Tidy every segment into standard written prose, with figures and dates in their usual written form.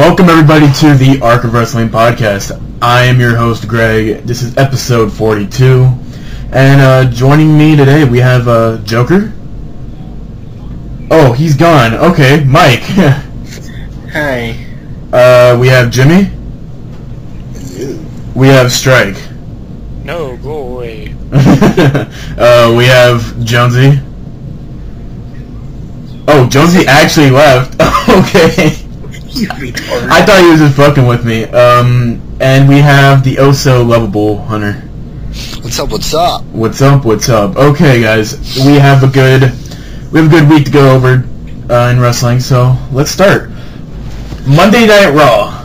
Welcome everybody to the Arc of Wrestling podcast. I am your host Greg. This is episode 42, and joining me today we have Joker. Oh, he's gone. Okay, Mike. Hi. We have Jimmy. We have Strike. No, go away. We have Jonesy. Oh, Jonesy actually left. Okay. You retard. I thought he was just fucking with me. And we have the lovable Hunter. What's up? What's up? What's up? What's up? Okay, guys, we have a good week to go over in wrestling. So let's start. Monday Night Raw.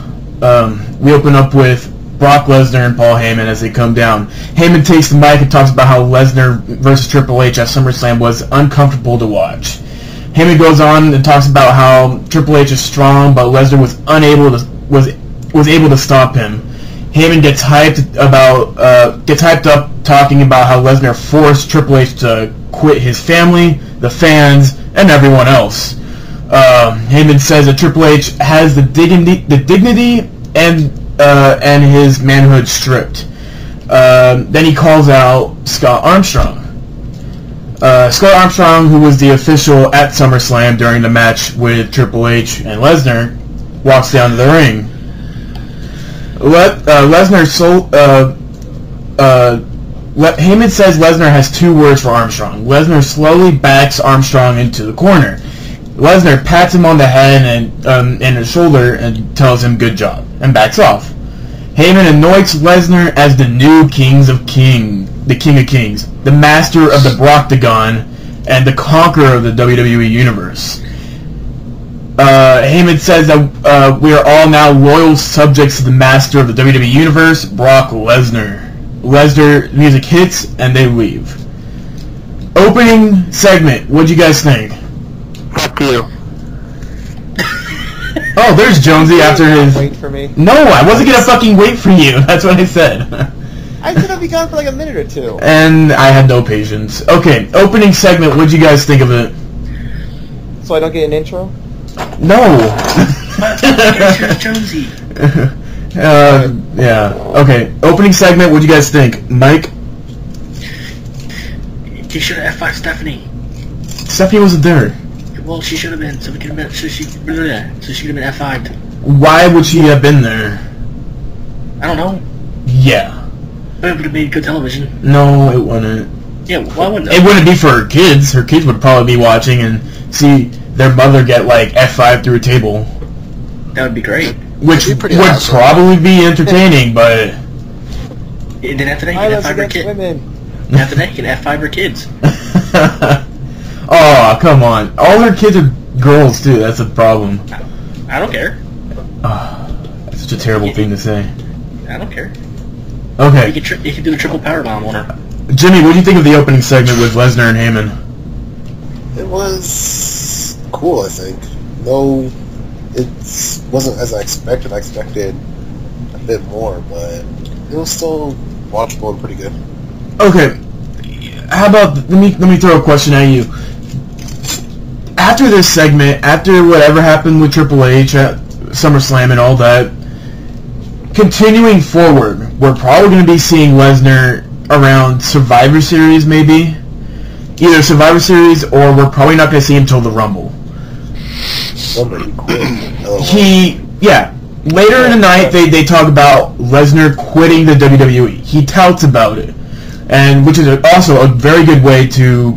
We open up with Brock Lesnar and Paul Heyman as they come down. Heyman takes the mic and talks about how Lesnar versus Triple H at SummerSlam was uncomfortable to watch. Heyman goes on and talks about how Triple H is strong, but Lesnar was able to stop him. Heyman gets hyped up talking about how Lesnar forced Triple H to quit his family, the fans, and everyone else. Heyman says that Triple H has the dignity and his manhood stripped. Then he calls out Scott Armstrong. Scott Armstrong, who was the official at SummerSlam during the match with Triple H and Lesnar, walks down to the ring. Heyman says Lesnar has two words for Armstrong. Lesnar slowly backs Armstrong into the corner. Lesnar pats him on the head and his shoulder and tells him good job, and backs off. Heyman anoints Lesnar as the new King of Kings, the master of the Broctagon, and the conqueror of the WWE Universe. Heyman says that we are all now loyal subjects to the master of the WWE Universe, Brock Lesnar. Lesnar music hits, and they leave. Opening segment, what'd you guys think? Fuck you. Oh, there's Jonesy after his... Wait for me. No, I wasn't gonna fucking wait for you. That's what I said. I said I'd be gone for like a minute or two. And I had no patience. Okay, opening segment. What'd you guys think of it? So I don't get an intro? No. Jonesy. Yeah. Okay, opening segment. What'd you guys think, Mike? You should have F5 Stephanie. Stephanie wasn't there. Well, she should have been. So she could have been F5'd. Why would she have been there? I don't know. Yeah. But it would have made good television. No, it wouldn't. Yeah, why wouldn't it? It wouldn't be for her kids. Her kids would probably be watching and see their mother get like F5 through a table. That would be great. Which would awesome. Probably be entertaining, but... And then after that, you can F5 her kids. After that, you can F5 her kids. Oh, come on. All her kids are girls, too. That's a problem. I don't care. That's such a terrible thing to say. I don't care. Okay. You can do the triple powerbomb on her. Jimmy, what do you think of the opening segment with Lesnar and Heyman? It was cool, I think. No, it wasn't as I expected. I expected a bit more, but it was still watchable and pretty good. Okay. How about, let me throw a question at you. After this segment, after whatever happened with Triple H at SummerSlam and all that, continuing forward, we're probably going to be seeing Lesnar around Survivor Series, maybe. Either Survivor Series, or we're probably not going to see him until the Rumble. Later in the night, they talk about Lesnar quitting the WWE. He touts about it, and which is also a very good way to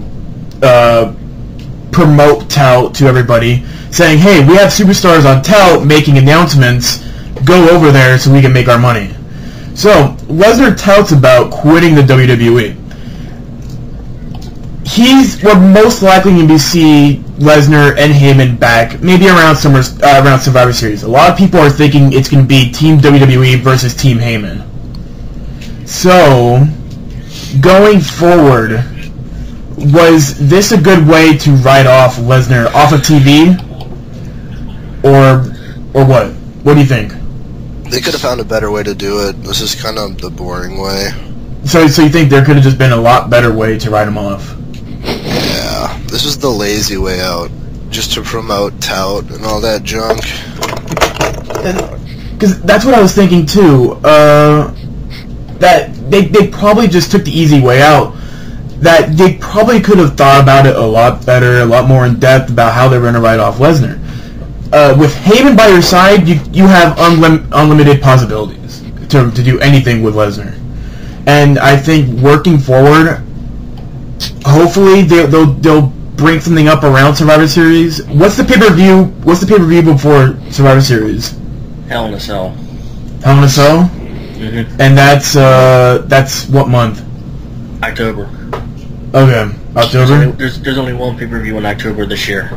promote tout to everybody, saying, hey, we have superstars on tout making announcements, go over there so we can make our money. So, Lesnar touts about quitting the WWE. We're most likely going to see Lesnar and Heyman back, maybe around Survivor Series. A lot of people are thinking it's going to be Team WWE versus Team Heyman. So, going forward, was this a good way to write off Lesnar off of TV, or what? What do you think? They could have found a better way to do it. This is kind of the boring way. So you think there could have just been a lot better way to write him off? Yeah, this is the lazy way out, just to promote tout and all that junk. because that's what I was thinking too. That they probably just took the easy way out. That they probably could have thought about it a lot better, a lot more in depth about how they were going to write off Lesnar. With Heyman by your side, you have unlimited possibilities to do anything with Lesnar. And I think working forward, hopefully they'll bring something up around Survivor Series. What's the pay-per-view? What's the pay-per-view before Survivor Series? Hell in a Cell. Hell in a Cell? Mm-hmm. And that's what month? October. Okay, October. There's only one pay-per-view in October this year.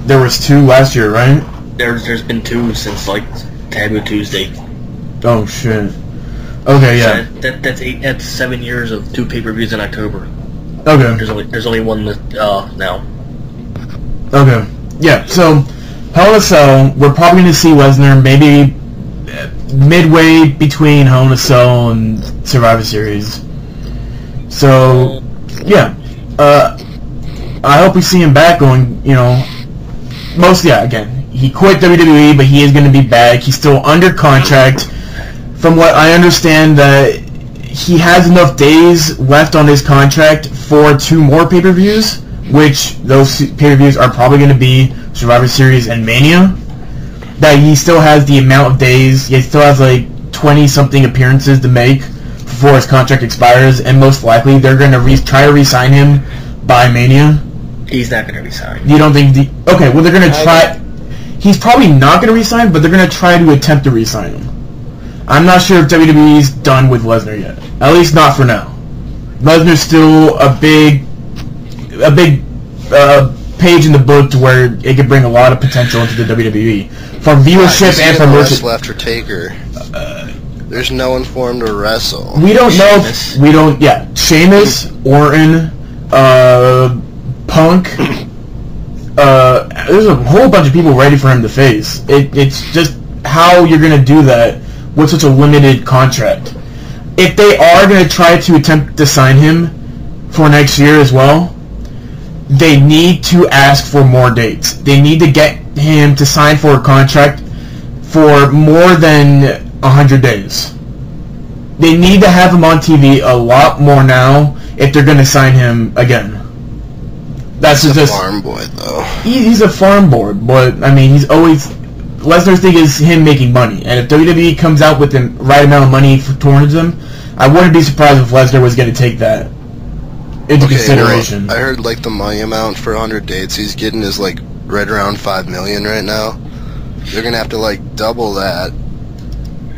There was 2 last year, right? There's been 2 since like Taboo Tuesday. Oh shit. Okay, yeah. So that's 7 years of 2 pay-per-views in October. Okay. There's only one now. Okay. Yeah. So Hell in a Cell, we're probably going to see Lesnar maybe midway between Hell in a Cell and Survivor Series. So yeah. I hope we see him back going, again, he quit WWE, but he is going to be back. He's still under contract. From what I understand, that he has enough days left on his contract for 2 more pay-per-views, which those pay-per-views are probably going to be Survivor Series and Mania. That he still has the amount of days, he still has like 20-something appearances to make before his contract expires, and most likely they're going to try to re-sign him by Mania. He's not going to resign. You don't think... Okay, well, they're going to try... He's probably not going to resign, but they're going to try to attempt to resign him. I'm not sure if WWE's done with Lesnar yet. At least not for now. Lesnar's still a big page in the book to where it could bring a lot of potential into the WWE. For viewership and for merchandise. Left for Taker. There's no one for him to wrestle. We don't know if... We don't... Yeah. Sheamus, Orton... Punk. There's a whole bunch of people ready for him to face. It's just how you're going to do that with such a limited contract. If they are going to try to attempt to sign him for next year as well, they need to ask for more dates. They need to get him to sign for a contract for more than 100 days. They need to have him on TV a lot more now if they're going to sign him again. That's he's just a farm boy, though. He's a farm boy, but I mean, he's always... Lesnar's thing is him making money, and if WWE comes out with the right amount of money towards him, I wouldn't be surprised if Lesnar was going to take that into consideration. Well, I heard like the money amount for 100 dates he's getting is like right around $5 million right now. They're going to have to like double that.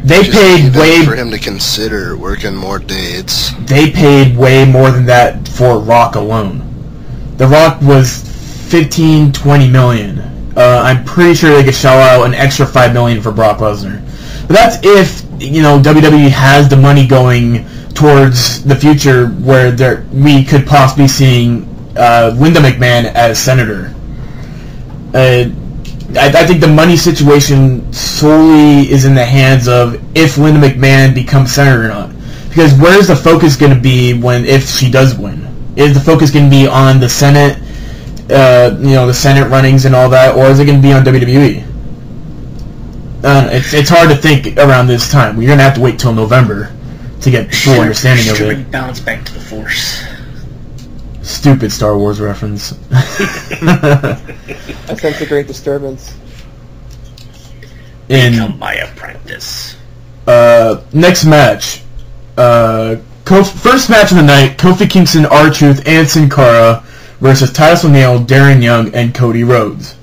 They paid way for him to consider working more dates. They paid way more than that for Rock alone. The Rock was 15-20 million. I'm pretty sure they could shell out an extra $5 million for Brock Lesnar. But that's if WWE has the money going towards the future where we could possibly seeing Linda McMahon as senator. I think the money situation solely is in the hands of if Linda McMahon becomes senator or not. Because where's the focus going to be if she does win? Is the focus going to be on the Senate, the Senate runnings and all that, or is it going to be on WWE? It's hard to think around this time. We're going to have to wait till November to get full understanding of it. Balance back to the Force. Stupid Star Wars reference. I sense a great disturbance. Become my apprentice. Next match. First match of the night, Kofi Kingston, R-Truth, and Sin Cara versus Titus O'Neil, Darren Young, and Cody Rhodes.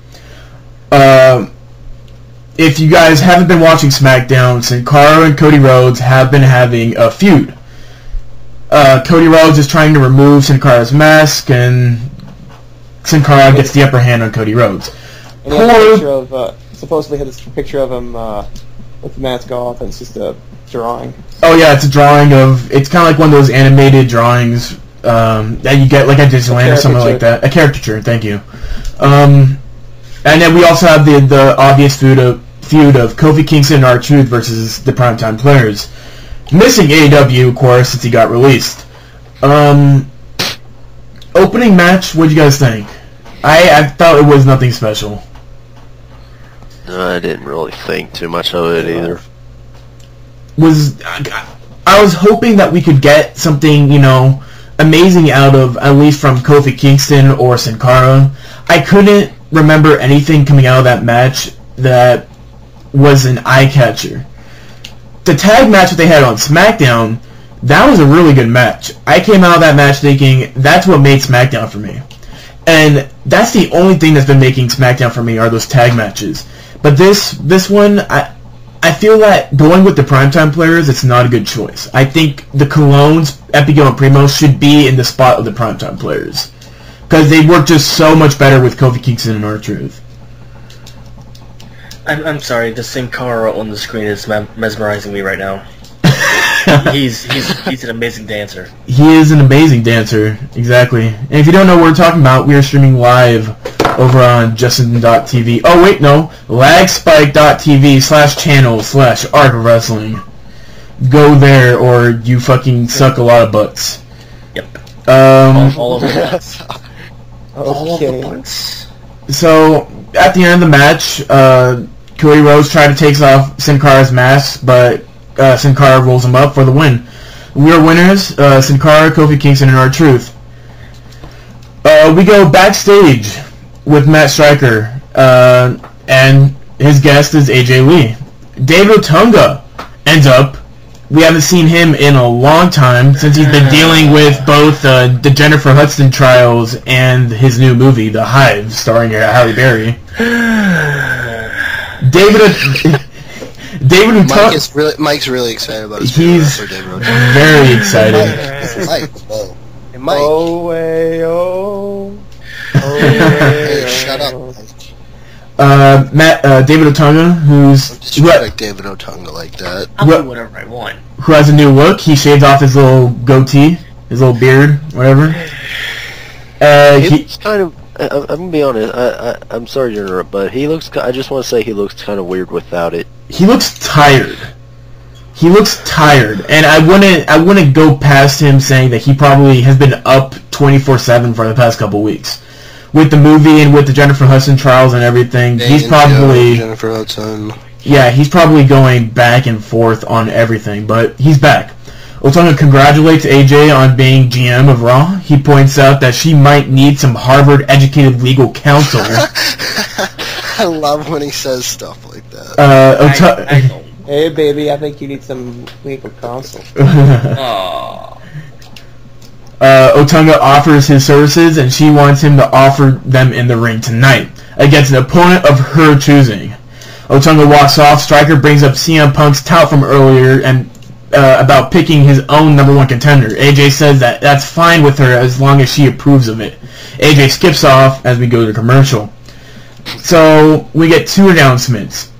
If you guys haven't been watching SmackDown, Sin Cara and Cody Rhodes have been having a feud. Cody Rhodes is trying to remove Sin Cara's mask, and Sin Cara gets the upper hand on Cody Rhodes. And he has a picture of, supposedly had this picture of him with the mask off, and it's just a drawing. Oh yeah, it's a drawing of... It's kind of like one of those animated drawings that you get like at Disneyland or something like that. A caricature, thank you. And then we also have the obvious feud of Kofi Kingston and R-Truth versus the Primetime Players. Missing AEW, of course, since he got released. Opening match, what'd you guys think? I thought it was nothing special. I didn't really think too much of it either. I was hoping that we could get something, amazing out of, at least from Kofi Kingston or Sin Cara. I couldn't remember anything coming out of that match that was an eye-catcher. The tag match that they had on SmackDown, that was a really good match. I came out of that match thinking, that's what made SmackDown for me. And that's the only thing that's been making SmackDown for me are those tag matches. But this one, I feel that going with the primetime players, it's not a good choice. I think the Colognes, Epico, and Primo should be in the spot of the primetime players. Because they work just so much better with Kofi Kingston and R-Truth. I'm sorry, the Sin Cara on the screen is mesmerizing me right now. he's an amazing dancer. He is an amazing dancer, exactly. And if you don't know what we're talking about, we are streaming live over on Justin.tv. Oh wait, no, lagspike.tv/channel/Art of Wrestling. Go there, or you fucking suck a lot of butts. Yep. All of the butts. All of the Okay. butts. So at the end of the match, Cody Rhodes tried to take off Sin Cara's mask, but Sin Cara rolls him up for the win. We are winners, Sin Cara, Kofi Kingston, and R-Truth. We go backstage with Matt Striker, and his guest is AJ Lee. David Otunga ends up. We haven't seen him in a long time since he's been dealing with both the Jennifer Hudson trials and his new movie, The Hive, starring Halle Berry. David Otunga. Mike's really excited about his He's for David Otunga. very excited. Mike, whoa. Hey, Mike. Hey, shut up, Mike. David Otunga, Don't disrespect David Otunga like that. I'll do whatever I want. who has a new look. He shaved off his little goatee, his little beard, whatever. He He looks kind of. I'm gonna be honest. I'm sorry to interrupt, but he looks. I just want to say he looks kind of weird without it. looks tired. He looks tired, and I wouldn't go past him saying that he probably has been up 24/7 for the past couple weeks. With the movie and with the Jennifer Hudson trials and everything, he's probably Jennifer Hudson. Yeah, he's probably going back and forth on everything, but he's back. Otunga congratulates AJ on being GM of Raw. He points out that she might need some Harvard-educated legal counsel. I love when he says stuff like that. I don't. Hey, baby, I think you need some legal counsel. Aww. Otunga offers his services, and she wants him to offer them in the ring tonight against an opponent of her choosing. Otunga walks off. Striker brings up CM Punk's tout from earlier and about picking his own #1 contender. AJ says that that's fine with her as long as she approves of it. AJ skips off as we go to commercial. So we get two announcements.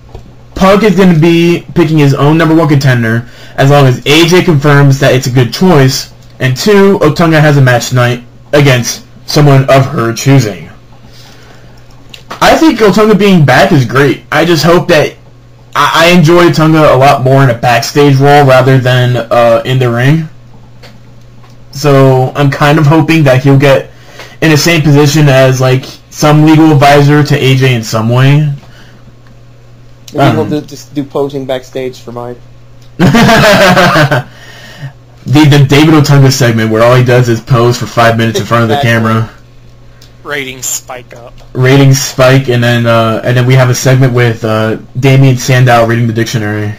Punk is going to be picking his own #1 contender as long as AJ confirms that it's a good choice. And two, Otunga has a match tonight against someone of her choosing. I think Otunga being back is great. I just hope that I enjoy Otunga a lot more in a backstage role rather than in the ring. So I'm kind of hoping that he'll get in the same position as like some legal advisor to AJ in some way. Maybe he'll just do posing backstage for Mike. The David Otunga segment where all he does is pose for 5 minutes in front of the camera. Ratings spike up. Ratings spike, and then we have a segment with Damian Sandow reading the dictionary.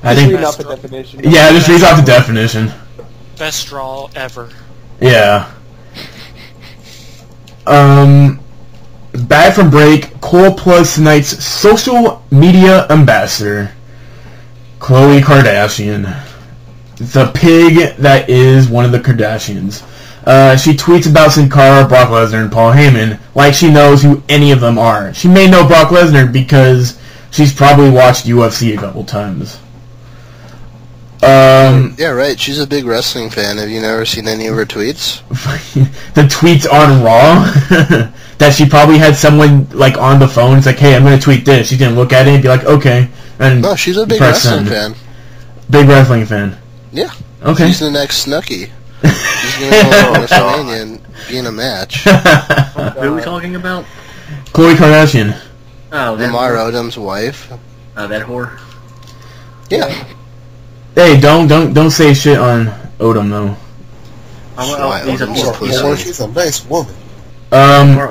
I think. Read off the definition. Yeah, just reads off the definition. Best draw ever. Yeah. Back from break, Cole plugs tonight's social media ambassador, Khloe Kardashian. The pig that is one of the Kardashians. She tweets about Sin Cara, Brock Lesnar, and Paul Heyman like she knows who any of them are. She may know Brock Lesnar because she's probably watched UFC a couple times. Yeah, right. She's a big wrestling fan. Have you never seen any of her tweets? The tweets on Raw that she probably had someone like on the phone. It's like, hey, I'm going to tweet this. She's going to look at it and be like, okay. And No, she's a big press wrestling send. fan. Big wrestling fan. Yeah. Okay. She's the next Snooki. She's going to go on WrestleMania and be in a match. Who are we talking about? Khloe Kardashian. Oh, that Lamar whore. Odom's wife. Oh, that whore. Yeah. Hey, don't say shit on Odom though. He's a She's poor a pussy. Lord, she's a nice woman. Lamar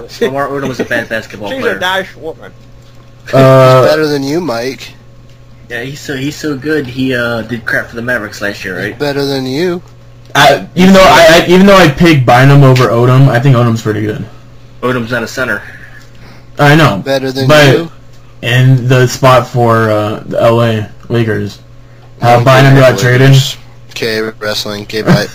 Odom was a bad basketball She's player. a nice woman. Better than you, Mike. Yeah, he's so good. He did crap for the Mavericks last year, right? Better than you. Even though I picked Bynum over Odom, I think Odom's pretty good. Odom's not a center. I know, Better than but you. in the spot for the LA Lakers, Okay, Bynum got traded. Okay, wrestling. Okay, bye.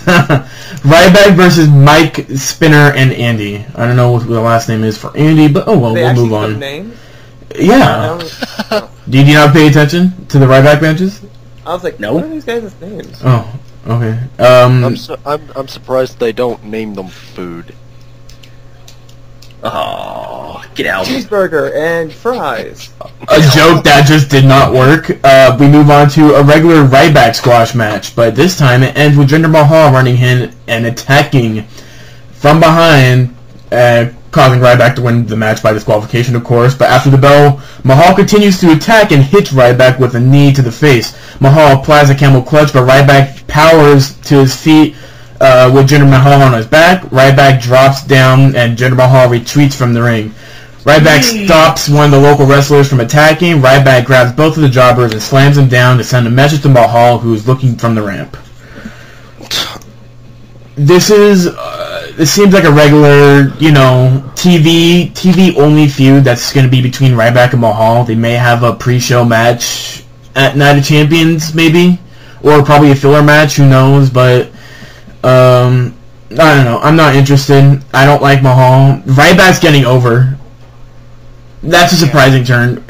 Ryback versus Mike, Spinner, and Andy. I don't know what the last name is for Andy, but oh well, They we'll actually move put on. names? Yeah. I Did you not pay attention to the Ryback matches? was like, No. what are these guys' names? Oh, okay. I'm surprised they don't name them food. Oh, get out. Cheeseburger and fries. A joke that just did not work. We move on to a regular Ryback squash match, but this time it ends with Jinder Mahal running in and attacking from behind, causing Ryback to win the match by disqualification, of course. But after the bell, Mahal continues to attack and hits Ryback with a knee to the face. Mahal applies a camel clutch, but Ryback powers to his feet with Jinder Mahal on his back. Ryback drops down and Jinder Mahal retreats from the ring. Ryback stops one of the local wrestlers from attacking. Ryback grabs both of the jobbers and slams them down to send a message to Mahal, who is looking from the ramp. This seems like a regular, TV only feud that's going to be between Ryback and Mahal. They may have a pre-show match at Night of Champions, maybe, or probably a filler match. Who knows? But I don't know. I'm not interested. I don't like Mahal. Ryback's getting over. That's a surprising turn.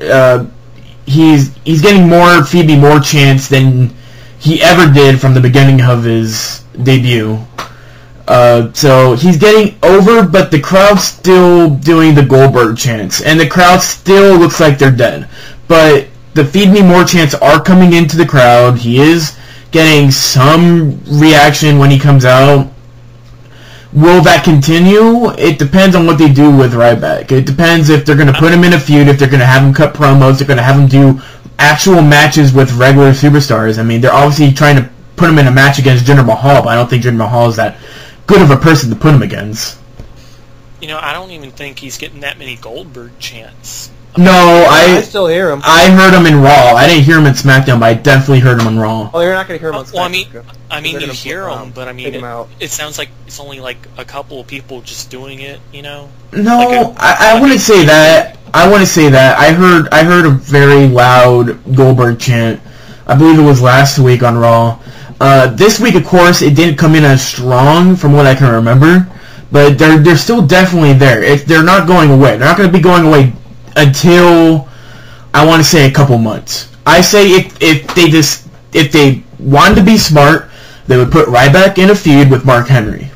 He's getting Phoebe more chance than he ever did from the beginning of his debut. So he's getting over, but the crowd's still doing the Goldberg chants, and the crowd still looks like they're dead. But the Feed Me More chants are coming into the crowd. He is getting some reaction when he comes out. Will that continue? It depends on what they do with Ryback. It depends if they're going to put him in a feud, if they're going to have him cut promos, they're going to have him do actual matches with regular superstars. I mean, they're obviously trying to put him in a match against Jinder Mahal, but I don't think Jinder Mahal is that good of a person to put him against. I don't even think he's getting that many Goldberg chants. No, I I still hear him. heard him in Raw. I didn't hear him in SmackDown, but I definitely heard him on Raw. Oh, you're not going to hear him on Well, SmackDown. I mean, They're you gonna hear them, but I mean, take 'em out. it sounds like it's only like a couple of people just doing it. No, Like I wouldn't say that. I wouldn't say that. I heard a very loud Goldberg chant. I believe it was last week on Raw. This week, of course, it didn't come in as strong from what I can remember, but they're still definitely there. They're not going away. They're not going to be going away until, I want to say, a couple months. I say if they wanted to be smart, they would put Ryback in a feud with Mark Henry.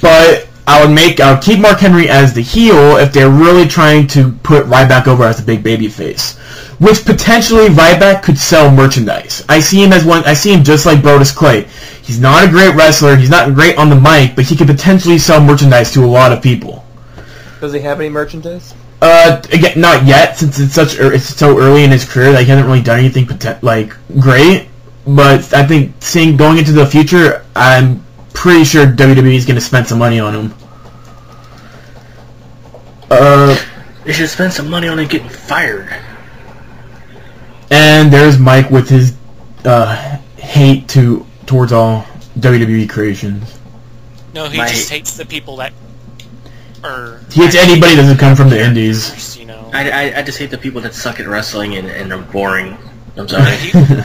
But I would keep Mark Henry as the heel if they're really trying to put Ryback over as a big baby face, which potentially Ryback could sell merchandise. I see him just like Brodus Clay. He's not a great wrestler. He's not great on the mic, but he could potentially sell merchandise to a lot of people. Does he have any merchandise? Again, not yet, since it's so early in his career that he hasn't really done anything great. But I think going into the future, I'm pretty sure WWE is going to spend some money on him. They should spend some money on him getting fired. And there's Mike with his hate towards all WWE creations. No, he just hates the people that are... He hates anybody that doesn't come from the indies. I just hate the people that suck at wrestling and are boring. I'm sorry.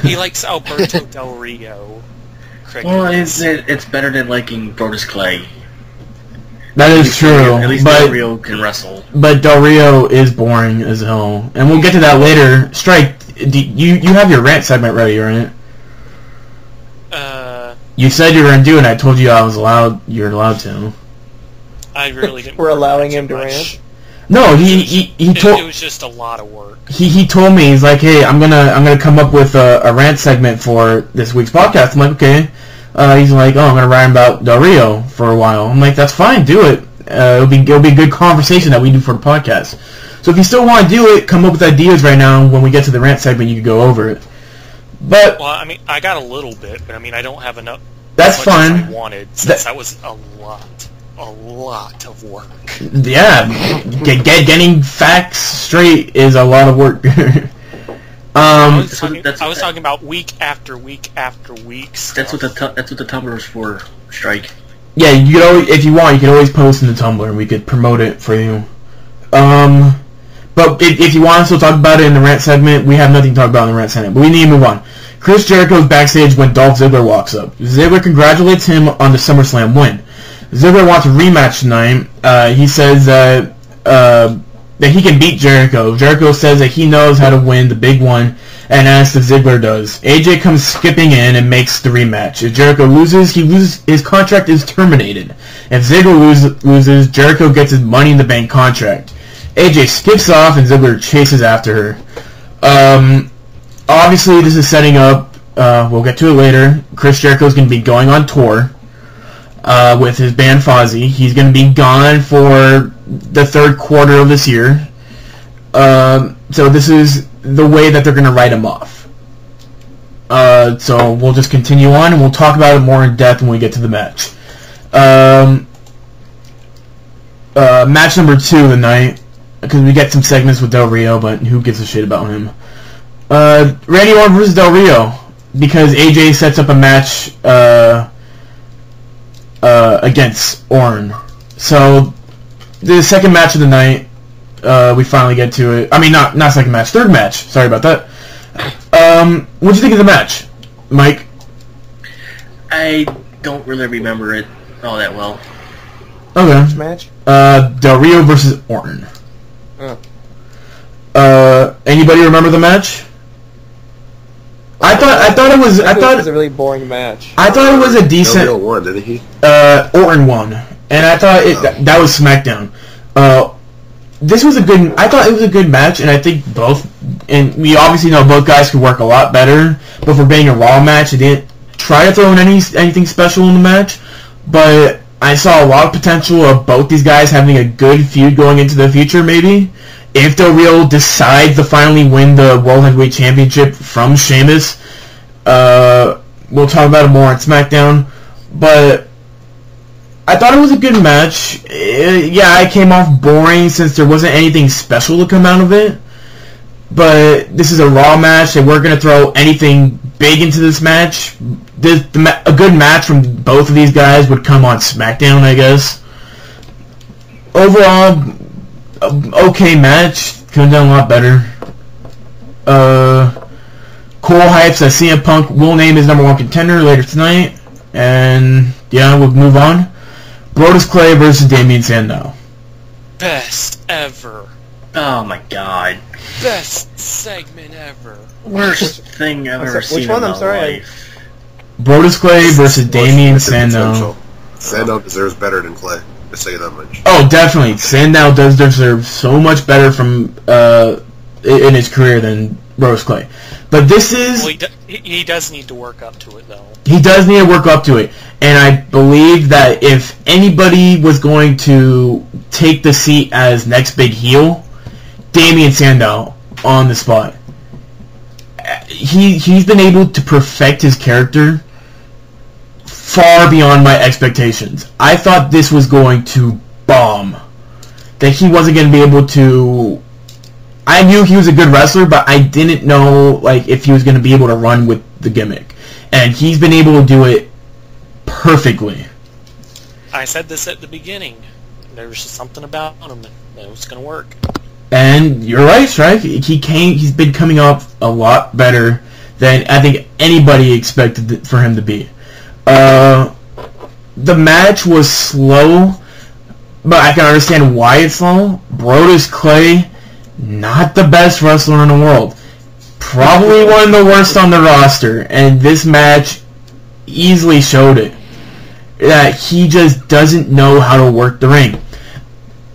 He likes Alberto Del Rio. Well, it's better than liking Brodus Clay. That is true. At least Del Rio can wrestle. But Del Rio is boring as hell. And we'll get to that later. Strike, you have your rant segment ready, right? You said you were going to do it, and I told you you're allowed to. I really didn't. We're allowing him to rant? No, he told... It was just a lot of work. He told me, he's like, hey, I'm gonna come up with a rant segment for this week's podcast. I'm like, okay. He's like, oh, I'm gonna rant about Del Rio for a while. I'm like, that's fine, do it. It'll be a good conversation that we do for the podcast. So if you still want to do it, come up with ideas right now. When we get to the rant segment, you can go over it. But Well, I mean, I got a little bit, but I mean, I don't have enough. That's as much as fine. I wanted, since that was a lot of work. yeah, getting facts straight is a lot of work. I That's was talking about week after week after week. That's what the Tumblr's for, Strike. Yeah, you could always, if you want, you could always post in the Tumblr, and we could promote it for you. But if you want to still talk about it in the rant segment, we have nothing to talk about in the rant segment. But we need to move on. Chris Jericho's backstage when Dolph Ziggler walks up. Ziggler congratulates him on the SummerSlam win. Ziggler wants a rematch tonight. He says that he can beat Jericho. Jericho says that he knows how to win the big one, and asks if Ziggler does. AJ comes skipping in and makes the rematch. If Jericho loses, his contract is terminated. If Ziggler loses, Jericho gets his Money in the Bank contract. AJ skips off and Ziggler chases after her. Obviously, this is setting up, we'll get to it later, Chris Jericho's going to be going on tour with his band Fozzy. He's going to be gone for the third quarter of this year. So this is the way that they're going to write him off. So we'll just continue on, and we'll talk about it more in depth when we get to the match. Match number 2 of the night, because we get some segments with Del Rio, but who gives a shit about him? Randy Orton versus Del Rio, because AJ sets up a match against Orton. So the second match of the night, we finally get to it. I mean, not second match, third match. Sorry about that. What'd you think of the match, Mike? I don't really remember it all that well. Okay. Which match? Del Rio versus Orton. Oh. Anybody remember the match? I thought it was a really boring match. I thought it was a decent. Del Rio won, didn't he? Orton won, and I thought that was SmackDown. This was a good. I thought it was a good match, and I think both. And we obviously know both guys could work a lot better. But for being a Raw match, it didn't try to throw in anything special in the match. But I saw a lot of potential of both these guys having a good feud going into the future. Maybe if Del Rio decides to finally win the World Heavyweight Championship from Sheamus, we'll talk about it more on SmackDown. But I thought it was a good match. Yeah, it came off boring since there wasn't anything special to come out of it. But this is a Raw match, and we're going to throw anything big into this match. A good match from both of these guys would come on SmackDown, I guess. Overall, okay match. Could have done a lot better. Cole hypes that CM Punk will name his number 1 contender later tonight. And yeah, we'll move on. Brodus Clay versus Damien Sandow. Best ever. Oh my god. Best segment ever. Worst thing I've ever seen Which one? in I'm my sorry. life. Brodus Clay versus Damien Sandow. Potential. Sandow deserves better than Clay. Just say that much. Oh, definitely. Sandow does deserve so much better from in his career than Brodus Clay. But this is... Well, he does need to work up to it, though. He does need to work up to it. And I believe that if anybody was going to take the seat as next big heel, Damien Sandow on the spot. He's been able to perfect his character far beyond my expectations. I thought this was going to bomb. That he wasn't going to be able to... I knew he was a good wrestler, but I didn't know if he was going to be able to run with the gimmick. And he's been able to do it perfectly. I said this at the beginning. There was just something about him that was going to work. And you're right, Strike. He's been coming off a lot better than I think anybody expected for him to be. The match was slow, but I can understand why it's slow. Brodus Clay, not the best wrestler in the world. Probably one of the worst on the roster, and this match easily showed it. That he just doesn't know how to work the ring.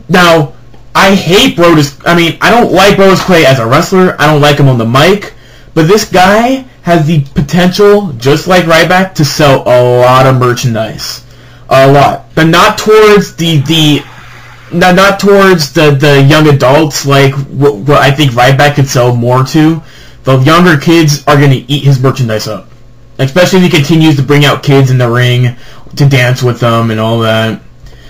Now, I hate Brodus... I don't like Brodus Clay as a wrestler. I don't like him on the mic. But this guy has the potential, just like Ryback, to sell a lot of merchandise. A lot. But not towards the not towards the young adults, like what I think Ryback could sell more to. The younger kids are going to eat his merchandise up. Especially if he continues to bring out kids in the ring to dance with them and all that.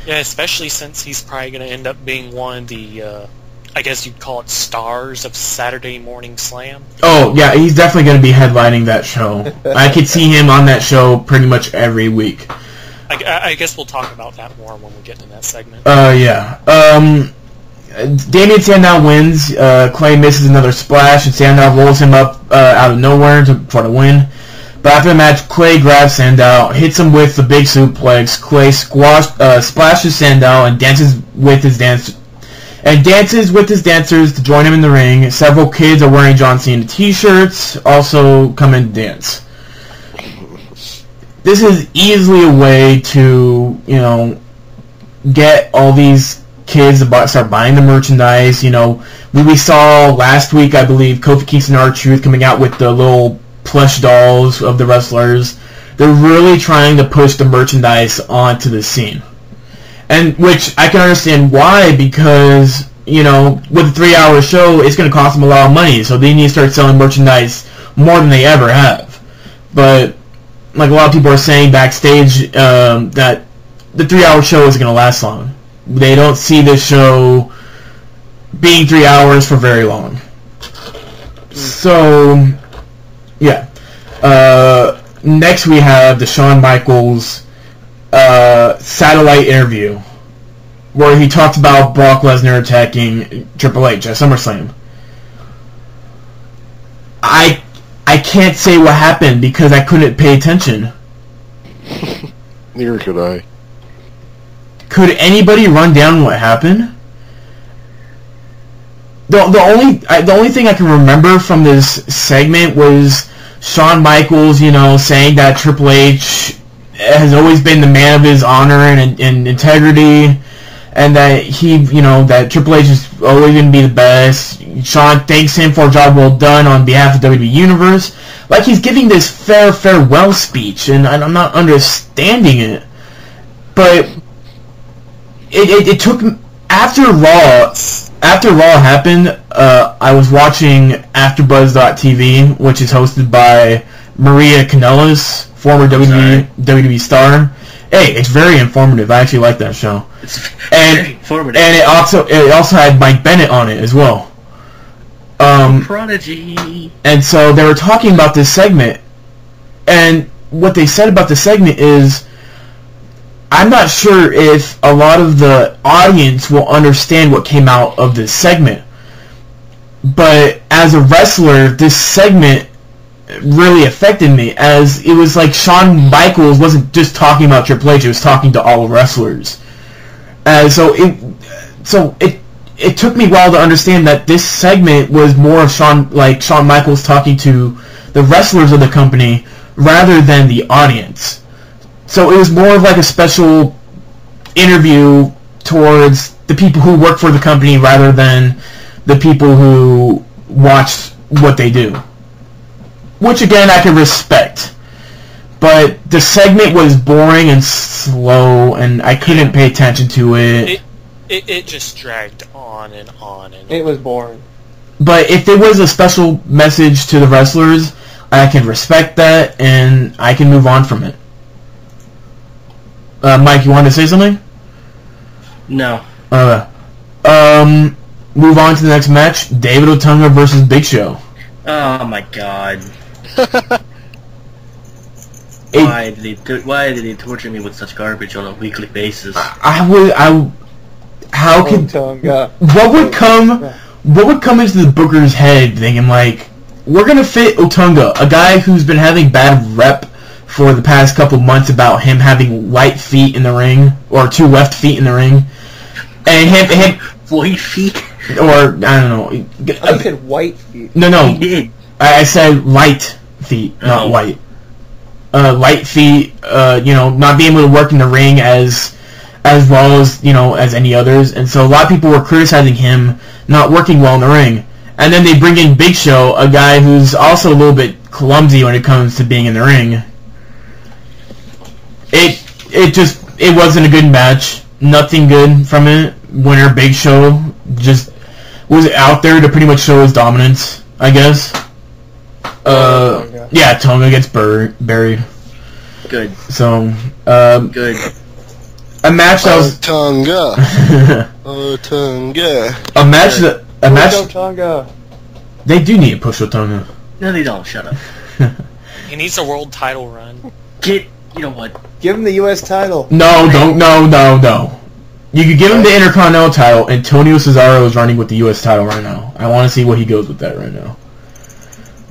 Yeah, especially since he's probably going to end up being one of the, I guess you'd call it stars of Saturday Morning Slam. Oh, yeah, he's definitely going to be headlining that show. I could see him on that show pretty much every week. I guess we'll talk about that more when we get to that segment. Yeah. Damien Sandow wins. Clay misses another splash, and Sandow rolls him up out of nowhere for the win. But after the match, Clay grabs Sandow, hits him with the big suplex. Clay splashes Sandow and dances with his dancers to join him in the ring. Several kids are wearing John Cena t-shirts, also come and dance. This is easily a way to, get all these kids to start buying the merchandise. We saw last week, I believe, Kofi Kingston and R-Truth coming out with the little plush dolls of the wrestlers. They're really trying to push the merchandise onto the scene. And which I can understand why, because, with a 3-hour show, it's going to cost them a lot of money, so they need to start selling merchandise more than they ever have. But like a lot of people are saying backstage, that the 3-hour show isn't going to last long. They don't see this show being 3 hours for very long. So, yeah. Next we have the Shawn Michaels satellite interview, where he talked about Brock Lesnar attacking Triple H at SummerSlam. I can't say what happened because I couldn't pay attention. Neither could I. Could anybody run down what happened? The only thing I can remember from this segment was Shawn Michaels, saying that Triple H has always been the man of his honor and integrity, and that that Triple H is always going to be the best. Shawn thanks him for a job well done on behalf of WWE Universe. Like he's giving this farewell speech, and I'm not understanding it. But it took after Raw happened. I was watching AfterBuzz.tv, which is hosted by Maria Kanellis, former WWE star. Hey, it's very informative. I actually like that show. It's very informative. And it also had Mike Bennett on it as well. Prodigy. And so they were talking about this segment, and what they said about the segment is, I'm not sure if a lot of the audience will understand what came out of this segment, but as a wrestler, this segment really affected me, as it was like Shawn Michaels wasn't just talking about Triple H, it was talking to all wrestlers. So it took me a while to understand that this segment was more of Shawn Michaels talking to the wrestlers of the company rather than the audience. So it was more of like a special interview towards the people who work for the company rather than the people who watch what they do. Which again I can respect. But the segment was boring and slow, and I couldn't pay attention to it. It just dragged on and on and on. It was boring. But if there was a special message to the wrestlers, I can respect that, and I can move on from it. Mike, you wanted to say something? No. Move on to the next match. David Otunga versus Big Show. Oh my god. Why did he torture me with such garbage on a weekly basis? What would come into the Booker's head thinking like, we're gonna fit Otunga, a guy who's been having bad rep for the past couple months about him having light feet in the ring, or 2 left feet in the ring, and him white feet, or I don't know. I said white feet. No. He did. I said light feet, not white. Light feet, not being able to work in the ring as well as, as any others. And so a lot of people were criticizing him not working well in the ring. And then they bring in Big Show, a guy who's also a little bit clumsy when it comes to being in the ring. It wasn't a good match. nothing good from it. Winner Big Show just was out there to pretty much show his dominance, I guess. Yeah, Tonga gets buried. Good. So, Good. a match that was Tonga. Tonga. a match. Tonga. They do need a push Tonga. No, they don't. Shut up. He needs a world title run. You know what? Give him the U.S. title. No, don't. No. You could give him the Intercontinental title. Antonio Cesaro is running with the U.S. title right now. I want to see what he goes with that right now.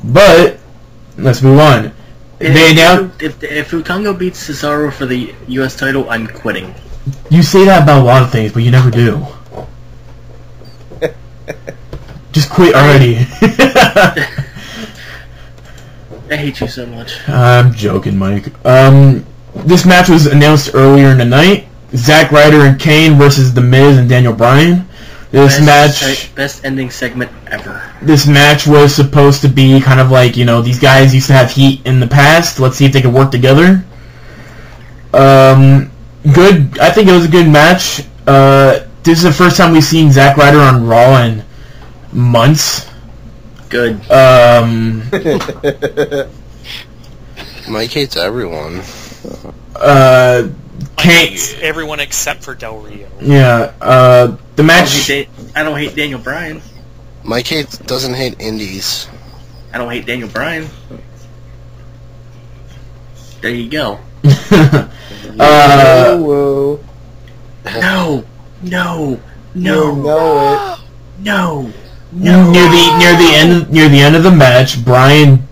But let's move on. If Utonga beats Cesaro for the U.S. title, I'm quitting. You say that about a lot of things, but you never do. Just quit already. I hate you so much. I'm joking, Mike. This match was announced earlier in the night. Zack Ryder and Kane versus The Miz and Daniel Bryan. Best ending segment ever. This match was supposed to be kind of like, these guys used to have heat in the past. Let's see if they could work together. Good. I think it was a good match. This is the first time we've seen Zack Ryder on Raw in months. Good. Mike hates everyone. Kane, Everyone except for Del Rio. yeah. The match. I don't hate Daniel Bryan. Mike doesn't hate indies. I don't hate Daniel Bryan. There you go. Whoa. No. You know it. No. Near the end of the match, Bryan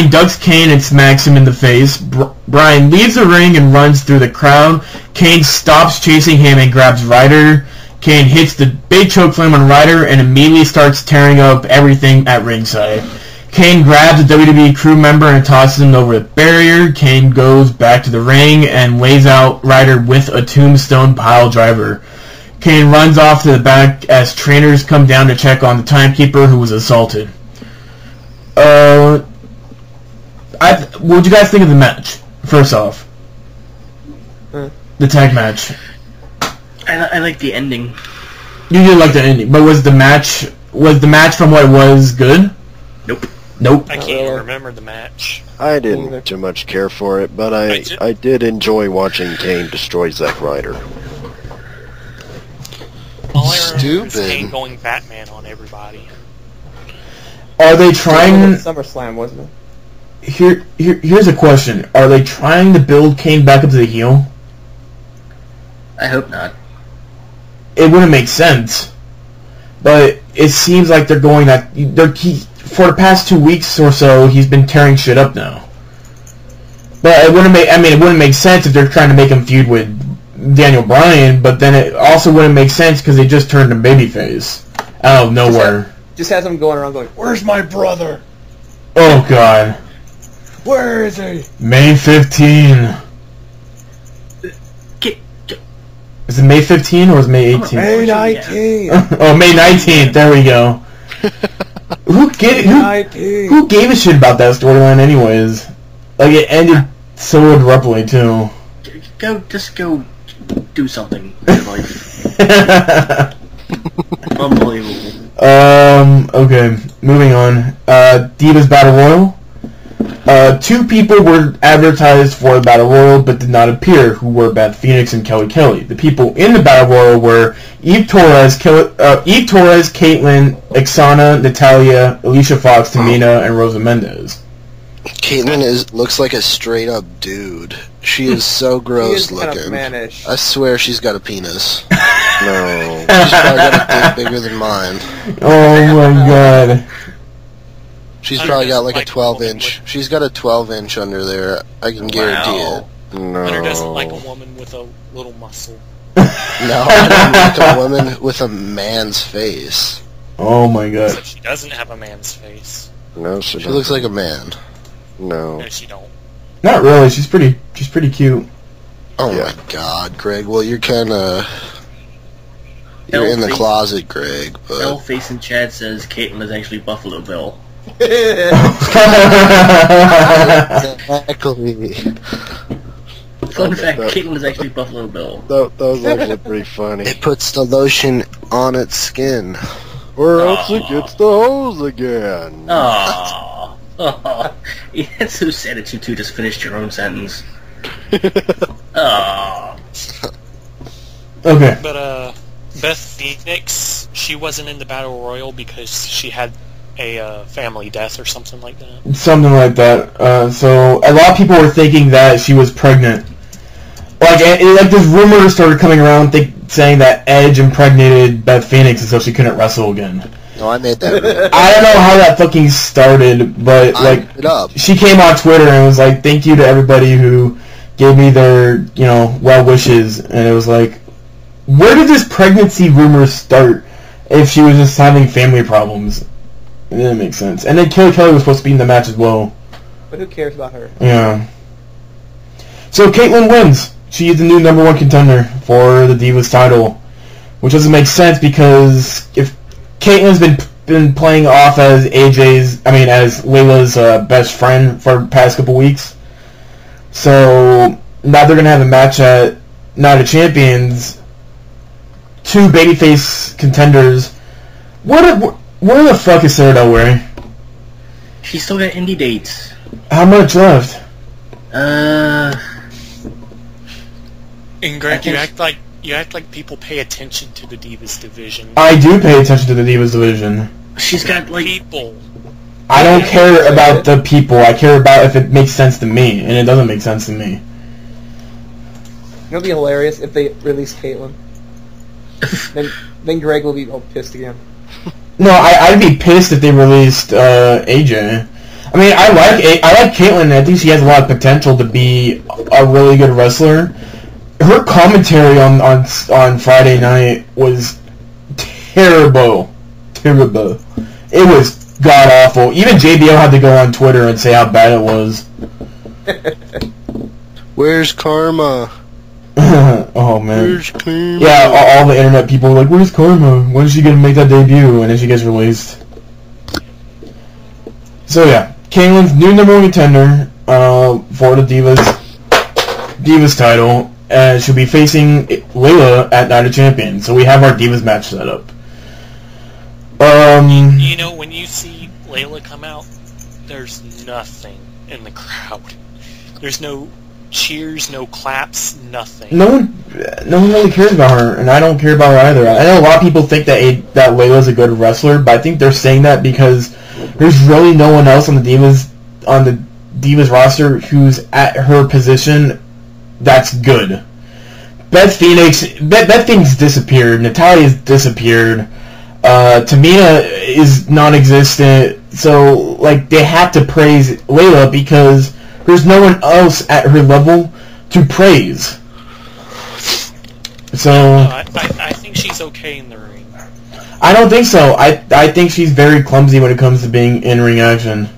ducks Kane and smacks him in the face. Bryan leaves the ring and runs through the crowd. Kane stops chasing him and grabs Ryder. Kane hits the big chokeslam on Ryder and immediately starts tearing up everything at ringside. Kane grabs a WWE crew member and tosses him over the barrier. Kane goes back to the ring and lays out Ryder with a tombstone pile driver. Kane runs off to the back as trainers come down to check on the timekeeper who was assaulted. What would you guys think of the match? First off, the tag match. I like the ending. You did like the ending, but was the match from what it was good? Nope. I can't even remember the match. I didn't too much care for it, but I did enjoy watching Kane destroy Zack Ryder. All I remember is Stupid. Kane going Batman on everybody. Are they trying? SummerSlam, wasn't it? Here's a question: are they trying to build Kane back up to the heel? I hope not. It wouldn't make sense, but it seems like they're going that for the past 2 weeks or so he's been tearing shit up now. But it wouldn't make sense if they're trying to make him feud with Daniel Bryan, but then it also wouldn't make sense because they just turned him babyface out of nowhere. Just has him going around going, "Where's my brother? Oh god. Where is he?" May 15. Is it May 15 or is it May 18? May 19. Oh, May 19th. There we go. Who gave a shit about that storyline anyways? Like, it ended so abruptly, too. Just go do something with your life. Unbelievable. Okay, moving on. Divas Battle Royal. 2 people were advertised for the Battle Royal but did not appear, who were Beth Phoenix and Kelly Kelly. The people in the Battle Royal were Eve Torres, Caitlyn, Ixana, Natalia, Alicia Fox, Tamina, and Rosa Mendez. Caitlyn looks like a straight up dude. She is so gross Kind looking. of mannish. I swear she's got a penis. No. She's probably got a dick bigger than mine. Oh my god. She's Hunter probably got doesn't like a like 12 women inch. She's got a 12 inch under there. I can guarantee it. Hunter doesn't No. like a woman with a little muscle. No, I don't like a woman with a man's face. Oh my god. So she doesn't have a man's face. No, She looks like a man. No. No, she don't. Not really. She's pretty cute. Oh Yeah. my god, Greg. Well, you're kind of... You're in the closet, Greg, but... Face in chat says Caitlyn is actually Buffalo Bill. Exactly. Fun fact, Caitlyn is actually Buffalo Bill. That was actually pretty funny. It puts the lotion on its skin. Or else it gets the hose again. Aww. Oh, it's so sad that you two just finished your own sentence. Aww. Okay. But Beth Phoenix, she wasn't in the Battle Royal because she had a family death or something like that. Something like that. So a lot of people were thinking that she was pregnant. Like this rumor started coming around saying that Edge impregnated Beth Phoenix and so she couldn't wrestle again. No, I made that. Rumor. I don't know how that fucking started, but she came on Twitter and was like, "Thank you to everybody who gave me their well wishes," and it was like, where did this pregnancy rumor start? If she was just having family problems, it didn't make sense. And then Kelly was supposed to be in the match as well. But who cares about her? Yeah. So Caitlyn wins. She is the new number 1 contender for the Divas title, which doesn't make sense because if Caitlyn's been playing off as as Layla's best friend for the past couple weeks, so now they're gonna have a match at Night of Champions. 2 babyface contenders. Where the fuck is Sarah Del Rey? She's still got indie dates. How much left? And Greg, you act like people pay attention to the Divas division. I do pay attention to the Divas division. She's got people. I don't care about the people. I care about if it makes sense to me, and it doesn't make sense to me. It'll be hilarious if they release Caitlyn. then Greg will be all pissed again. No, I'd be pissed if they released AJ. I mean, I like Caitlyn, and I think she has a lot of potential to be a really good wrestler. Her commentary on Friday night was terrible. It was god awful. Even JBL had to go on Twitter and say how bad it was. Where's Karma? Oh man. Where's Karma? Yeah, all the internet people were like, "Where's Karma? When is she gonna make that debut?" And then she gets released. So yeah, Caitlyn's new number 1 contender for the Divas title. She'll be facing Layla at Night of Champions. So we have our Divas match set up. When you see Layla come out, there's nothing in the crowd. There's no cheers, no claps, nothing. No one really cares about her, and I don't care about her either. I know a lot of people think that Layla's a good wrestler, but I think they're saying that because there's really no one else on the Divas roster who's at her position that's good. Beth Phoenix disappeared. Natalia's disappeared. Tamina is non-existent. So, they have to praise Layla because there's no one else at her level to praise. So I think she's okay in the ring. I don't think so. I think she's very clumsy when it comes to being in ring action.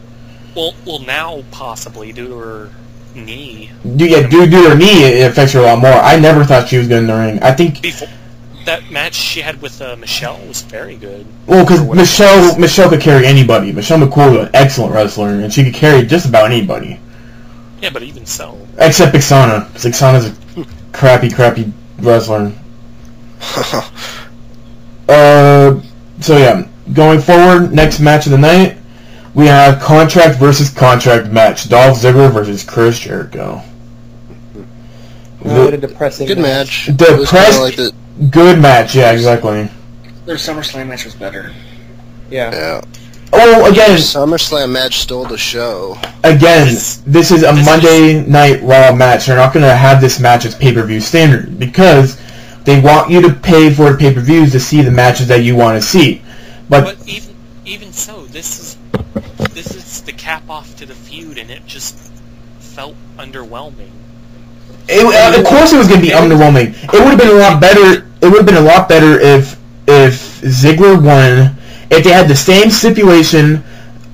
Well, now possibly due to her knee. Due to her knee, it affects her a lot more. I never thought she was good in the ring. I think before that match she had with Michelle was very good. Well, because Michelle could carry anybody. Michelle McCool is an excellent wrestler, and she could carry just about anybody. Yeah, but even so. Except Ixana. Because Ixana's a crappy wrestler. So yeah, going forward, next match of the night, we have contract versus contract match. Dolph Ziggler versus Chris Jericho. What a depressing good match. Good match, yeah, exactly. Their SummerSlam match was better. Yeah. Oh, again, SummerSlam match stole the show. Again, this is a Monday Night Raw match. They're not going to have this match as pay-per-view standard because they want you to pay for pay-per-views to see the matches that you want to see. But even so, this is the cap off to the feud, and it just felt underwhelming. Of course, it was going to be underwhelming. It would have been a lot better. It would have been a lot better if Ziggler won. If they had the same stipulation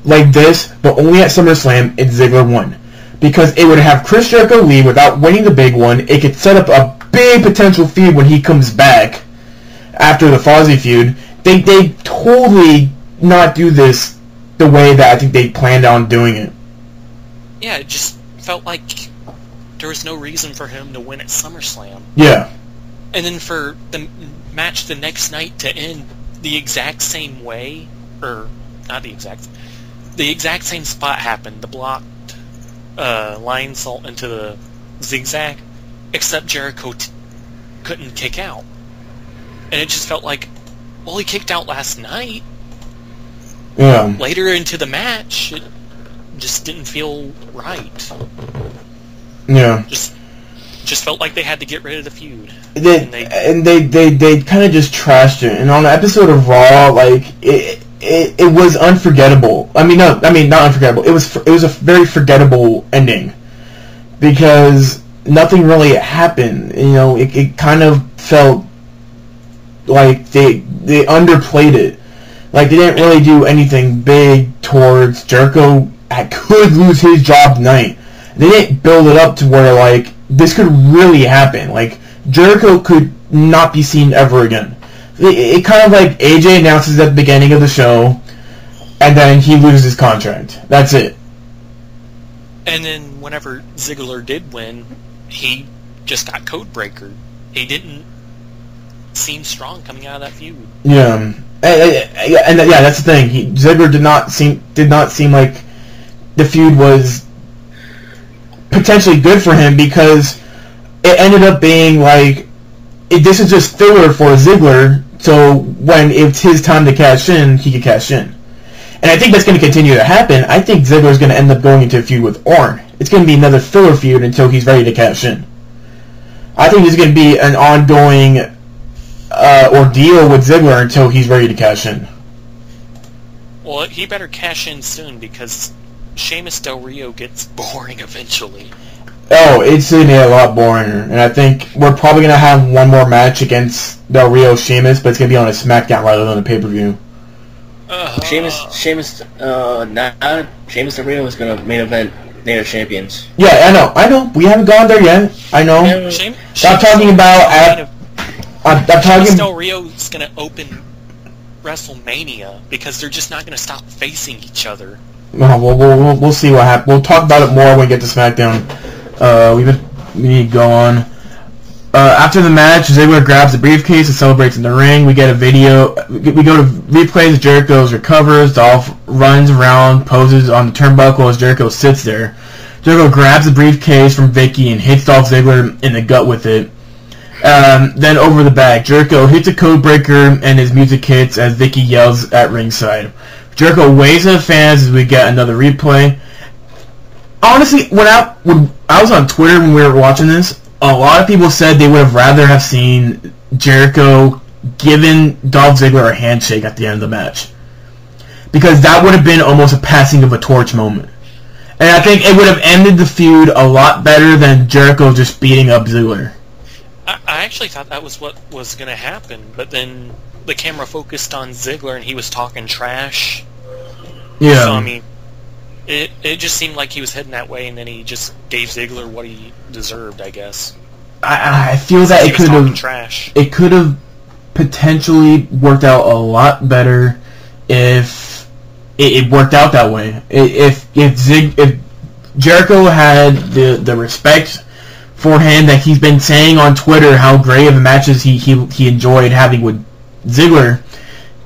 like this, but only at SummerSlam, and Ziggler won. Because it would have Chris Jericho leave without winning the big one. It could set up a big potential feud when he comes back after the Fozzy feud. They totally not do this the way that I think they planned on doing it. Yeah, it just felt like there was no reason for him to win at SummerSlam. Yeah. And then for the match the next night to end the exact same way, or not the exact same spot happened, the blocked lion salt into the zigzag, except Jericho couldn't kick out. And it just felt like, well, he kicked out last night. Yeah. Later into the match, it just didn't feel right. Yeah. Just felt like they had to get rid of the feud. They kind of just trashed it. And on the episode of Raw, like it was unforgettable. Not unforgettable. It was a very forgettable ending because nothing really happened. It kind of felt like they underplayed it. Like they didn't really do anything big towards Jericho. Could lose his job tonight. They didn't build it up to where like this could really happen. Like Jericho could not be seen ever again. It kind of like AJ announces at the beginning of the show, and then he loses his contract. That's it. And then whenever Ziggler did win, he just got code breakered. He didn't seem strong coming out of that feud. Yeah, and that's the thing. Ziggler did not seem like the feud was potentially good for him because it ended up being like this is just filler for Ziggler. So when it's his time to cash in, he can cash in. And I think that's going to continue to happen. I think Ziggler's going to end up going into a feud with Orton. It's going to be another filler feud until he's ready to cash in. I think there's going to be an ongoing ordeal with Ziggler until he's ready to cash in. Well, he better cash in soon because Sheamus Del Rio gets boring eventually. Oh, it's going to be a lot boringer. And I think we're probably going to have one more match against Del Rio Sheamus, but it's going to be on a SmackDown rather than a pay-per-view. Sheamus Del Rio is going to main event Night of Champions. Yeah, I know. We haven't gone there yet. I know. I'm talking about... I'm talking... Sheamus Del Rio's going to open WrestleMania because they're just not going to stop facing each other. We'll see what happens. We'll talk about it more when we get to SmackDown. We need to go on. After the match, Ziggler grabs the briefcase and celebrates in the ring. We get a video. We go to replays. Jericho's recovers. Dolph runs around, poses on the turnbuckle as Jericho sits there. Jericho grabs the briefcase from Vicky and hits Dolph Ziggler in the gut with it. Then over the back, Jericho hits a code breaker and his music hits as Vicky yells at ringside. Jericho waves at the fans as we get another replay. Honestly, when I was on Twitter when we were watching this, a lot of people said they would have rather have seen Jericho giving Dolph Ziggler a handshake at the end of the match. Because that would have been almost a passing of a torch moment. And I think it would have ended the feud a lot better than Jericho just beating up Ziggler. I actually thought that was what was going to happen, but then the camera focused on Ziggler and he was talking trash. Yeah. So, I mean, it just seemed like he was heading that way, and then he just gave Ziggler what he deserved, I guess. I feel that it could have potentially worked out a lot better if it worked out that way. If Jericho had the respect for him that he's been saying on Twitter how great of the matches he enjoyed having with Ziggler,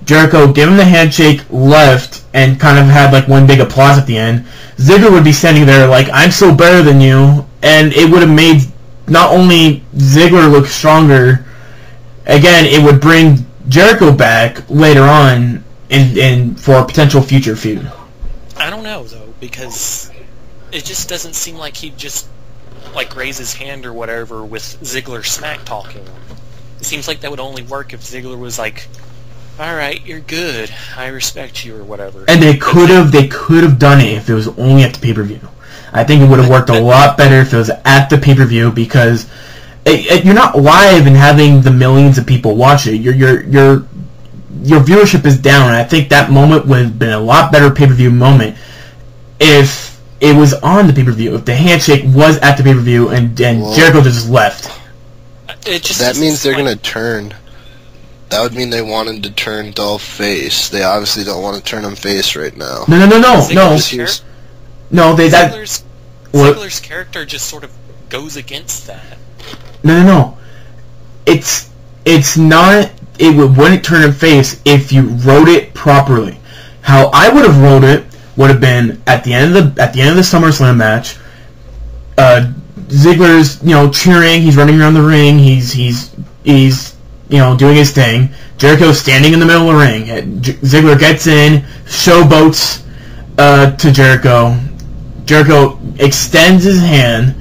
Jericho gave him the handshake, left, and kind of had like one big applause at the end. Ziggler would be standing there like, I'm so better than you, and it would have made not only Ziggler look stronger, again, it would bring Jericho back later on in for a potential future feud. I don't know, though, because it just doesn't seem like he'd just like raise his hand or whatever with Ziggler smack talking. It seems like that would only work if Ziggler was like, alright, you're good, I respect you, or whatever. And they could have done it if it was only at the pay-per-view. I think it would have worked a lot better if it was at the pay-per-view, because you're not live and having the millions of people watch it. Your viewership is down, and I think that moment would have been a lot better pay-per-view moment if it was on the pay-per-view, if the handshake was at the pay-per-view and Jericho just left. That means they're going to turn. That would mean they wanted to turn Dolph face. They obviously don't want to turn him face right now. No. Ziggler's character just sort of goes against that. No. It's not. It wouldn't turn him face if you wrote it properly. How I would have wrote it would have been at the end of the SummerSlam match. Ziggler's cheering. He's running around the ring. He's doing his thing. Jericho's standing in the middle of the ring. Ziggler gets in, showboats to Jericho. Jericho extends his hand.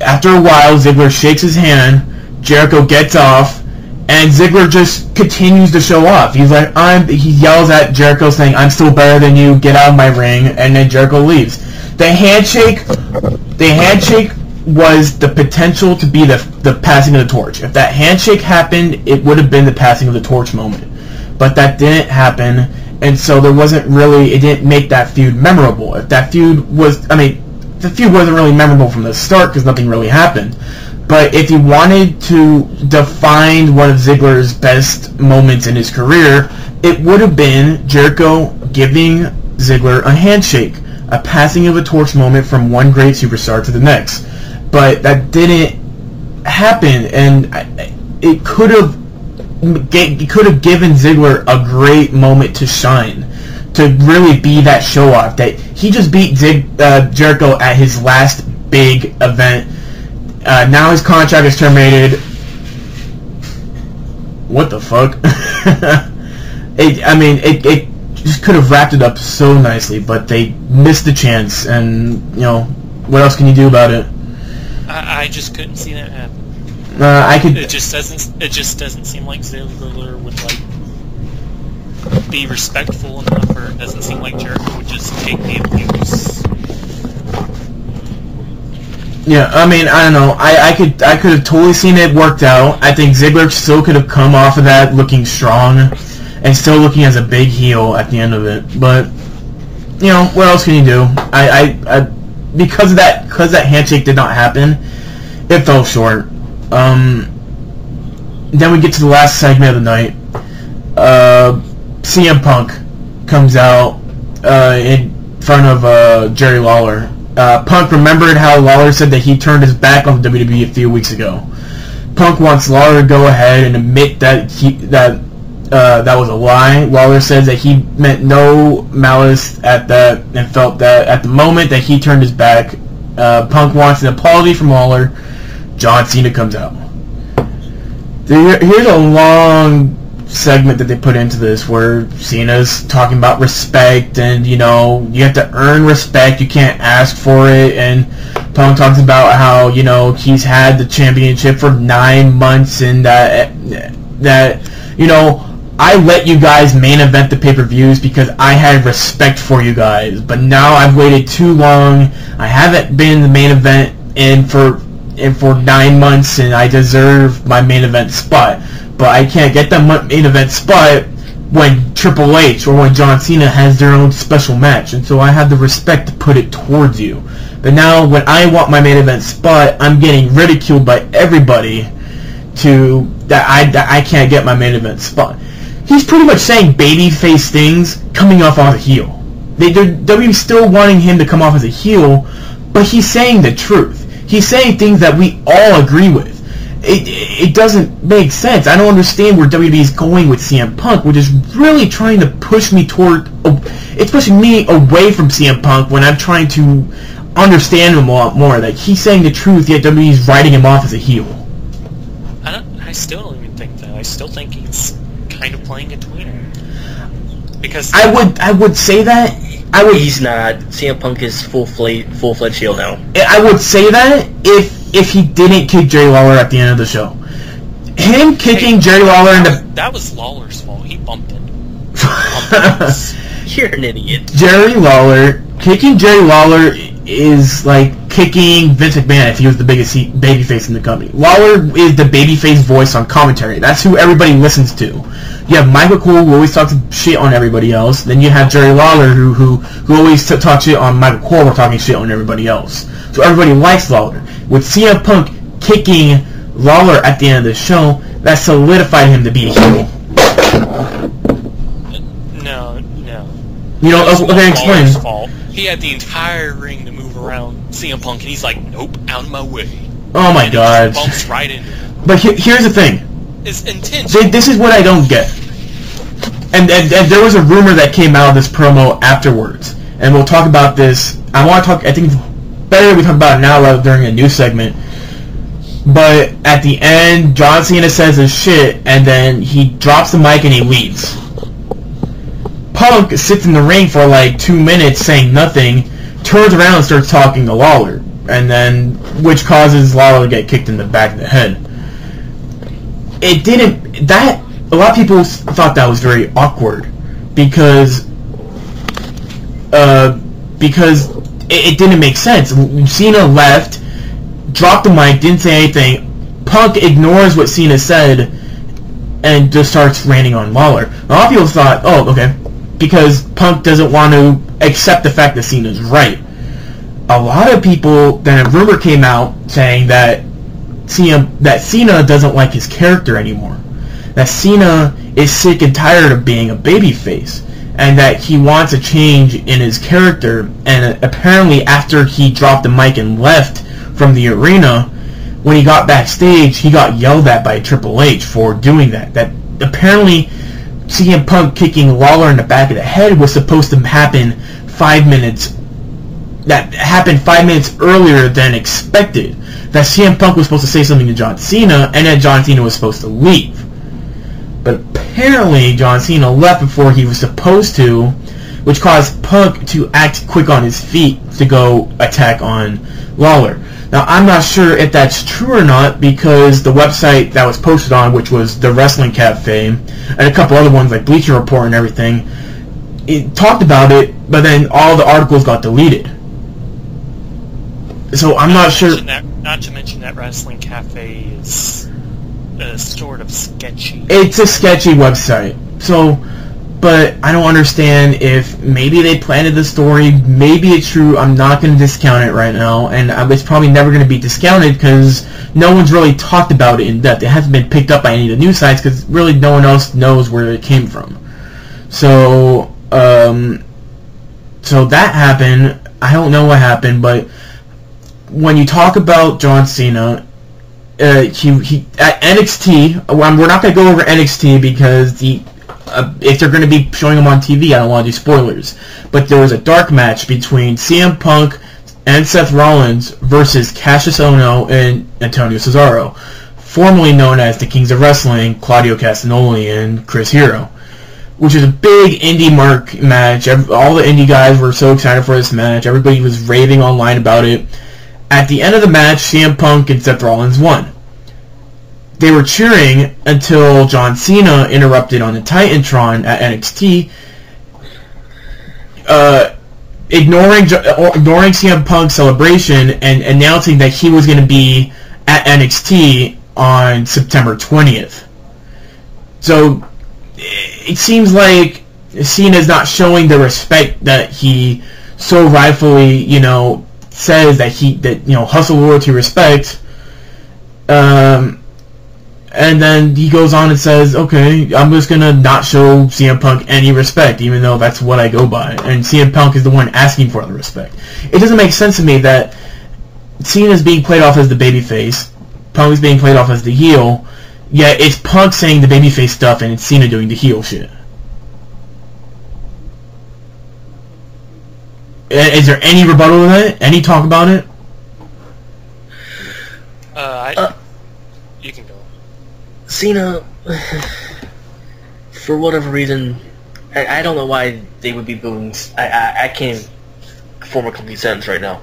After a while, Ziggler shakes his hand. Jericho gets off, and Ziggler just continues to show off. He's like, he yells at Jericho saying, "I'm still better than you, get out of my ring," and then Jericho leaves. The handshake was the potential to be the passing of the torch. If that handshake happened, it would have been the passing of the torch moment. But that didn't happen, and so it didn't make that feud memorable. If that feud the feud wasn't really memorable from the start because nothing really happened. But if you wanted to define one of Ziggler's best moments in his career, it would have been Jericho giving Ziggler a handshake, a passing of a torch moment from one great superstar to the next. But that didn't happen, and it could have given Ziggler a great moment to shine, to really be that show-off, that he just beat Jericho at his last big event. Now his contract is terminated. What the fuck? It just could have wrapped it up so nicely, but they missed the chance, and what else can you do about it? I just couldn't see that happen. It just doesn't seem like Ziggler would be respectful enough, or it doesn't seem like Jericho would just take the abuse. Yeah, I don't know. I could have totally seen it worked out. I think Ziggler still could have come off of that looking strong and still looking as a big heel at the end of it. But what else can you do? Because that handshake did not happen, it fell short. Then we get to the last segment of the night. CM Punk comes out in front of Jerry Lawler. Punk remembered how Lawler said that he turned his back on WWE a few weeks ago. Punk wants Lawler to go ahead and admit that that was a lie. Lawler says that he meant no malice at that and felt that at the moment that he turned his back. Punk wants an apology from Lawler. John Cena comes out. Here's a long segment that they put into this where Cena's talking about respect, and you have to earn respect, you can't ask for it, and Punk talks about how he's had the championship for 9 months, and that I let you guys main event the pay-per-views because I had respect for you guys, but now I've waited too long. I haven't been in the main event for 9 months, and I deserve my main event spot. But I can't get that main event spot when Triple H or when John Cena has their own special match, and so I have the respect to put it towards you. But now when I want my main event spot, I'm getting ridiculed by everybody that I can't get my main event spot. He's pretty much saying babyface things coming off as a heel. WWE's still wanting him to come off as a heel, but he's saying the truth. He's saying things that we all agree with. It doesn't make sense. I don't understand where WWE is going with CM Punk, which is really trying to push me it's pushing me away from CM Punk when I'm trying to understand him a lot more. Like, he's saying the truth, yet WWE is writing him off as a heel. I still don't even think that. I still think he's kind of playing a tweener. Because I would say that. He's not. CM Punk is full-fledged heel now. I would say that if he didn't kick Jerry Lawler at the end of the show. Him kicking Jerry Lawler in the... That was Lawler's fault. He bumped it. You're an idiot. Kicking Jerry Lawler is like kicking Vince McMahon if he was the biggest babyface in the company. Lawler is the babyface voice on commentary. That's who everybody listens to. You have Michael Cole, who always talks shit on everybody else. Then you have Jerry Lawler, who always talks shit on Michael Cole for talking shit on everybody else. So everybody likes Lawler. With CM Punk kicking Lawler at the end of the show, that solidified him to be a heel. No. Okay, explain. Fault. He had the entire ring to move around CM Punk, and he's like, "Nope, out of my way." Oh my god. Bumps right into him. But here's the thing. It's intense. This is what I don't get. And there was a rumor that came out of this promo afterwards. And we'll talk about this. I think it's better that we talk about it now rather than during a news segment. But at the end, John Cena says his shit, and then he drops the mic and he leaves. Punk sits in the ring for like 2 minutes saying nothing, turns around and starts talking to Lawler, and then which causes Lawler to get kicked in the back of the head. A lot of people thought that was very awkward because it didn't make sense. Cena left, dropped the mic, didn't say anything. Punk ignores what Cena said and just starts ranting on Lawler. A lot of people thought, oh, okay, because Punk doesn't want to accept the fact that Cena's right. A lot of people, then a rumor came out saying that Cena doesn't like his character anymore. That Cena is sick and tired of being a babyface, and that he wants a change in his character. And apparently after he dropped the mic and left from the arena, when he got backstage, he got yelled at by Triple H for doing that. That apparently CM Punk kicking Lawler in the back of the head was supposed to happen 5 minutes. That happened 5 minutes earlier than expected. That CM Punk was supposed to say something to John Cena, and that John Cena was supposed to leave. But apparently John Cena left before he was supposed to, which caused Punk to act quick on his feet to go attack on Lawler. Now, I'm not sure if that's true or not, because the website that was posted on, which was the Wrestling Cafe, and a couple other ones like Bleacher Report and everything, it talked about it, but then all the articles got deleted. So I'm not sure. Not to mention that Wrestling Cafe is sort of sketchy. It's a sketchy website. So, but I don't understand if maybe they planted the story. Maybe it's true. I'm not going to discount it right now, and it's probably never going to be discounted because no one's really talked about it in depth. It hasn't been picked up by any of the news sites because really no one else knows where it came from. So, so that happened. I don't know what happened, but when you talk about John Cena, he at NXT. We're not going to go over NXT because if they're going to be showing him on TV, I don't want to do spoilers. But there was a dark match between CM Punk and Seth Rollins versus Cassius Ohno and Antonio Cesaro, formerly known as the Kings of Wrestling, Claudio Castagnoli and Chris Hero, which is a big indie match. All the indie guys were so excited for this match. Everybody was raving online about it. At the end of the match, CM Punk and Seth Rollins won. They were cheering until John Cena interrupted on the Titantron at NXT, ignoring CM Punk's celebration and announcing that he was going to be at NXT on September 20th. So it seems like Cena's not showing the respect that he so rightfully, says that hustle, loyalty, respect. And then he goes on and says, okay, I'm just going to not show CM Punk any respect, even though that's what I go by. And CM Punk is the one asking for the respect. It doesn't make sense to me that Cena's being played off as the babyface, Punk is being played off as the heel, yet it's Punk saying the babyface stuff and it's Cena doing the heel shit. Is there any rebuttal to that? Any talk about it? You can go. Cena, for whatever reason, I don't know why they would be booing. I can't form a complete sentence right now.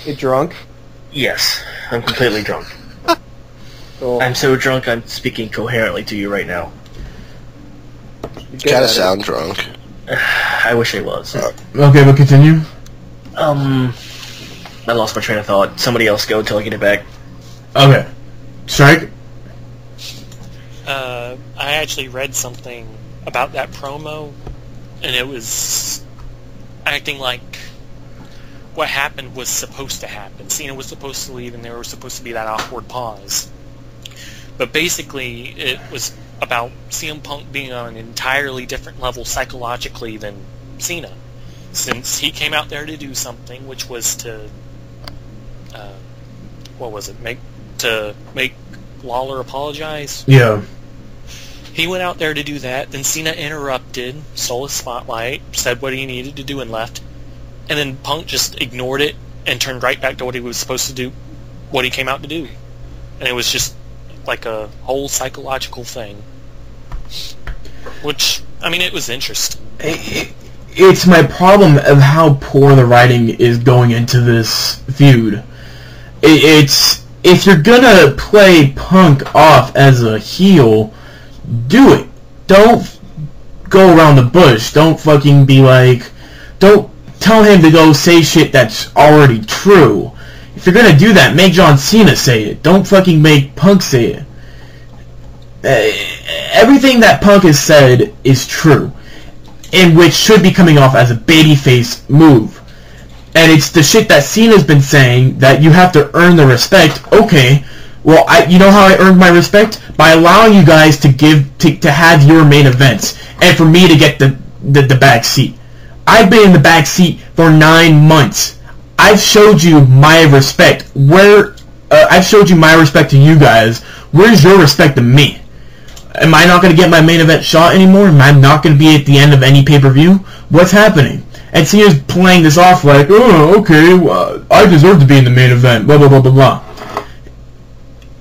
You drunk? Yes, I'm completely drunk. Cool. I'm so drunk I'm speaking coherently to you right now. You gotta sound drunk. I wish I was. Okay, but continue. I lost my train of thought. Somebody else go until I get it back. Okay. Strike? I actually read something about that promo, and it was acting like what happened was supposed to happen. Cena was supposed to leave, and there was supposed to be that awkward pause. But basically, it was about CM Punk being on an entirely different level psychologically than Cena. since he came out there to do something, which was to, make Lawler apologize. Yeah. He went out there to do that, then Cena interrupted, stole his spotlight, said what he needed to do and left, and then Punk just ignored it and turned right back to what he was supposed to do, what he came out to do. And it was just like a whole psychological thing. Which, I mean, it was interesting. It's my problem of how poor the writing is going into this feud. It's, if you're gonna play Punk off as a heel, do it. Don't go around the bush. Don't fucking be like, don't tell him to go say shit that's already true. If you're gonna do that, make John Cena say it. Don't fucking make Punk say it. Everything that Punk has said is true, and which should be coming off as a babyface move. And it's the shit that Cena's been saying, that you have to earn the respect. Okay, well, you know how I earned my respect? By allowing you guys to have your main events, and for me to get the back seat. I've been in the back seat for 9 months. I've showed you my respect. I've showed you my respect to you guys. Where's your respect to me? Am I not going to get my main event shot anymore? Am I not going to be at the end of any pay-per-view? What's happening? And Cena's playing this off like, oh, okay, well, I deserve to be in the main event, blah, blah, blah, blah, blah.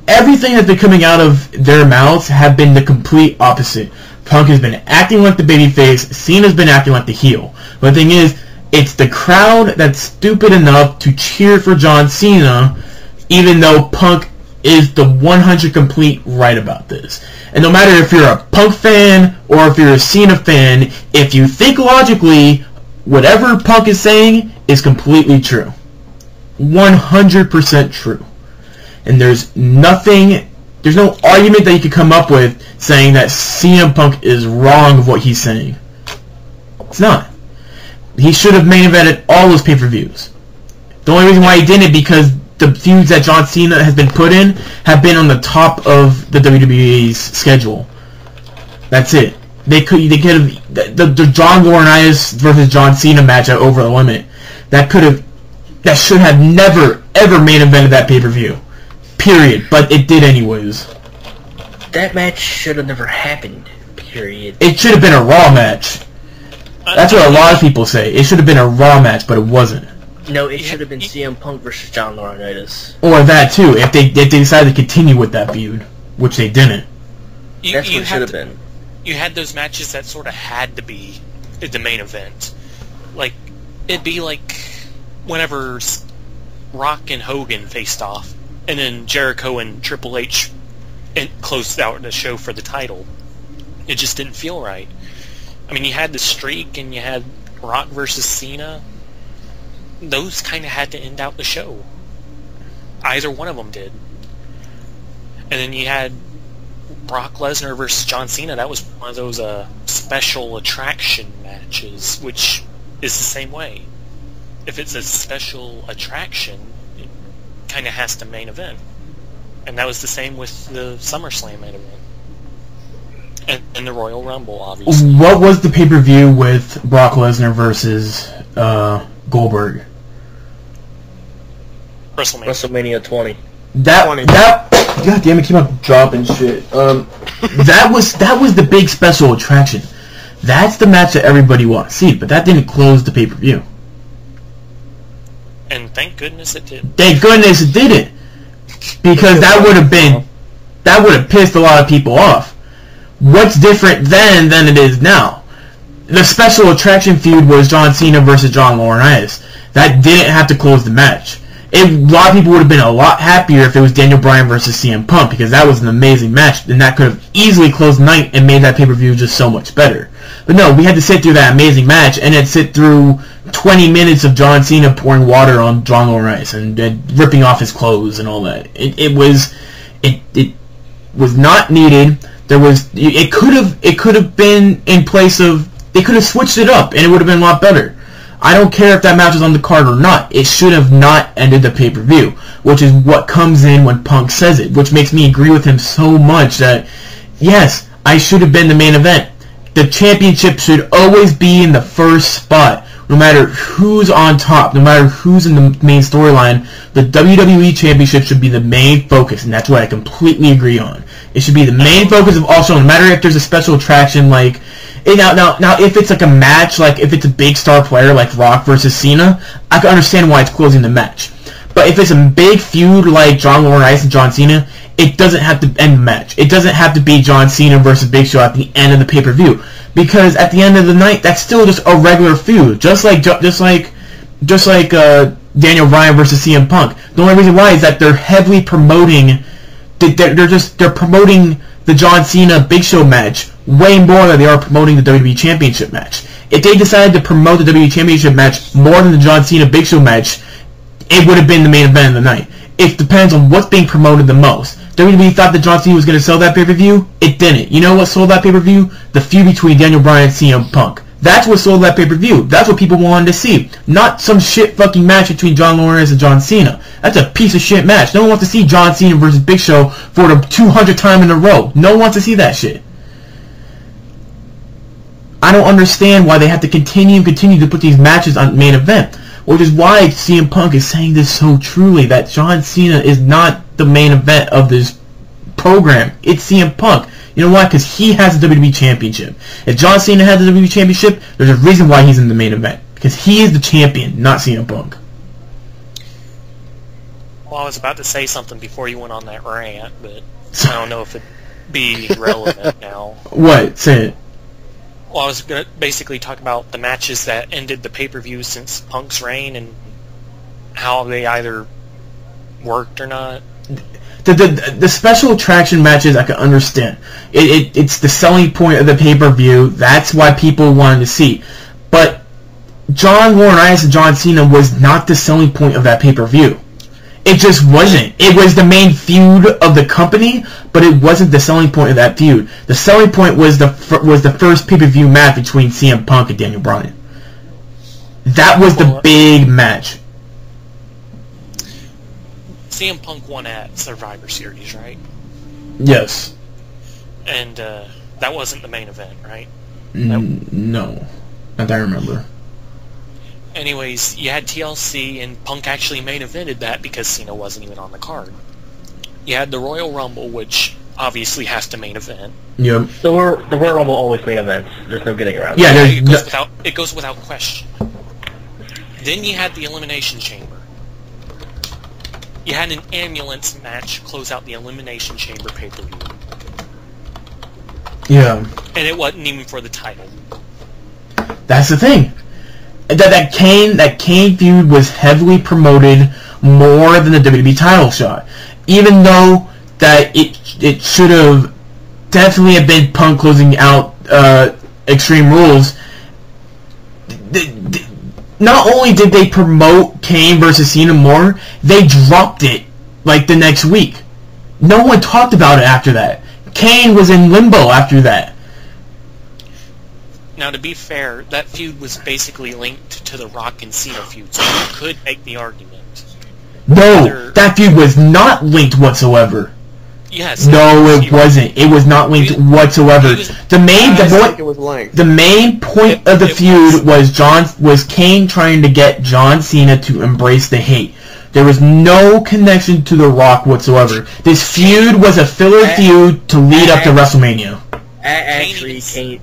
Everything that's been coming out of their mouths have been the complete opposite. Punk has been acting like the babyface. Cena's been acting like the heel. But the thing is, it's the crowd that's stupid enough to cheer for John Cena, even though Punk is the 100 complete right about this. And no matter if you're a Punk fan or if you're a Cena fan, if you think logically, whatever Punk is saying is completely true. 100% true. And there's no argument that you could come up with saying that CM Punk is wrong of what he's saying. It's not. He should have main evented all those pay-per-views. The only reason why he didn't, because the feuds that John Cena has been put in have been on the top of the WWE's schedule. That's it. They could have the John Laurinaitis versus John Cena match at Over the Limit. That should have never ever main evented that pay-per-view. Period. But it did anyways. That match should have never happened. Period. It should have been a Raw match. That's what a lot of people say. It should have been a Raw match, but it wasn't. No, it should have been CM Punk versus John Laurinaitis. Or that too, if they decided to continue with that feud, which they didn't. That's what it should have been. You had those matches that sort of had to be the main event. Like, it'd be like whenever Rock and Hogan faced off, and then Jericho and Triple H closed out the show for the title. It just didn't feel right. I mean, you had the streak, and you had Rock versus Cena. Those kind of had to end out the show. Either one of them did. And then you had Brock Lesnar versus John Cena. That was one of those special attraction matches, which is the same way. If it's a special attraction, it kind of has to main event. And that was the same with the SummerSlam main event. And the Royal Rumble, obviously. What was the pay-per-view with Brock Lesnar versus Goldberg? WrestleMania 20. God damn it, keep on dropping shit. That was the big special attraction. That's the match that everybody wanted to see, but that didn't close the pay-per-view. And thank goodness it did. Thank goodness it didn't, because that would have pissed a lot of people off. What's different then than it is now? The special attraction feud was John Cena versus John Laurinaitis. That didn't have to close the match. A lot of people would have been a lot happier if it was Daniel Bryan versus CM Punk, because that was an amazing match, and that could have easily closed the night and made that pay-per-view just so much better. But no, we had to sit through that amazing match, and then sit through 20 minutes of John Cena pouring water on John Laurinaitis and ripping off his clothes and all that. It was not needed. It could have been in place of, they could have switched it up and it would have been a lot better. I don't care if that match was on the card or not. It should have not ended the pay-per-view, which is what comes in when Punk says it, which makes me agree with him so much that, yes, I should have been the main event. The championship should always be in the first spot. no matter who's on top, no matter who's in the main storyline, the WWE Championship should be the main focus, and that's what I completely agree on. It should be the main focus of all shows, no matter if there's a special attraction like... Now, if it's like a match, like if it's a big star player like Rock versus Cena, I can understand why it's closing the match. But if it's a big feud like John Laurinaitis and John Cena, it doesn't have to end the match. It doesn't have to be John Cena versus Big Show at the end of the pay-per-view, because at the end of the night, that's still just a regular feud, just like Daniel Bryan versus CM Punk. The only reason why is that they're heavily promoting. They're promoting the John Cena Big Show match way more than they are promoting the WWE Championship match. If they decided to promote the WWE Championship match more than the John Cena Big Show match, it would have been the main event of the night. It depends on what's being promoted the most. WWE thought that John Cena was going to sell that pay-per-view. It didn't. You know what sold that pay-per-view? The feud between Daniel Bryan and CM Punk. That's what sold that pay-per-view. That's what people wanted to see. Not some shit fucking match between John Laurinaitis and John Cena. That's a piece of shit match. No one wants to see John Cena versus Big Show for the 200th time in a row. No one wants to see that shit. I don't understand why they have to continue to put these matches on main event. Which is why CM Punk is saying this so truly, that John Cena is not the main event of this program. It's CM Punk. You know why? Because he has the WWE Championship. If John Cena has the WWE Championship, there's a reason why he's in the main event. Because he is the champion, not CM Punk. Well, I was about to say something before you went on that rant, but I don't know if it'd be relevant now. What? Say it. Well, I was going to basically talk about the matches that ended the pay-per-view since Punk's reign and how they either worked or not. The special attraction matches I can understand. It's the selling point of the pay-per-view. That's why people wanted to see. But John Laurinaitis and John Cena was not the selling point of that pay-per-view. It just wasn't. It was the main feud of the company, but it wasn't the selling point of that feud. The selling point was the first pay-per-view match between CM Punk and Daniel Bryan. That was the big match. CM Punk won at Survivor Series, right? Yes. And that wasn't the main event, right? No. Not that I remember. Anyways, you had TLC, and Punk actually main evented that because Cena wasn't even on the card. You had the Royal Rumble, which obviously has to main event. Yep. The Royal Rumble always main events. There's no getting around. Yeah, it goes without question. Then you had the Elimination Chamber. You had an ambulance match close out the Elimination Chamber pay-per-view. Yeah. And it wasn't even for the title. That's the thing. That Kane feud was heavily promoted more than the WWE title shot. Even though that it should have definitely have been Punk closing out Extreme Rules. Not only did they promote Kane versus Cena more, they dropped it like the next week. No one talked about it after that. Kane was in limbo after that. Now, to be fair, that feud was basically linked to the Rock and Cena feud, so you could make the argument. No, that feud was not linked whatsoever. Yes. No, it wasn't. It was not linked whatsoever. The main point of the feud was Kane trying to get John Cena to embrace the hate. There was no connection to The Rock whatsoever. This feud was a filler feud to lead up to WrestleMania. Actually,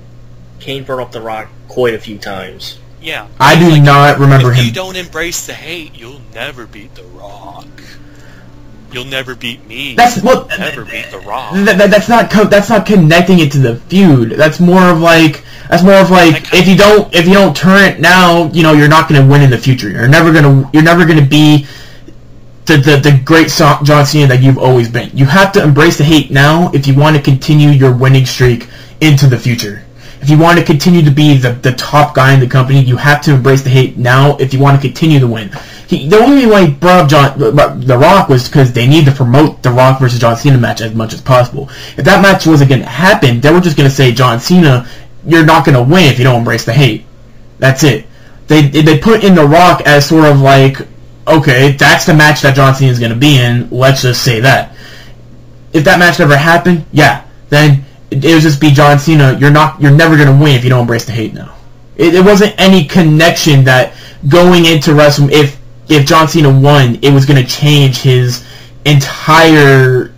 Kane brought up The Rock quite a few times. Yeah. I do not remember him. If you don't embrace the hate, you'll never beat The Rock. You'll never beat me. You'll never beat The Rock. That's not connecting it to the feud. That's more of like if you don't turn it now, you know, you're not going to win in the future. You're never going to be the great John Cena that you've always been. You have to embrace the hate now if you want to continue your winning streak into the future. If you want to continue to be the top guy in the company, you have to embrace the hate now if you want to continue to win. The only reason why he brought up The Rock was because they need to promote The Rock versus John Cena match as much as possible. If that match wasn't going to happen, they were just going to say, John Cena, you're not going to win if you don't embrace the hate. That's it. They put in The Rock as sort of like, okay, that's the match that John Cena is going to be in, let's just say that. If that match never happened, yeah, then it would just be John Cena, you're never going to win if you don't embrace the hate now. It wasn't any connection that going into WrestleMania, if John Cena won, it was going to change his entire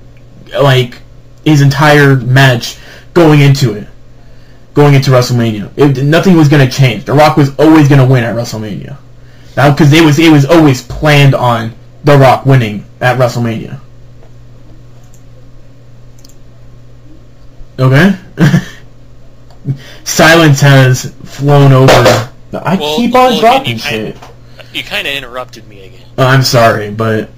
match going into WrestleMania. Nothing was going to change. The Rock was always going to win at WrestleMania. Now, because it was always planned on The Rock winning at WrestleMania. Okay? Silence has flown over. I keep on dropping shit. You kind of interrupted me again. I'm sorry, but...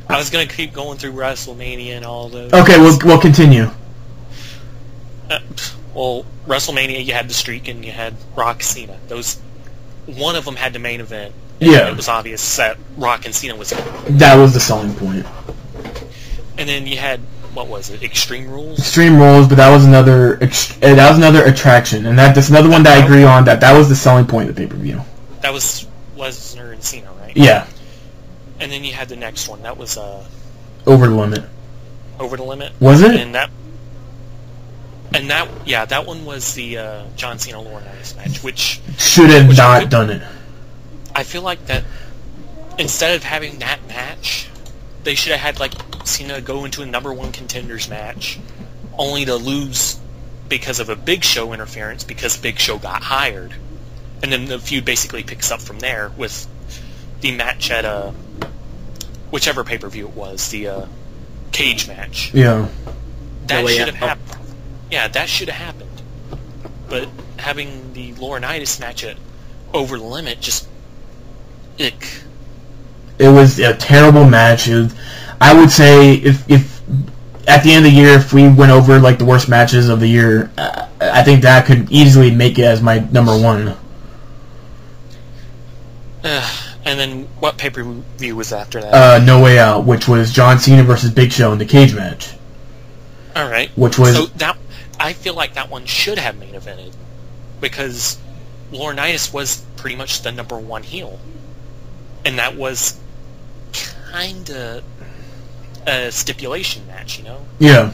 I was going to keep going through WrestleMania and all those. Okay, we'll continue. WrestleMania, you had the streak and you had Rock Cena. One of them had the main event. Yeah. It was obvious that Rock and Cena was... That was the selling point. And then you had, what was it, Extreme Rules? Extreme Rules, but that was another attraction. And that's another one that I agree on, that was the selling point of the pay-per-view. That was Lesnar and Cena, right? Yeah. And then you had the next one. That was... Over the Limit. Over the Limit? Was it? And that one was the John Cena Laurinaitis match, which should have not done it. I feel like that instead of having that match, they should have had Cena go into a number one contenders match, only to lose because of a Big Show interference because Big Show got hired, and then the feud basically picks up from there with the match at whichever pay-per-view it was, the cage match. Yeah, that should have happened. Yeah, that should have happened. But having the Laurinaitis match at Over the Limit just... ick. It was a terrible match. I would say if at the end of the year, if we went over the worst matches of the year, I think that could easily make it as my number one. And then what pay-per-view was after that? No Way Out, which was John Cena versus Big Show in the cage match. All right. Which was... So I feel like that one should have main evented because Laurinaitis was pretty much the number one heel. And that was kind of a stipulation match, you know? Yeah.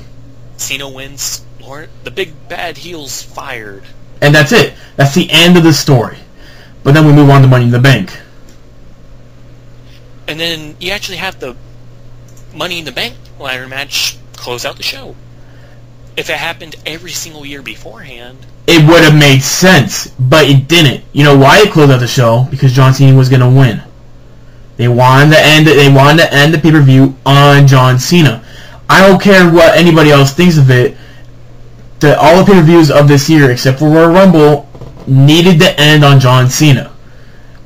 Cena wins, the big bad heel's fired. And that's it. That's the end of the story. But then we move on to Money in the Bank. And then you actually have the Money in the Bank ladder match close out the show. If it happened every single year beforehand... It would have made sense, but it didn't. You know why it closed out the show? Because John Cena was going to win. They wanted to end the pay-per-view on John Cena. I don't care what anybody else thinks of it. All the pay-per-views of this year, except for Royal Rumble, needed to end on John Cena.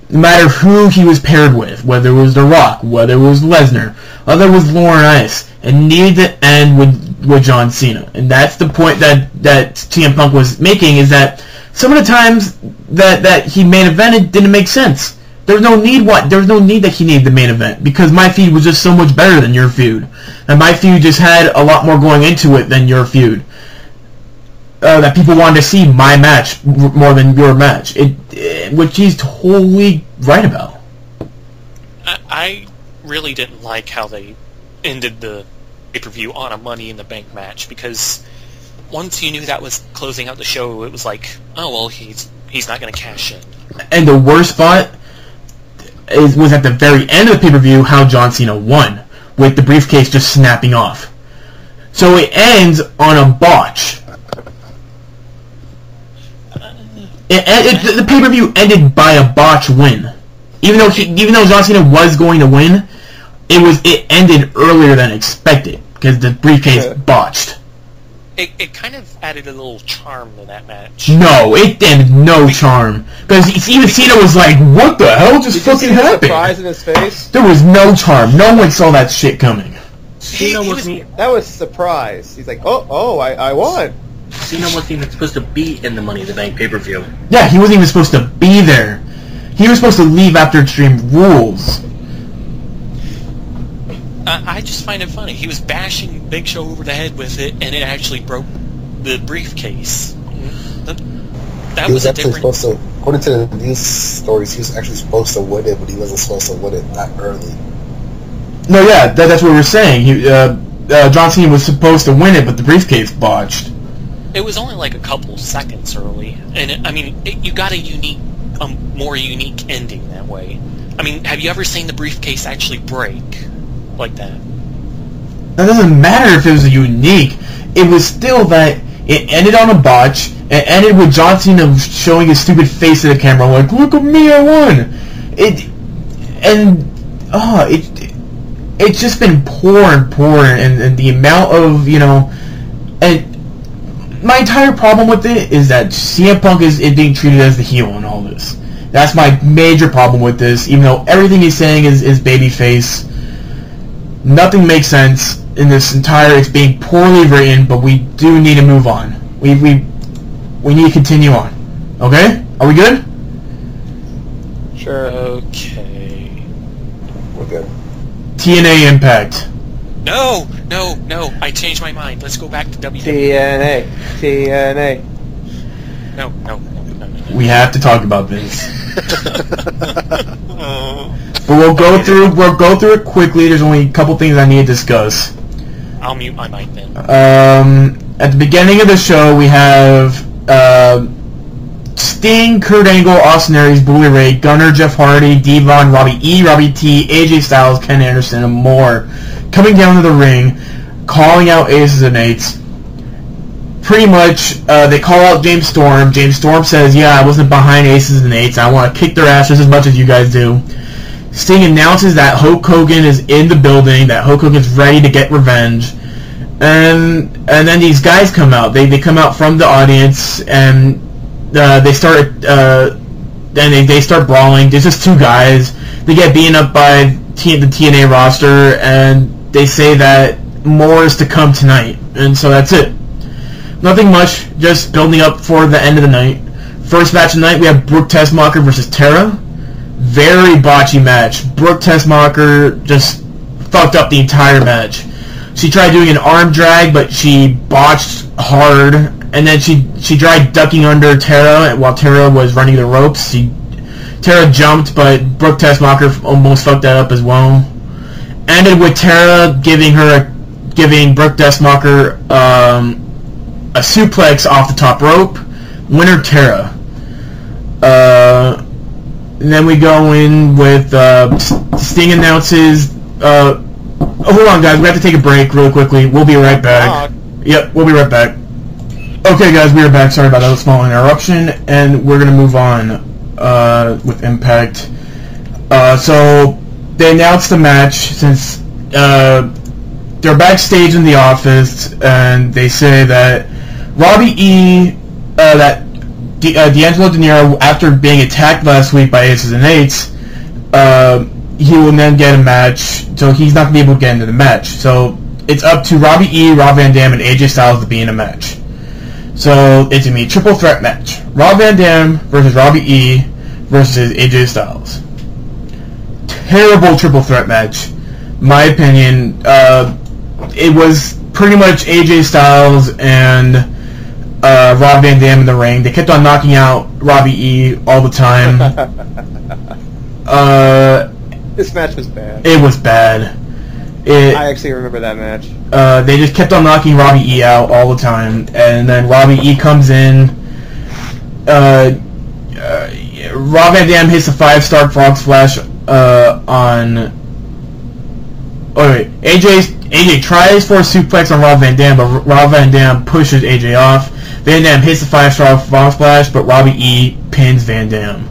No matter who he was paired with, whether it was The Rock, whether it was Lesnar, whether it was Laurinaitis, it needed to end with John Cena. And that's the point that CM Punk was making, is that some of the times that he main evented didn't make sense. There was no need that he needed the main event, because my feud was just so much better than your feud. And my feud just had a lot more going into it than your feud. That people wanted to see my match more than your match, which he's totally right about. I really didn't like how they ended the pay-per-view on a Money in the Bank match, because once you knew that was closing out the show, it was like, oh well, he's not going to cash in. And the worst spot was at the very end of the pay-per-view how John Cena won, with the briefcase just snapping off. So it ends on a botch. The pay-per-view ended by a botch win. Even though John Cena was going to win, it ended earlier than expected because the briefcase botched. It kind of added a little charm to that match. No, it added no charm, because even Cena was like, "What the hell just fucking happened?" Surprise in his face. There was no charm. No one saw that shit coming. That was surprise. He's like, oh, I won. Cena wasn't even supposed to be in the Money in the Bank pay-per-view. Yeah, he wasn't even supposed to be there. He was supposed to leave after Extreme Rules. I just find it funny. He was bashing Big Show over the head with it, and it actually broke the briefcase. That was actually supposed to, according to the news stories, he was actually supposed to win it, but he wasn't supposed to win it that early. No, yeah, that's what we're saying. John Cena was supposed to win it, but the briefcase botched. it was only like a couple seconds early, and you got a more unique ending that way. I mean, have you ever seen the briefcase actually break like that? That doesn't matter if it was unique. It was still that it ended on a botch. It ended with John Cena showing his stupid face to the camera, like, "Look at me, I won." It's just been poor and poor, and the amount of, and my entire problem with it is that CM Punk is being treated as the heel in all this. That's my major problem with this, even though everything he's saying is babyface. Nothing makes sense in this entire, it's being poorly written, but we do need to move on. We need to continue on. Okay? Are we good? Sure. Okay. We're good. TNA Impact. No! I changed my mind. Let's go back to WWE. TNA. No. We have to talk about this. But we'll go through it quickly. There's only a couple things I need to discuss. I'll mute my mic then. At the beginning of the show, we have Sting, Kurt Angle, Austin Aries, Bully Ray, Gunner, Jeff Hardy, Devon, Robbie E, Robbie T, AJ Styles, Ken Anderson, and more coming down to the ring, calling out Aces and Eights. Pretty much, they call out James Storm. James Storm says, "Yeah, I wasn't behind Aces and Eights. I want to kick their asses as much as you guys do." Sting announces that Hulk Hogan is in the building, that Hulk Hogan's ready to get revenge. And then these guys come out. They come out from the audience, and they start they start brawling. There's just two guys. They get beaten up by the TNA roster, and they say that more is to come tonight. And so that's it. Nothing much, just building up for the end of the night. First match of the night, we have Brooke Tessmacher versus Tara. Very botchy match. Brooke Tessmacher just fucked up the entire match. She tried doing an arm drag, but she botched hard, and then she tried ducking under Tara while Tara was running the ropes. Tara jumped, but Brooke Tessmacher almost fucked that up as well. Ended with Tara giving Brooke Tessmacher a suplex off the top rope. Winner Tara. And then we go in with Sting announces. Hold on, guys. We have to take a break really quickly. We'll be right back. Yep, we'll be right back. Okay, guys, we are back. Sorry about that small interruption, and we're gonna move on with Impact. So they announced the match since they're backstage in the office, and they say that Robbie E, D'Angelo Dinero, after being attacked last week by Aces and Eights, he will then get a match, so he's not going to be able to get into the match. So it's up to Robbie E, Rob Van Dam, and AJ Styles to be in a match. So it's going to be a triple threat match. Rob Van Dam versus Robbie E versus AJ Styles. Terrible triple threat match. My opinion, it was pretty much AJ Styles and Rob Van Dam in the ring. They kept on knocking out Robbie E all the time. This match was bad. It was bad. I actually remember that match. They just kept on knocking Robbie E out all the time, and then Robbie E comes in. Rob Van Dam hits a 5-star frog splash on. Oh wait, AJ tries for a suplex on Rob Van Dam, but Rob Van Dam pushes AJ off. Van Dam hits the 5-star frog splash, but Robbie E pins Van Dam.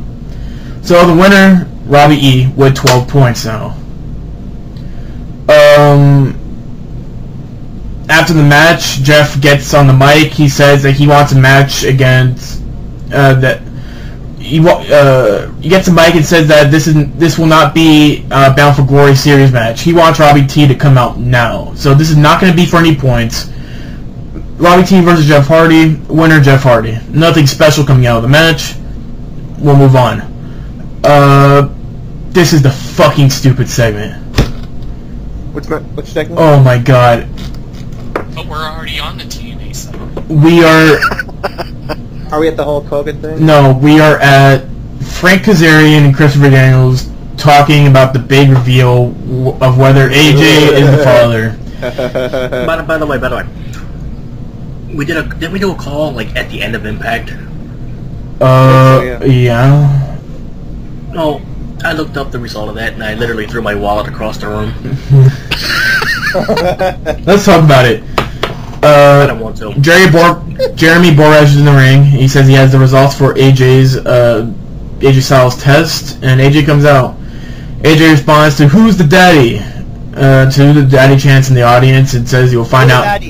So the winner, Robbie E, with 12 points now. After the match, Jeff gets on the mic. He says that he wants a match against he gets a mic and says that this will not be a Bound for Glory series match. He wants Robbie T to come out now. So this is not going to be for any points. Robbie T versus Jeff Hardy. Winner Jeff Hardy. Nothing special coming out of the match. We'll move on. This is the fucking stupid segment. Which segment? Oh my god. But we're already on the TNA side. We are... Are we at the Hulk Hogan thing? No, we are at Frank Kazarian and Christopher Daniels talking about the big reveal of whether AJ is the father. By the way, Did we do a call like at the end of Impact? Yeah. No, I looked up the result of that, and I literally threw my wallet across the room. Let's talk about it. I don't want to. Jeremy Borash is in the ring. He says he has the results for AJ Styles test, and AJ comes out. AJ responds to "Who's the daddy?" To the daddy chants in the audience, and says he will find out.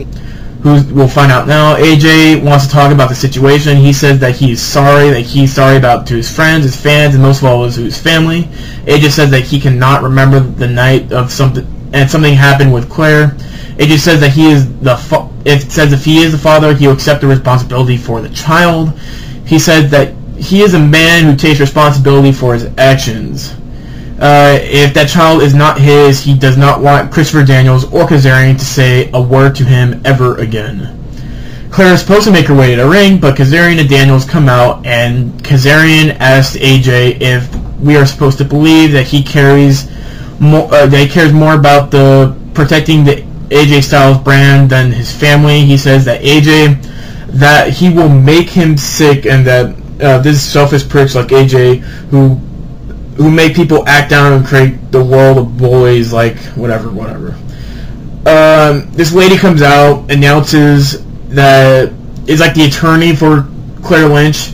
We'll find out now. AJ wants to talk about the situation. He says that he's sorry about to his friends, his fans, and most of all to his family. AJ says that he cannot remember the night of something happened with Claire. AJ says that if he is the father, he will accept the responsibility for the child. He said that he is a man who takes responsibility for his actions. If that child is not his, he does not want Christopher Daniels or Kazarian to say a word to him ever again. Claire is supposed to make her way to the ring, but Kazarian and Daniels come out, and Kazarian asks AJ if we are supposed to believe that he cares more about protecting the AJ Styles brand than his family. He says that he will make him sick, and that this selfish pricks like AJ who make people act down and create the world of boys, like whatever. This lady comes out, announces that is like the attorney for Claire Lynch,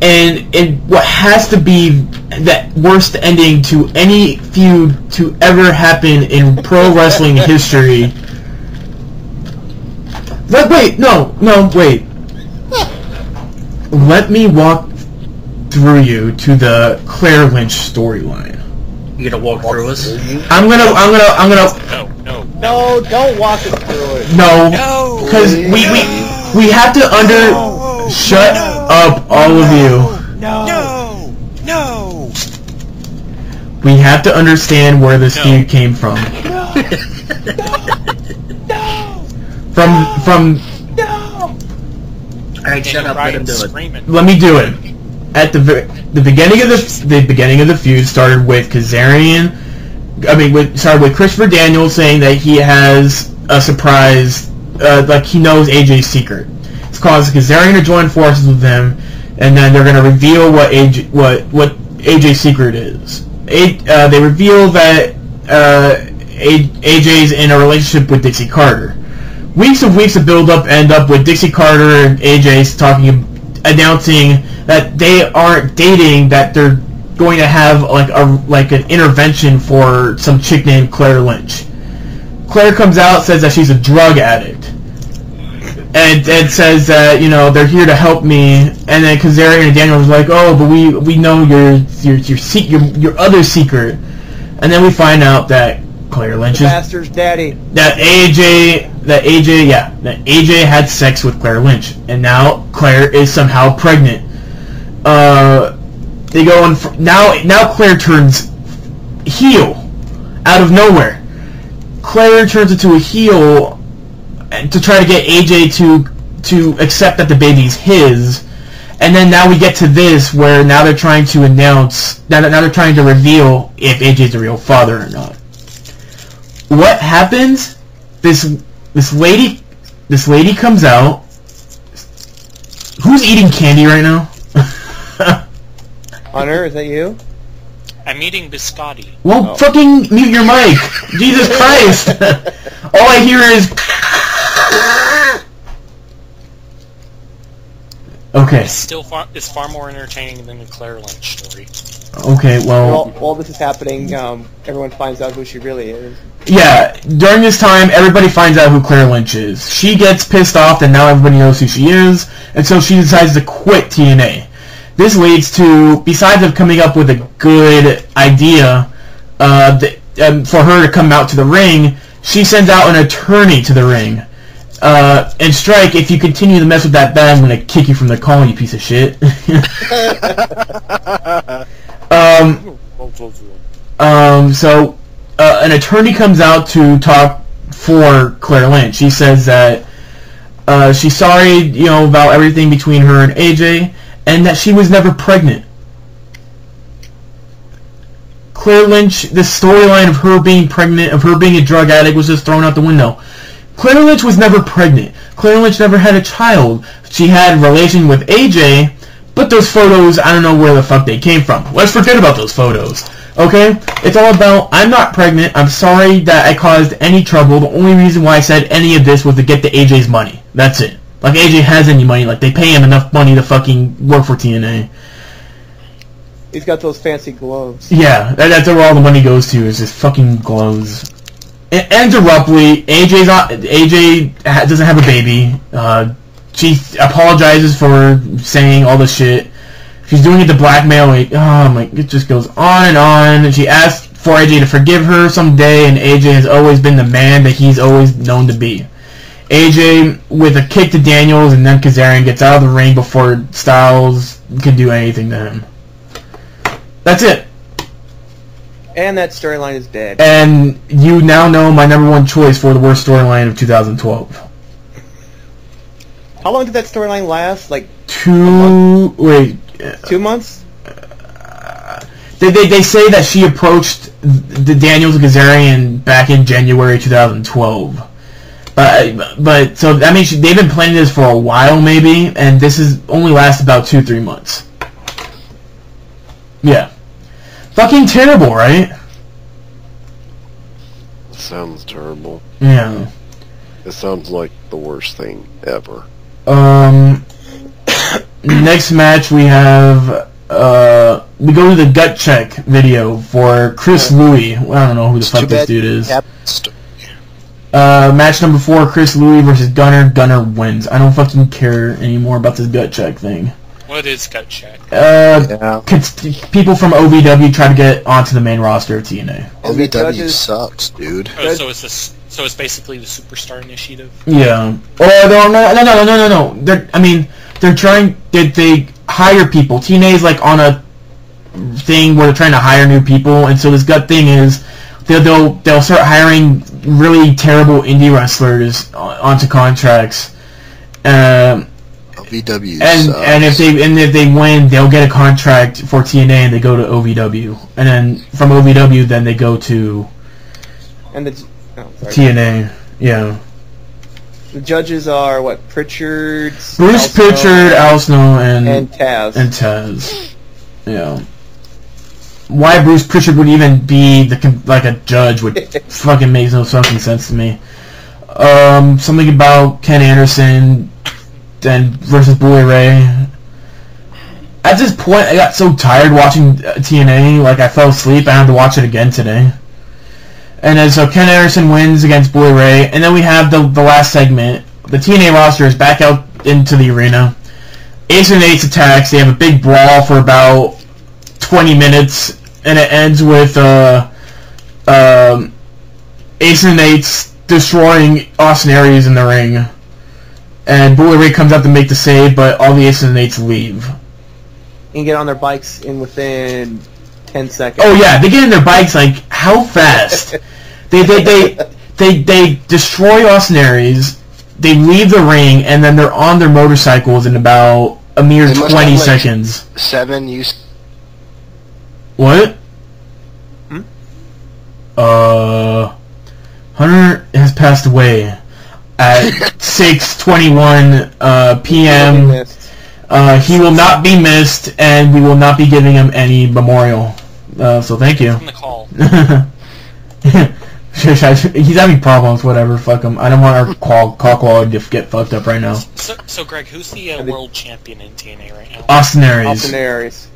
and what has to be the worst ending to any feud to ever happen in pro wrestling history. Wait. Let me walk through you to the Claire Lynch storyline. You gonna walk through us? I'm gonna. No, don't walk us through it. No, because we have to shut up, all of you. No. We have to understand where this feud came from. From. Alright, shut up. Let him do it. Let me do it. At the beginning of the feud started with started with Christopher Daniels saying that he has a surprise, like he knows AJ's secret. It's caused Kazarian to join forces with them, and then they're going to reveal what AJ's secret is. They reveal that AJ's in a relationship with Dixie Carter. Weeks of build-up end up with Dixie Carter and AJ's announcing that they aren't dating, that they're going to have like an intervention for some chick named Claire Lynch. Claire comes out, says that she's a drug addict, and says that they're here to help me. And then Kazarian and Daniel was like, "Oh, but we know your other secret." And then we find out that Claire Lynch is bastard's daddy. That AJ had sex with Claire Lynch, and now Claire is somehow pregnant. They go on. Now Claire turns heel out of nowhere. Claire turns into a heel to try to get AJ to accept that the baby's his. And then now we get to this where now they're trying to announce, now they're trying to reveal if AJ's the real father or not. What happens? This lady comes out. Who's eating candy right now? Hunter, is that you? I'm eating biscotti. Well, fucking mute your mic. Jesus Christ. All I hear is... Okay. It's far more entertaining than the Claire Lynch story. Okay, well... While this is happening, everyone finds out who she really is. Yeah, during this time, everybody finds out who Claire Lynch is. She gets pissed off that now everybody knows who she is, and so she decides to quit TNA. This leads to, besides of coming up with a good idea for her to come out to the ring, she sends out an attorney to the ring. And Strike, if you continue to mess with that bag, I'm going to kick you from the call, you piece of shit. So an attorney comes out to talk for Claire Lynch. She says that she's sorry, about everything between her and AJ, and that she was never pregnant. Claire Lynch, the storyline of her being pregnant, of her being a drug addict, was just thrown out the window. Clara Lynch was never pregnant. Clara Lynch never had a child. She had a relation with AJ, but those photos, I don't know where the fuck they came from. Let's forget about those photos. Okay? It's all about, I'm not pregnant. I'm sorry that I caused any trouble. The only reason why I said any of this was to get the AJ's money. That's it. Like, AJ has any money. Like, they pay him enough money to fucking work for TNA. He's got those fancy gloves. Yeah, that's where all the money goes to, is just fucking gloves. Ends abruptly. AJ doesn't have a baby. She apologizes for saying all this shit. She's doing it to blackmail. It just goes on and on. And she asks for AJ to forgive her someday, and AJ has always been the man that he's always known to be. AJ, with a kick to Daniels, and then Kazarian gets out of the ring before Styles can do anything to him. That's it. And that storyline is dead. And you now know my number one choice for the worst storyline of 2012. How long did that storyline last? Like 2 months? They say that she approached the Daniels and Kazarian back in January 2012. But so that means they've been planning this for a while, maybe, and this is only lasts about 2-3 months. Yeah. Fucking terrible, right? It sounds terrible. Yeah. It sounds like the worst thing ever. Next match we have, we go to the gut check video for Chris Louis. I don't know who the fuck this dude is. Match number 4, Chris Louis versus Gunner. Gunner wins. I don't fucking care anymore about this gut check thing. What is gut check? People from OVW try to get onto the main roster of TNA. OVW sucks, dude. Oh, so it's basically the Superstar Initiative. Yeah. No. They're trying. They hire people. TNA is like on a thing where they're trying to hire new people, and so this gut thing is they'll start hiring really terrible indie wrestlers onto contracts. OVW and if they win, they'll get a contract for TNA and they go to OVW, and then from OVW then they go to TNA. Yeah. The judges are what? Pritchard, Bruce Pritchard, Al Snow, and Taz. Yeah. Why Bruce Pritchard would even be like a judge would fucking makes no fucking sense to me. Something about Ken Anderson versus Bully Ray. At this point, I got so tired watching TNA, like I fell asleep. I had to watch it again today. And then so Ken Anderson wins against Bully Ray, and then we have the last segment. The TNA roster is back out into the arena. Ace and Eights attacks. They have a big brawl for about 20 minutes, and it ends with Ace and Eights destroying Austin Aries in the ring. And Bully Ray comes out to make the save, but all the Aces and Eights leave. And get on their bikes in within 10 seconds. Oh yeah, they get in their bikes like how fast? they destroy Austin Aries. They leave the ring, and then they're on their motorcycles in about a mere 20 seconds. 7 use. What? Hunter has passed away at 6:21 p.m. He will not be missed, and we will not be giving him any memorial. So thank you. On the call. He's having problems. Whatever. Fuck him. I don't want our call quality to get fucked up right now. So Greg, who's the world champion in TNA right now? Austin Aries.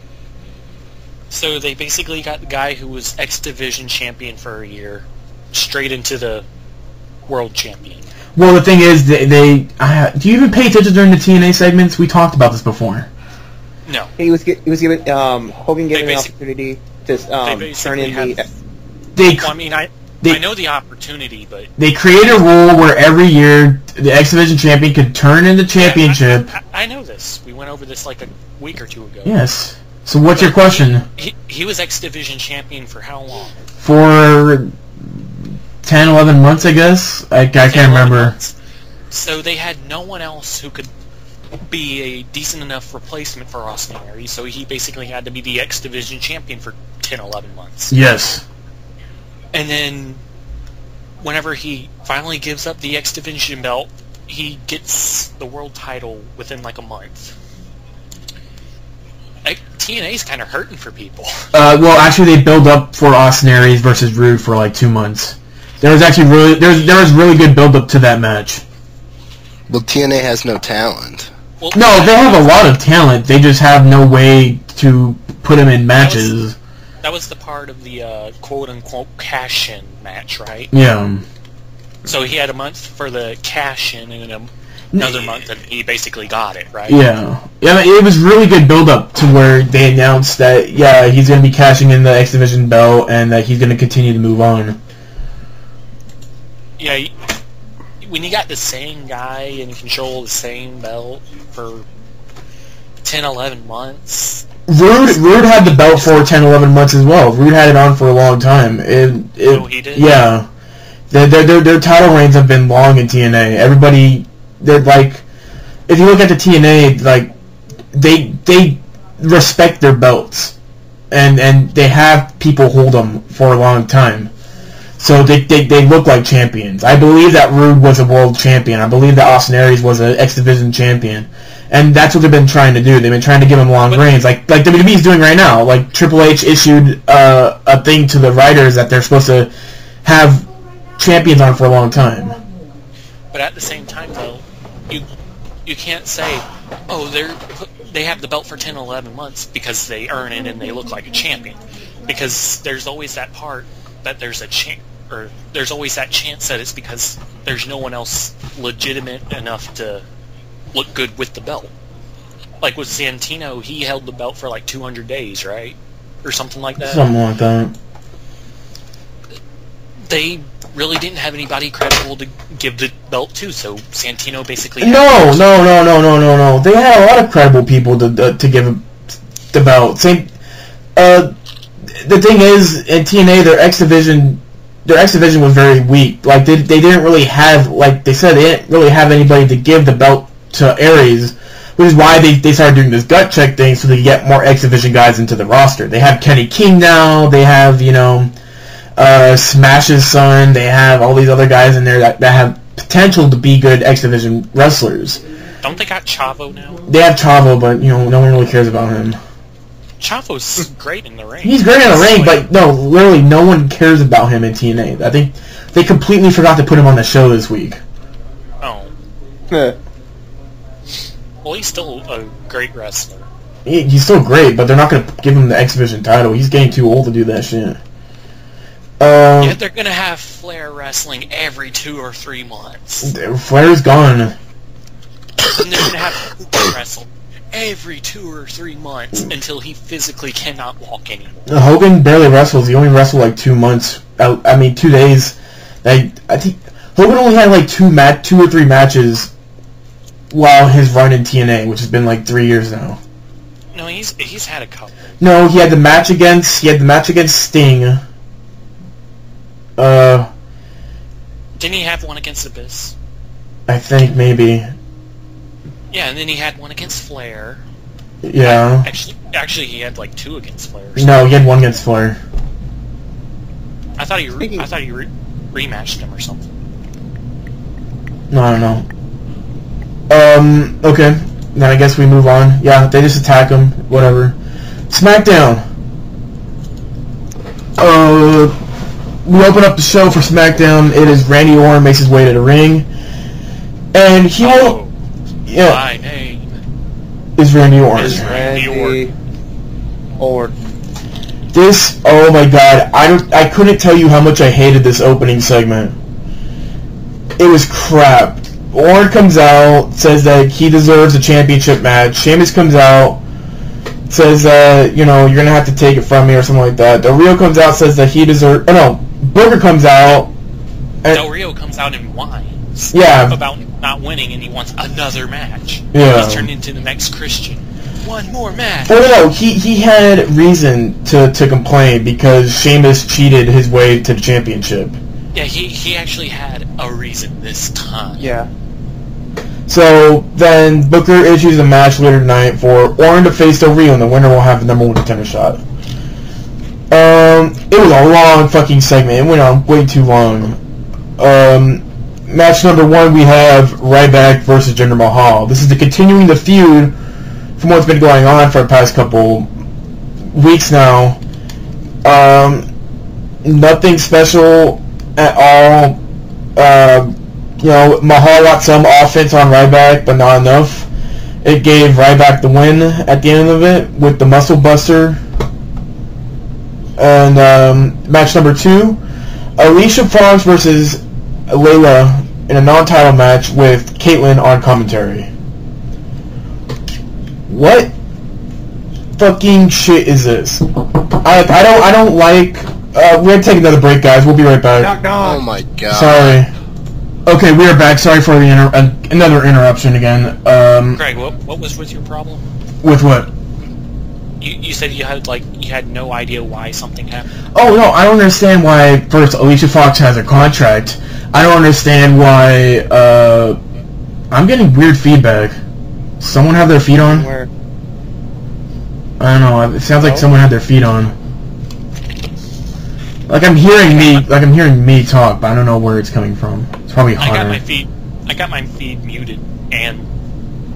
So they basically got the guy who was X Division champion for a year straight into the world champion. Well, the thing is, do you even pay attention during the TNA segments? We talked about this before. No. He was given Hogan given an opportunity to turn in I know the opportunity, but they create a rule where every year the X Division champion could turn in the championship. I know this. We went over this like a week or two ago. Yes. So what's your question? He was X Division champion for how long? For 10, 11 months, I guess. I can't remember. Months. So they had no one else who could be a decent enough replacement for Austin Aries, so he basically had to be the X Division champion for 10, 11 months. Yes. And then whenever he finally gives up the X Division belt, he gets the world title within like a month. TNA's kind of hurting for people. Well, actually, they build up for Austin Aries versus Rude for like 2 months. There was actually there was really good build up to that match. Well, TNA has no talent. Well, No, they have a lot of talent. They just have no way to put them in matches. That was the part of the quote-unquote cash-in match, right? Yeah. So he had a month for the cash-in and another month, and he basically got it, right? Yeah. Yeah, it was really good build up to where they announced that, yeah, he's going to be cashing in the X Division belt and that he's going to continue to move on. Yeah, when you got the same guy in control of the same belt for 10, 11 months... Rude had the belt for 10, 11 months as well. Rude had it on for a long time. Oh, he did? Yeah. Their title reigns have been long in TNA. Everybody, they're like... If you look at the TNA, like, they respect their belts. And they have people hold them for a long time. So they look like champions. I believe that Rude was a world champion. I believe that Austin Aries was an X Division champion. And that's what they've been trying to do. They've been trying to give him long reigns, like WWE is doing right now. Like Triple H issued a thing to the writers that they're supposed to have champions on for a long time. But at the same time, though, you can't say, oh, they have the belt for 10, 11 months because they earn it and they look like a champion. Because there's always that part that there's there's always that chance that it's because there's no one else legitimate enough to look good with the belt. Like with Santino, he held the belt for like 200 days, right? Or something like that. Something like that. They really didn't have anybody credible to give the belt to, so Santino basically... No. They had a lot of credible people to give the belt. The thing is, in TNA, their X Division was very weak. Like they didn't really have, like they said, they didn't really have anybody to give the belt to Aries, which is why they started doing this gut check thing so they get more X Division guys into the roster. They have Kenny King now. They have Smash's son. They have all these other guys in there that have potential to be good X Division wrestlers. Don't they got Chavo now? They have Chavo, but no one really cares about him. Chavo's great in the ring. He's great in the ring, but no, literally no one cares about him in TNA. I think they completely forgot to put him on the show this week. Oh. Well, he's still a great wrestler. He's still great, but they're not going to give him the X Division title. He's getting too old to do that shit. Yeah, they're going to have Flair wrestling every 2 or 3 months. Flair's gone. And they're going to have Hogan wrestle every 2 or 3 months until he physically cannot walk anymore. Hogan barely wrestles. He only wrestled like 2 months. 2 days. I think Hogan only had like 2 or 3 matches while his run in TNA, which has been like 3 years now. No, he's had a couple. No, he had the match against Sting. Didn't he have one against Abyss? I think maybe. Yeah, and then he had one against Flair. Yeah. Actually, he had like 2 against Flair. No, he had 1 against Flair. I thought he rematched him or something. No, I don't know. Okay. Then I guess we move on. Yeah, they just attack him. Whatever. SmackDown. We open up the show for SmackDown. It is Randy Orton makes his way to the ring. And he will... Yeah. My name is Randy Orton. Randy Orton. This... Oh my god. I couldn't tell you how much I hated this opening segment. It was crap. Orton comes out, says that he deserves a championship match. Sheamus comes out, says, you're going to have to take it from me or something like that. Del Rio comes out, says that he deserves... Oh, no. Booker comes out... Del Rio comes out and whines about not winning, and he wants another match. Yeah. He's turned into the next Christian. One more match. Well, no, he had reason to complain because Sheamus cheated his way to the championship. Yeah, he actually had a reason this time. Yeah. So then Booker issues a match later tonight for Orton to face Del Rio, and the winner will have the #1 contender shot. It was a long fucking segment. It went on way too long. Match number 1, we have Ryback versus Jinder Mahal. This is continuing the feud from what's been going on for the past couple weeks now. Nothing special at all. Mahal got some offense on Ryback, but not enough. It gave Ryback the win at the end of it with the Muscle Buster. And match number 2, Alicia Fox versus Layla in a non-title match with Caitlyn on commentary. What fucking shit is this? I don't like. We're gonna take another break, guys. We'll be right back. Knock, knock. Oh my god. Sorry. Okay, we are back. Sorry for the another interruption again. Greg, what was with your problem? With what? You said you had no idea why something happened. Oh no, I don't understand why. First, Alicia Fox has a contract. I don't understand why. I'm getting weird feedback. Someone have their feet on? Where? I don't know. It sounds like someone had their feet on. Like I'm hearing me talk, but I don't know where it's coming from. It's probably Hunter. I got my feed muted, and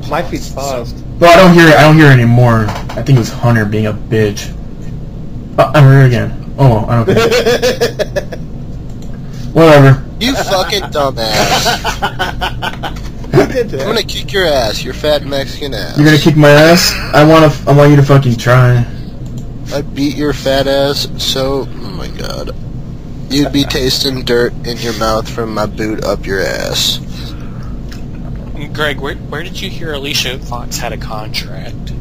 My feet's paused. Well, I don't hear it anymore. I think it was Hunter being a bitch. Oh, I'm here again. Oh, well, I don't care. Whatever. You fucking dumbass. Who did that? I'm gonna kick your ass, your fat Mexican ass. You're gonna kick my ass? I want you to fucking try. I beat your fat ass so... Oh my god. You'd be tasting dirt in your mouth from my boot up your ass. Greg, where did you hear Alicia Fox had a contract?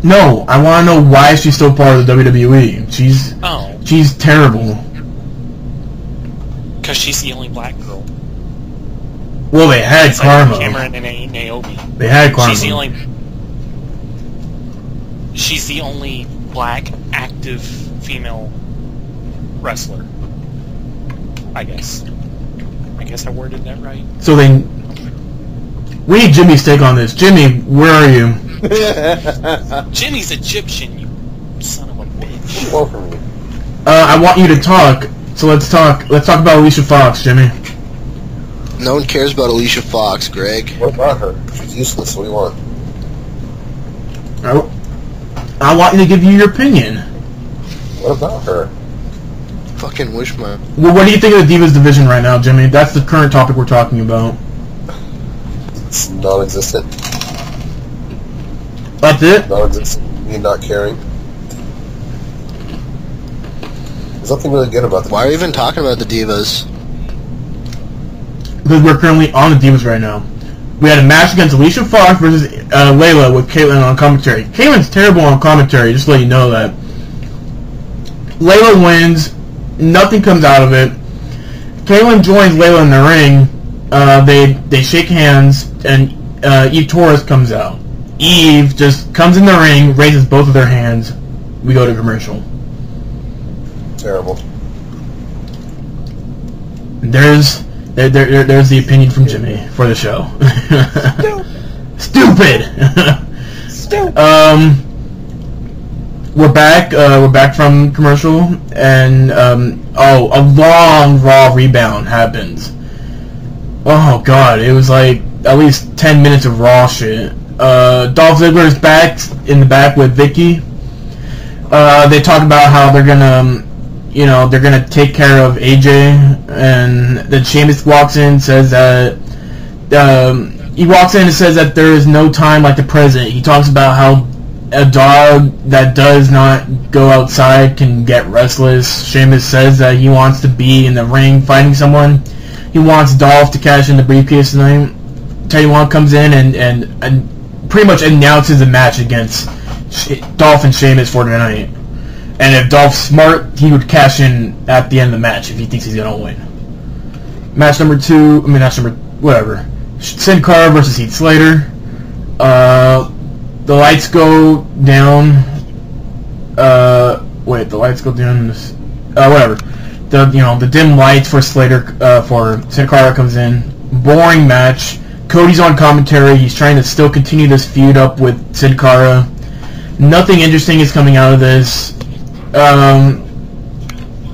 No, I want to know why she's still part of the WWE. She's terrible. Because she's the only black girl. Well, they had Karma. Like Cameron and Naomi. They had Karma. She's the only black active female wrestler. I guess I worded that right. So we need Jimmy's take on this. Jimmy, where are you? Jimmy's Egyptian, you son of a bitch. Well for me. I want you to talk. So let's talk. Let's talk about Alicia Fox, Jimmy. No one cares about Alicia Fox, Greg. What about her? She's useless. What do you want? I want you to give you your opinion. What about her? Fucking wish my... Well, what do you think of the Divas division right now, Jimmy? That's the current topic we're talking about. It's non-existent. That's it? Non-existent. Me not caring. There's nothing really good about the Why are you even talking about the Divas? Because we're currently on the Divas right now. We had a match against Alicia Fox versus Layla with Caitlyn on commentary. Caitlyn's terrible on commentary, just to let you know that. Layla wins. Nothing comes out of it. Caitlyn joins Layla in the ring. They shake hands, and Eve Torres comes out. Eve just comes in the ring, raises both of their hands. We go to commercial. terrible. There's the opinion from Jimmy for the show. Stupid. We're back. We're back from commercial, and a long Raw rebound happens. Oh god, it was like at least 10 minutes of Raw shit. Dolph Ziggler's back in the back with Vicky. They talk about how they're gonna, they're gonna take care of AJ, and then Sheamus walks in, says that he walks in and says that there is no time like the present. He talks about how a dog that does not go outside can get restless. Sheamus says that he wants to be in the ring fighting someone. He wants Dolph to cash in the briefcase tonight. Teddy Long comes in and pretty much announces the match against Dolph and Sheamus for tonight. And if Dolph's smart, he would cash in at the end of the match if he thinks he's going to win. Match number 2, whatever. Sin Cara versus Heath Slater. The lights go down. The lights go down. Whatever. The dim lights for Slater, for Sin Cara comes in. Boring match. Cody's on commentary. He's trying to still continue this feud up with Sin Cara. Nothing interesting is coming out of this.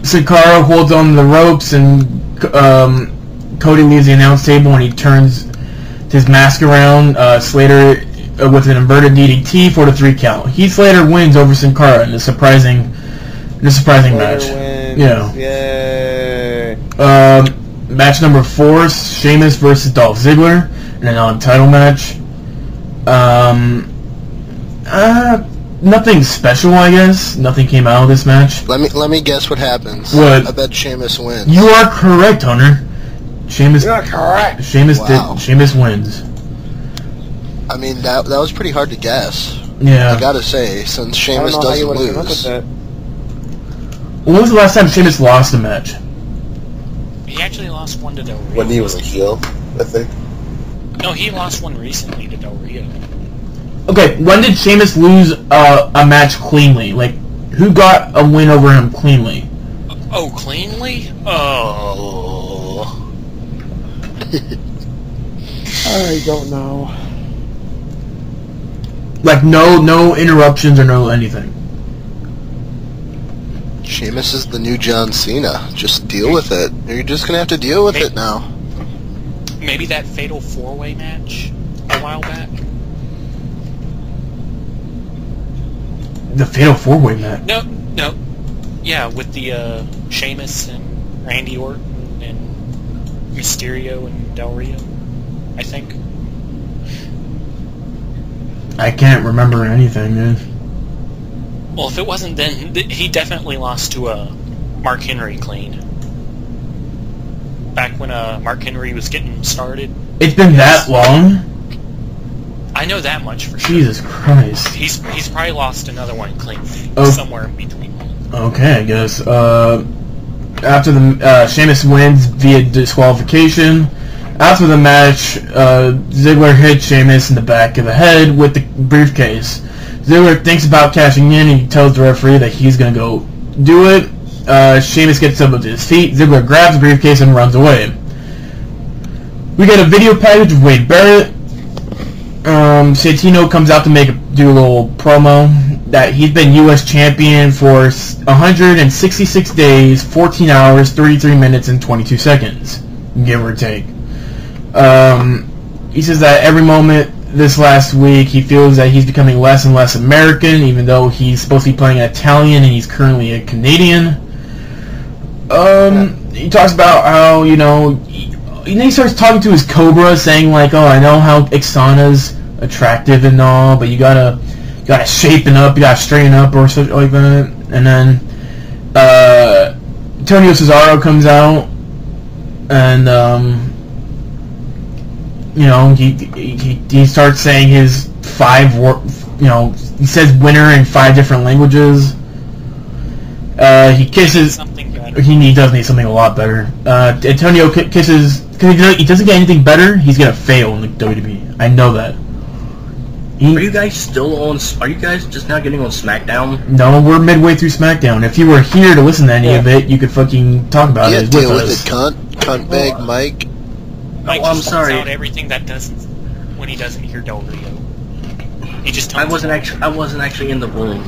Sin Cara holds on the ropes, and Cody leaves the announce table and he turns his mask around. Slater with an inverted DDT for the 3 count. Heath Slater wins over Sin Cara in a surprising match. Wins. Yeah. Yay. Match number 4: Sheamus versus Dolph Ziggler in a non-title match. Nothing special, I guess. Nothing came out of this match. Let me guess what happens. What? I bet Sheamus wins. You are correct, Hunter. Sheamus. You're correct. Sheamus Wow. Sheamus wins. I mean, that was pretty hard to guess. Yeah. I gotta say, since I don't Sheamus know how you doesn't would have come up with lose. that. When was the last time Sheamus lost a match? He actually lost one to Del Rio. When he was a heel, I think. No, he lost one recently to Del Rio. Okay, when did Sheamus lose a match cleanly? Like, who got a win over him cleanly? Oh, cleanly? Oh. I don't know. Like, no interruptions or no anything. Sheamus is the new John Cena. Just deal with it. You're just gonna have to deal with it now. Maybe that Fatal 4-Way match a while back? The Fatal 4-Way match. No. Yeah, with the Sheamus and Randy Orton and Mysterio and Del Rio, I think. I can't remember anything, man. Well, if it wasn't then, he definitely lost to Mark Henry clean. Back when Mark Henry was getting started. It's been that long? I know that much for sure. Jesus Christ. He's probably lost another one clean. Oh. Somewhere in between. Okay, I guess. After the Sheamus wins via disqualification. After the match, Ziggler hit Sheamus in the back of the head with the briefcase. Ziggler thinks about cashing in and he tells the referee that he's going to go do it. Sheamus gets up to his feet. Ziggler grabs the briefcase and runs away. We get a video package of Wade Barrett. Santino comes out to do a little promo that he's been U.S. champion for 166 days, 14 hours, 33 minutes, and 22 seconds, give or take. He says that every moment this last week he feels that he's becoming less and less American, even though he's supposed to be playing Italian and he's currently a Canadian. He talks about how, he starts talking to his Cobra, saying like, oh, I know how Ixana's attractive and all, but you gotta shapen up, you gotta straighten up or something like that. And then Antonio Cesaro comes out and he starts saying his he says winner in 5 different languages. He kisses. He does need something a lot better. Antonio kisses, because he doesn't get anything better, he's gonna fail in the WWE. I know that. Are you guys still on? Are you guys just now getting on SmackDown? No, we're midway through SmackDown. If you were here to listen to any of it, you could fucking talk about it with deal with us. it, cunt bag, Mike. Mike I'm just sorry. Out everything that doesn't when he doesn't hear Del Rio. He just. I wasn't actually in the room.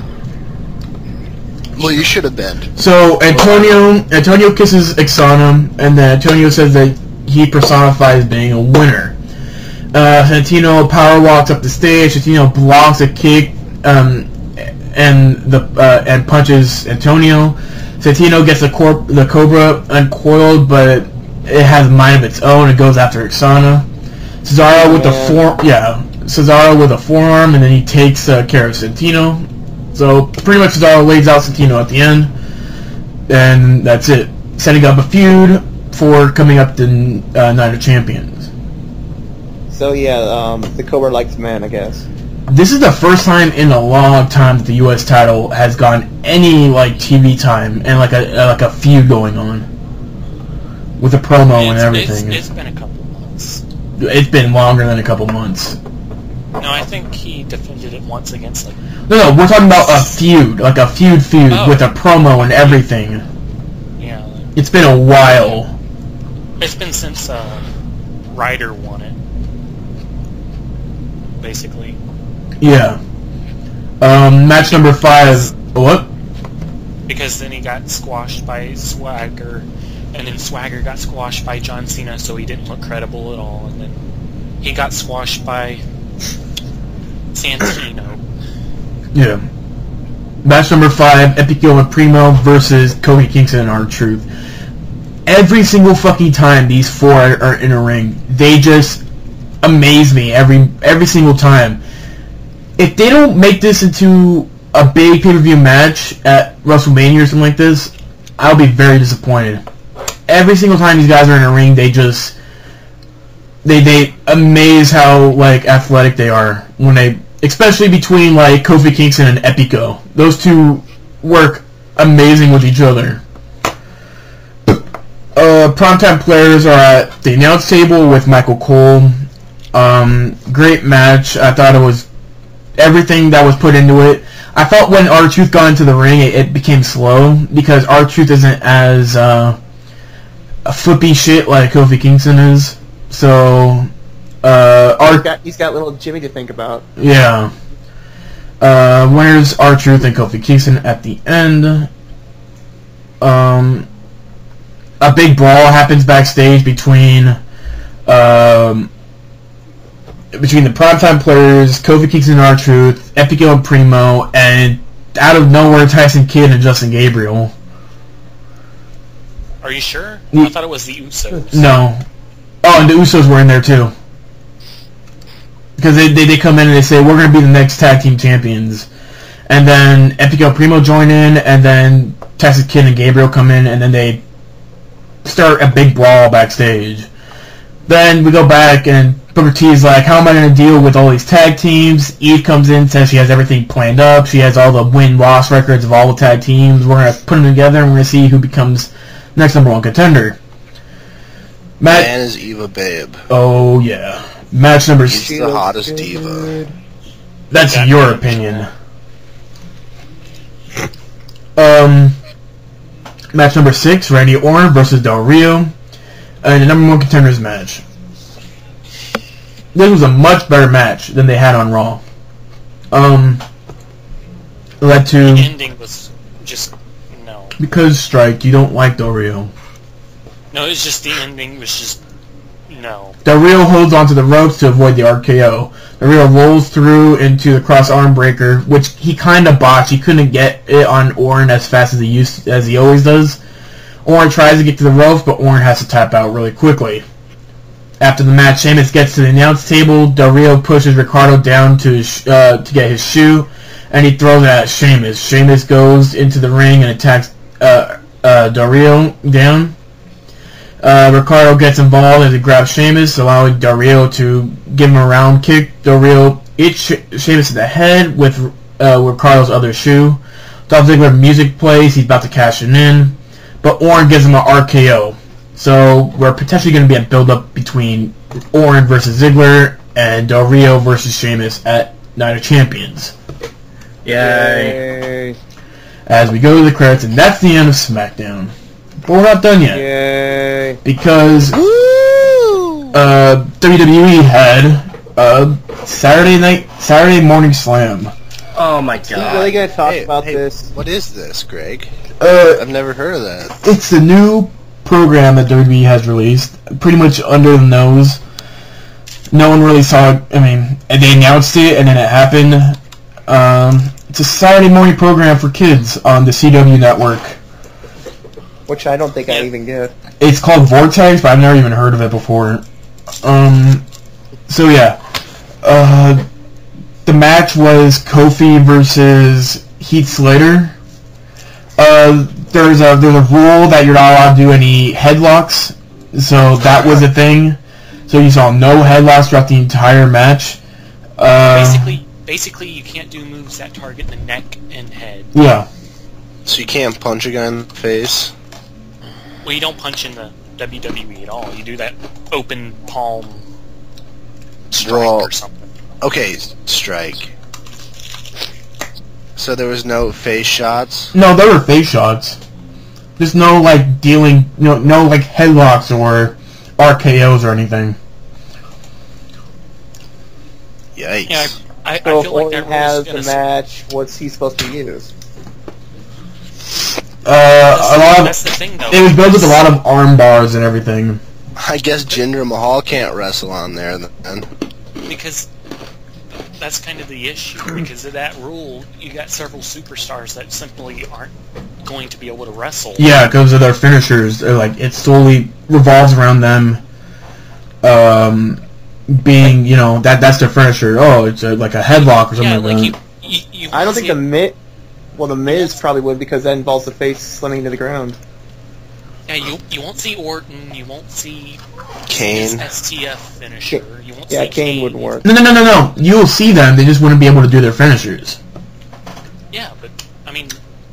Well, you should have been. So Antonio kisses Ixana, and then Antonio says that he personifies being a winner. Santino power walks up the stage. Santino blocks a kick and punches Antonio. Santino gets the Cobra uncoiled, but it has a mind of its own. It goes after Ixana. Cesaro with a forearm, and then he takes care of Santino. So pretty much Cesaro lays out Santino at the end, and that's it. Setting up a feud for coming up to Night of Champions. So yeah, the Cobra likes man, I guess. This is the first time in a long time that the U.S. title has gotten any TV time and like a feud going on with a promo and everything. It's been a couple months. It's been longer than a couple months. No, I think he defended it once against No, we're talking about a feud, like a feud with a promo and everything. Yeah. It's been a while. It's been since Ryder won it. Basically. Yeah. Match number 5. What? because then he got squashed by Swagger, and then Swagger got squashed by John Cena, so he didn't look credible at all, and then he got squashed by Santino. Yeah. Match number 5, Epico and Primo versus Kofi Kingston and R-Truth. Every single fucking time these four are in a ring, they just amaze me every single time. If they don't make this into a big pay-per-view match at WrestleMania or something like this, I'll be very disappointed. Every single time these guys are in a ring, they amaze how like athletic they are when they, especially between like Kofi Kingston and Epico. Those two work amazing with each other. Primetime players are at the announce table with Michael Cole. Great match. I thought it was everything that was put into it. I felt when R-Truth got into the ring, it became slow because R-Truth isn't as a flippy shit like Kofi Kingston is. So he's got little Jimmy to think about. Yeah. Winners R-Truth and Kofi Kingston at the end. A big brawl happens backstage between the primetime players, Kofi Kingston and R-Truth, Epico and Primo, and out of nowhere, Tyson Kidd and Justin Gabriel. Are you sure? I thought it was the Usos. No. Oh, and the Usos were in there too. Because they come in and they say, we're going to be the next tag team champions. And then Epico and Primo join in, and then Tyson Kidd and Gabriel come in, and then they start a big brawl backstage. Then we go back, and Booker T is like, how am I going to deal with all these tag teams? Eve comes in, says she has everything planned up. She has all the win-loss records of all the tag teams. We're going to put them together, and we're going to see who becomes next number one contender. Man is Eva Babe. Oh, yeah. Match number... She's the hottest diva. That's your opinion. Match number 6, Randy Orton versus Del Rio. And the number one contenders match. This was a much better match than they had on Raw. Led to... The ending was just... no. Because, Strike, you don't like Del Rio. No, it's just the ending was just... no. Del Rio holds onto the ropes to avoid the RKO. Del Rio rolls through into the cross arm breaker, which he kind of botched. He couldn't get it on Orton as fast as he always does. Orton tries to get to the ropes, but Orton has to tap out really quickly. After the match, Sheamus gets to the announce table. Del Rio pushes Ricardo down to get his shoe, and he throws it at Sheamus. Sheamus goes into the ring and attacks Del Rio down. Ricardo gets involved as he grabs Sheamus, allowing Del Rio to give him a round kick. Del Rio hits Sheamus in the head with Ricardo's other shoe. Dolph Ziggler music plays. He's about to cash it in, but Orton gives him an RKO. So we're potentially going to be a build-up between Orton versus Ziggler and Del Rio versus Sheamus at Night of Champions. Yay. As we go to the credits, and that's the end of SmackDown. But we're not done yet. Yay. Because WWE had Saturday Morning Slam. Oh my Are you god. really going to talk about this? What is this, Greg? I've never heard of that. It's the new program that WWE has released, pretty much under the nose. No one really saw it. I mean, they announced it, and then it happened. It's a Saturday morning program for kids on the CW network. Which I don't think I even get. It's called Vortex, but I've never even heard of it before. So yeah. The match was Kofi versus Heath Slater. There's a rule that you're not allowed to do any headlocks, so that was a thing. So you saw no headlocks throughout the entire match. Basically, you can't do moves that target the neck and head. Yeah. So you can't punch a guy in the face? Well, you don't punch in the WWE at all. You do that open palm strike or something. Okay, strike. So there was no face shots? No, there were face shots. There's no like dealing, no like headlocks or RKOs or anything. Yikes. Yeah, I So if feel like Orton that has rule's the gonna... match, what's he supposed to use? That's the thing, though. It was built with a lot of arm bars and everything. I guess Jinder Mahal can't wrestle on there then. Because that's kind of the issue. Because of that rule, you got several superstars that simply aren't going to be able to wrestle. Yeah, because of their finishers. They're like, it solely revolves around them being, that's their finisher. Oh, it's like a headlock or something like that. You I don't think the Miz probably would, because that involves the face slamming to the ground. Yeah, you won't see Orton, you won't see Kane. STF finisher. You won't see Kane wouldn't work. No. You'll see them, they just wouldn't be able to do their finishers. Yeah, but, I mean,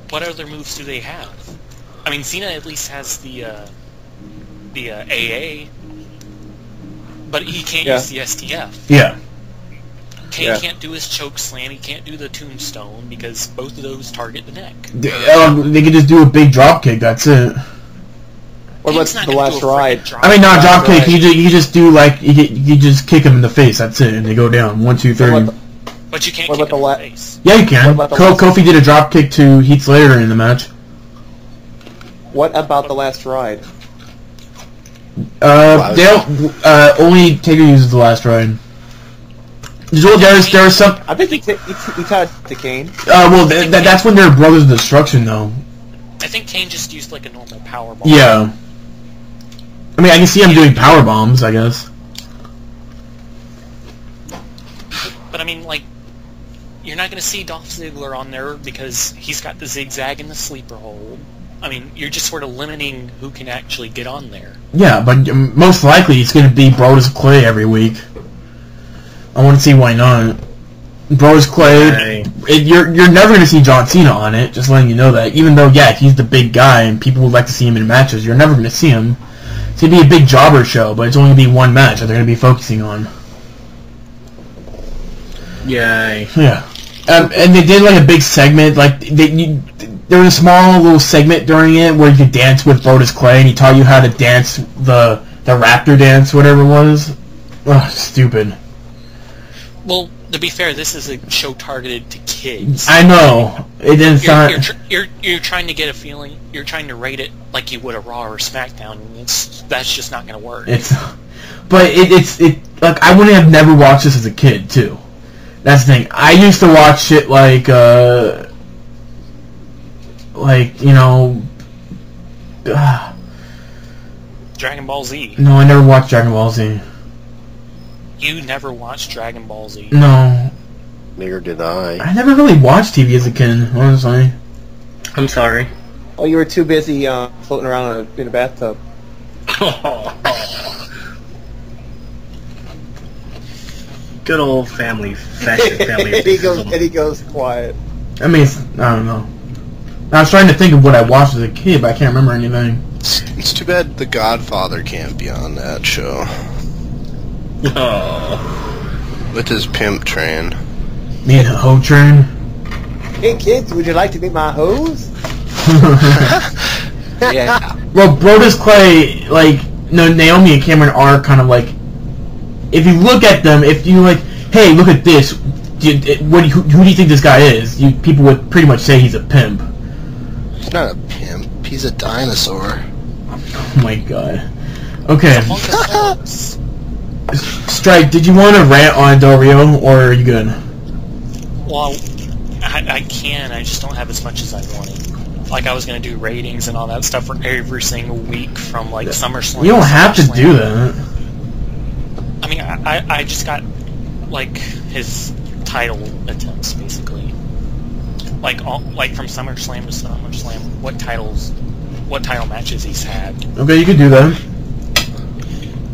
what other moves do they have? I mean, Cena at least has the AA, but he can't use the STF. Yeah. Kane can't do his choke slam, he can't do the tombstone, because both of those target the neck. They could just do a big drop kick, that's it. What about the last ride? I mean, not drop kick. You just do you just kick him in the face. That's it, and they go down 1, 2, 3. But you can't kick him in the face. Yeah, you can. Kofi did a drop kick to Heath Slater in the match. What about the last ride? They don't. Only Taker uses the last ride. There was some. I think he tied to Kane. Well, that's when they're Brothers of Destruction, though. I think Kane just used like a normal power bomb. Yeah. I mean, I can see him doing power bombs, I guess. But I mean, like, you're not going to see Dolph Ziggler on there because he's got the zigzag and the sleeper hold. I mean, you're just sort of limiting who can actually get on there. Yeah, but most likely it's going to be Brodus Clay every week. I want to see why not. Brodus Clay, you're never going to see John Cena on it, just letting you know that. Even though, yeah, he's the big guy and people would like to see him in matches, you're never going to see him. It's going to be a big jobber show, but it's only going to be one match that they're going to be focusing on. Yay. Yeah. And they did like a big segment, like, there was a small little segment during it where you could dance with Brodus Clay, and he taught you how to dance the raptor dance, whatever it was. Ugh, stupid. Well, to be fair, this is a show targeted to kids. I know. It didn't sound... You're trying to get a feeling, you're trying to rate it like you would a Raw or SmackDown, and that's just not going to work. But it's like, I wouldn't have never watched this as a kid, too. That's the thing. I used to watch shit like, Dragon Ball Z. No, I never watched Dragon Ball Z. You never watched Dragon Ball Z? No. Neither did I. I never really watched TV as a kid, honestly. I'm sorry. Oh, you were too busy floating around in a bathtub. Good old family fashion family. and he goes quiet. I mean, I don't know. I was trying to think of what I watched as a kid, but I can't remember anything. It's too bad The Godfather can't be on that show. Oh. With his pimp train. Me and a hoe train. Hey kids, would you like to be my hose? Yeah. Well, Brodus Clay, Naomi and Cameron are kind of like, if you look at them, if you hey, look at this, who do you think this guy is? People would pretty much say he's a pimp. He's not a pimp. He's a dinosaur. Oh my god. Okay. Strike, did you want to rant on Del Rio, or are you good? Well, I can, I just don't have as much as I wanted. Like, I was going to do ratings and all that stuff for every single week from, SummerSlam. You don't have to do that. I mean, I just got, his title attempts, basically. From SummerSlam to SummerSlam, what title matches he's had. Okay, you can do that.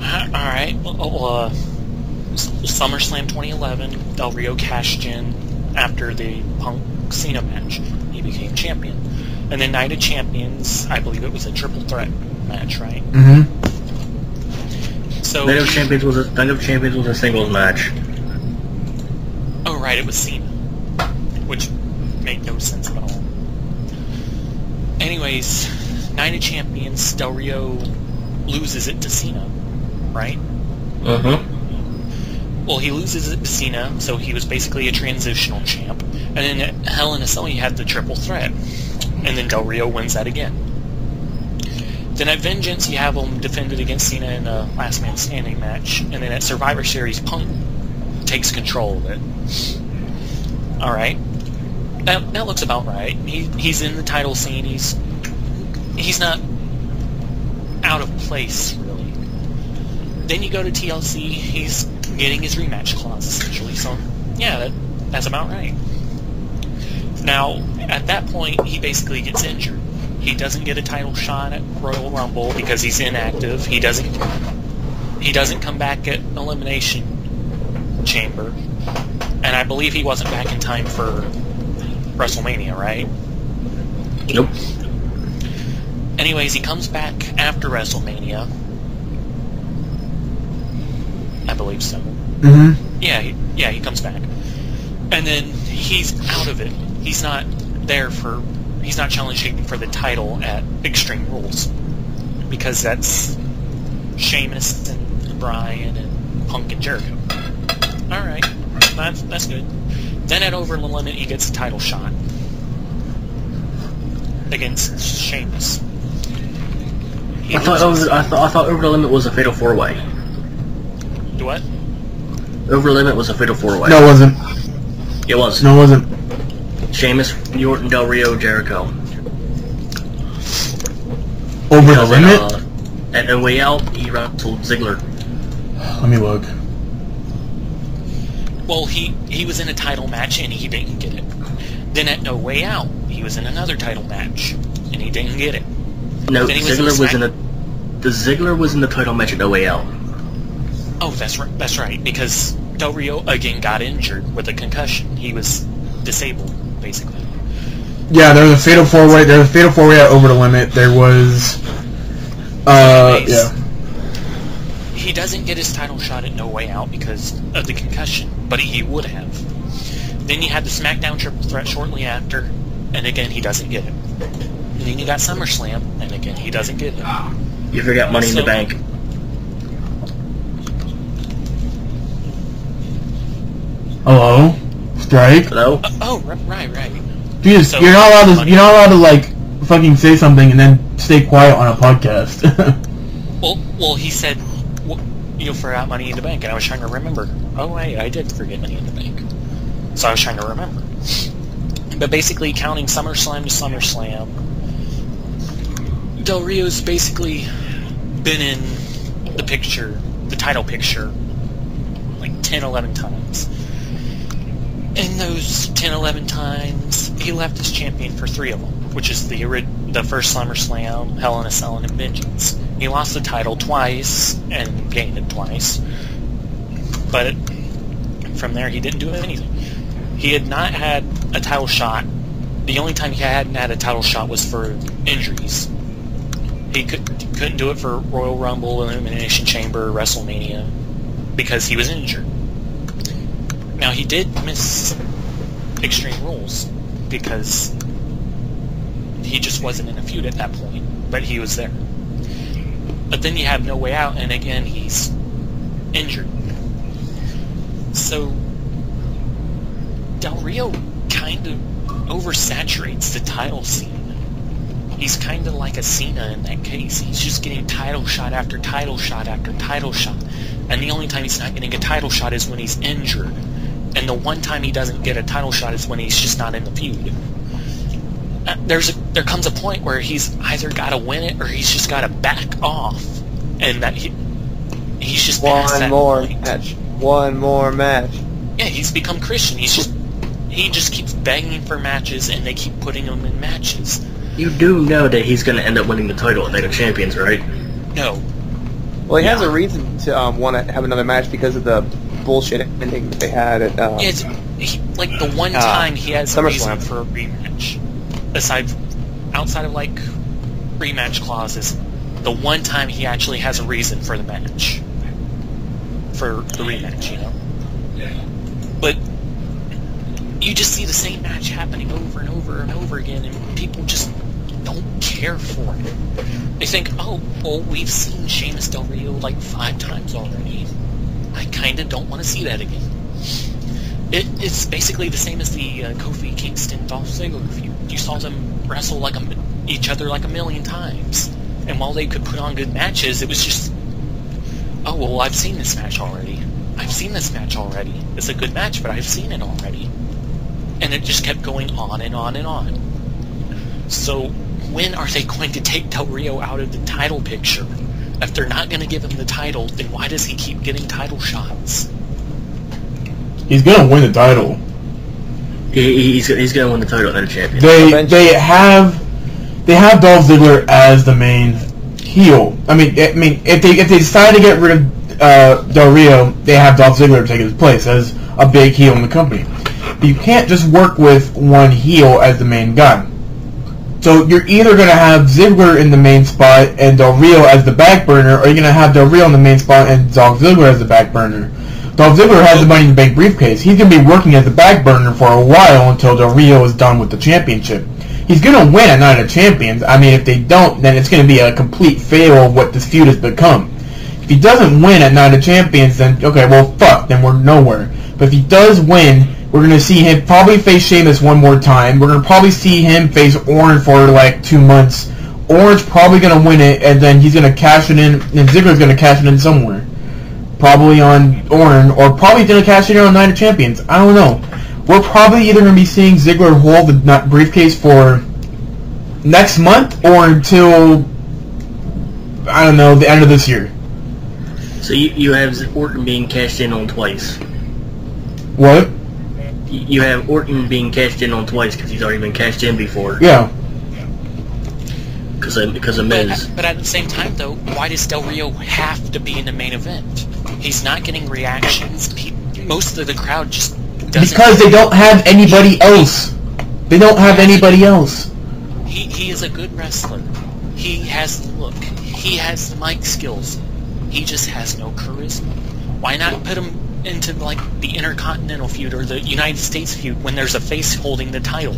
Alright, well, SummerSlam 2011, Del Rio cashed in after the Punk-Cena match. He became champion. And then Night of Champions, I believe it was a triple threat match, right? Mm-hmm. So Night of Champions was a singles match. Oh, right, it was Cena. Which made no sense at all. Anyways, Night of Champions, Del Rio loses it to Cena, right? Mm-hmm. Well, he loses it to Cena, so he was basically a transitional champ. And then at Hell in a Cell, he had the triple threat. And then Del Rio wins that again. Then at Vengeance, you have him defended against Cena in a Last Man Standing match. And then at Survivor Series, Punk takes control of it. Alright. That looks about right. He's in the title scene. He's not out of place, really. Then you go to TLC, he's getting his rematch clause, essentially. So, yeah, that's about right. Now, at that point, he basically gets injured. He doesn't get a title shot at Royal Rumble because he's inactive. He doesn't come back at Elimination Chamber. And I believe he wasn't back in time for WrestleMania, right? Nope. Anyways, he comes back after WrestleMania. I believe so. Mm-hmm. Yeah, he comes back. And then he's out of it. He's not challenging for the title at Extreme Rules. Because that's Sheamus and Bryan and Punk and Jericho. Alright, that's good. Then at Over the Limit, he gets a title shot against Sheamus. I thought Over the Limit was a Fatal 4-Way. Do what? Over the Limit was a Fatal 4-Way. No, it wasn't. It was. No, it wasn't. Sheamus, Orton, Del Rio, Jericho. Over the Limit? At No Way Out, he wrestled Ziggler. Let me look. Well, he was in a title match and he didn't get it. Then at No Way Out, he was in another title match and he didn't get it. No, then Ziggler was in the Ziggler was in the title match at No Way Out. Oh, that's right, because Del Rio again got injured with a concussion. He was disabled, basically. Yeah, there was a Fatal 4-Way. There was a Fatal 4-Way at Over the Limit. There was... yeah. He doesn't get his title shot at No Way Out because of the concussion, but he would have. Then you had the SmackDown Triple Threat shortly after, and again, he doesn't get it. And then you got SummerSlam, and again, he doesn't get it. You forgot Money in the Bank. Hello? Strike? Hello? Right. Jesus, So, you're not allowed to like fucking say something and then stay quiet on a podcast. Well, he said, you forgot Money in the Bank, and I was trying to remember. Oh, wait, I did forget Money in the Bank. So I was trying to remember. But basically, counting SummerSlam to SummerSlam, Del Rio's basically been in the picture, the title picture, like 10, 11 times. In those 10, 11 times, he left as champion for 3 of them, which is the first SummerSlam, Hell in a Cell, and Vengeance. He lost the title twice and gained it twice. But from there, he didn't do anything. He had not had a title shot. The only time he hadn't had a title shot was for injuries. He couldn't do it for Royal Rumble, Elimination Chamber, WrestleMania, because he was injured. Now, he did miss Extreme Rules because he just wasn't in a feud at that point, but he was there. But then you have No Way Out, and again, he's injured. So, Del Rio kind of oversaturates the title scene. He's kind of like a Cena in that case. He's just getting title shot after title shot after title shot. And the only time he's not getting a title shot is when he's injured. And the one time he doesn't get a title shot is when he's just not in the feud. There comes a point where he's either got to win it or he's just got to back off. And that he's just past that point. One more match. Yeah, he's become Christian. He just keeps begging for matches, and they keep putting him in matches. You do know that he's going to end up winning the title at Night of Champions, right? No. Well, he has a reason to want to have another match because of the bullshit ending that they had at... like the one time he has a reason SummerSlam for a rematch. Outside of like rematch clauses, the one time he actually has a reason for the match. For the rematch, you know? But you just see the same match happening over and over and over again, and people just don't care for it. They think, oh, well, we've seen Sheamus Del Rio like 5 times already. I kind of don't want to see that again. It's basically the same as the Kofi Kingston Dolph Ziggler feud. You saw them wrestle each other like a million times. And while they could put on good matches, it was just, oh, well, I've seen this match already. It's a good match, but I've seen it already. And it just kept going on and on and on. So when are they going to take Del Rio out of the title picture? If they're not going to give him the title, then why does he keep getting title shots? He's gonna win the title. He's gonna win the title and a champion. They have Dolph Ziggler as the main heel. I mean, if they decide to get rid of Del Rio, they have Dolph Ziggler take his place as a big heel in the company. But you can't just work with one heel as the main guy. So you're either going to have Ziggler in the main spot and Del Rio as the back burner, or you're going to have Del Rio in the main spot and Dolph Ziggler as the back burner. Dolph Ziggler has the Money in the Bank briefcase. He's going to be working as the back burner for a while until Del Rio is done with the championship. He's going to win at Night of Champions. I mean, if they don't, then it's going to be a complete fail of what this feud has become. If he doesn't win at Night of Champions, then, okay, well, fuck, then we're nowhere. But if he does win, we're going to see him probably face Sheamus one more time. We're going to probably see him face Orton for like 2 months. Orton's probably going to win it, and then he's going to cash it in, and Ziggler's going to cash it in somewhere. Probably on Orton, or probably going to cash it in on Night of Champions. I don't know. We're probably either going to be seeing Ziggler hold the briefcase for next month or until, I don't know, the end of this year. So you have Orton being cashed in on twice. What? You have Orton being cashed in on twice because he's already been cashed in before. Yeah. Because of Miz. But at the same time, though, why does Del Rio have to be in the main event? He's not getting reactions. Most of the crowd just doesn't... Because they don't have anybody else. They don't have anybody else. He is a good wrestler. He has the look. He has the mic skills. He just has no charisma. Why not put him into like the Intercontinental feud or the United States feud when there's a face holding the title?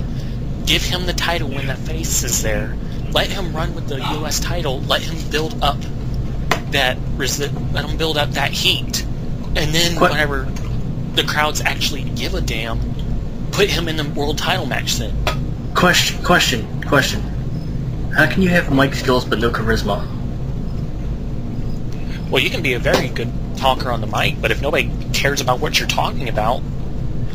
Give him the title when that face is there. Let him run with the U.S. title. Let him build up that heat, and then whenever the crowds actually give a damn, put him in the world title match. Then question. How can you have mic skills but no charisma? Well, you can be a very good talker on the mic, but if nobody cares about what you're talking about,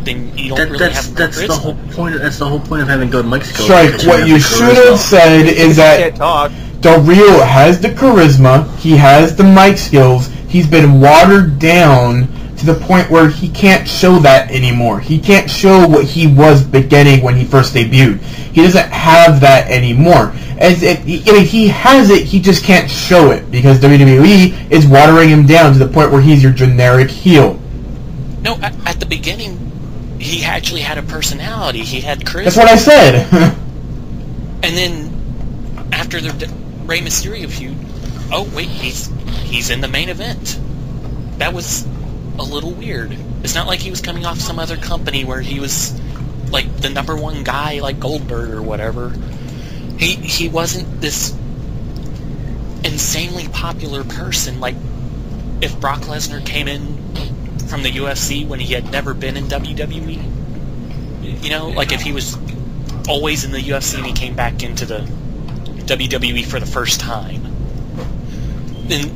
then you don't really have that's charisma. The whole point. That's the whole point of having good mic skills. Strike. What you should have said is that Del Rio has the charisma. He has the mic skills. He's been watered down to the point where he can't show that anymore. He can't show what he was beginning when he first debuted. He doesn't have that anymore. He has it, he just can't show it because WWE is watering him down to the point where he's your generic heel. No, at the beginning, he actually had a personality. He had charisma. That's what I said. And then after the Rey Mysterio feud, oh wait, he's in the main event. That was a little weird. It's not like he was coming off some other company where he was like the #1 guy like Goldberg or whatever. He wasn't this insanely popular person. Like if Brock Lesnar came in from the UFC when he had never been in WWE, you know, like if he was always in the UFC and he came back into the WWE for the first time, then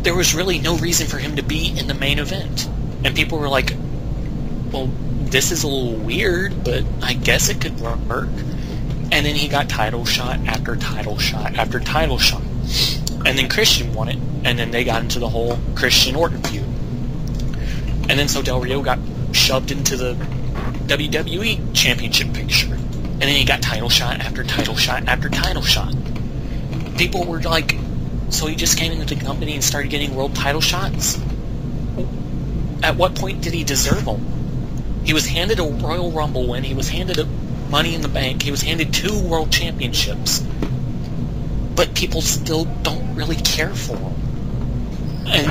there was really no reason for him to be in the main event. And people were like, well, this is a little weird, but I guess it could work. And then he got title shot after title shot after title shot. And then Christian won it, and then they got into the whole Christian-Orton feud. And then so Del Rio got shoved into the WWE Championship picture. And then he got title shot after title shot after title shot. People were like, so he just came into the company and started getting world title shots? At what point did he deserve them? He was handed a Royal Rumble win, he was handed a Money in the Bank, he was handed 2 world championships. But people still don't really care for him. And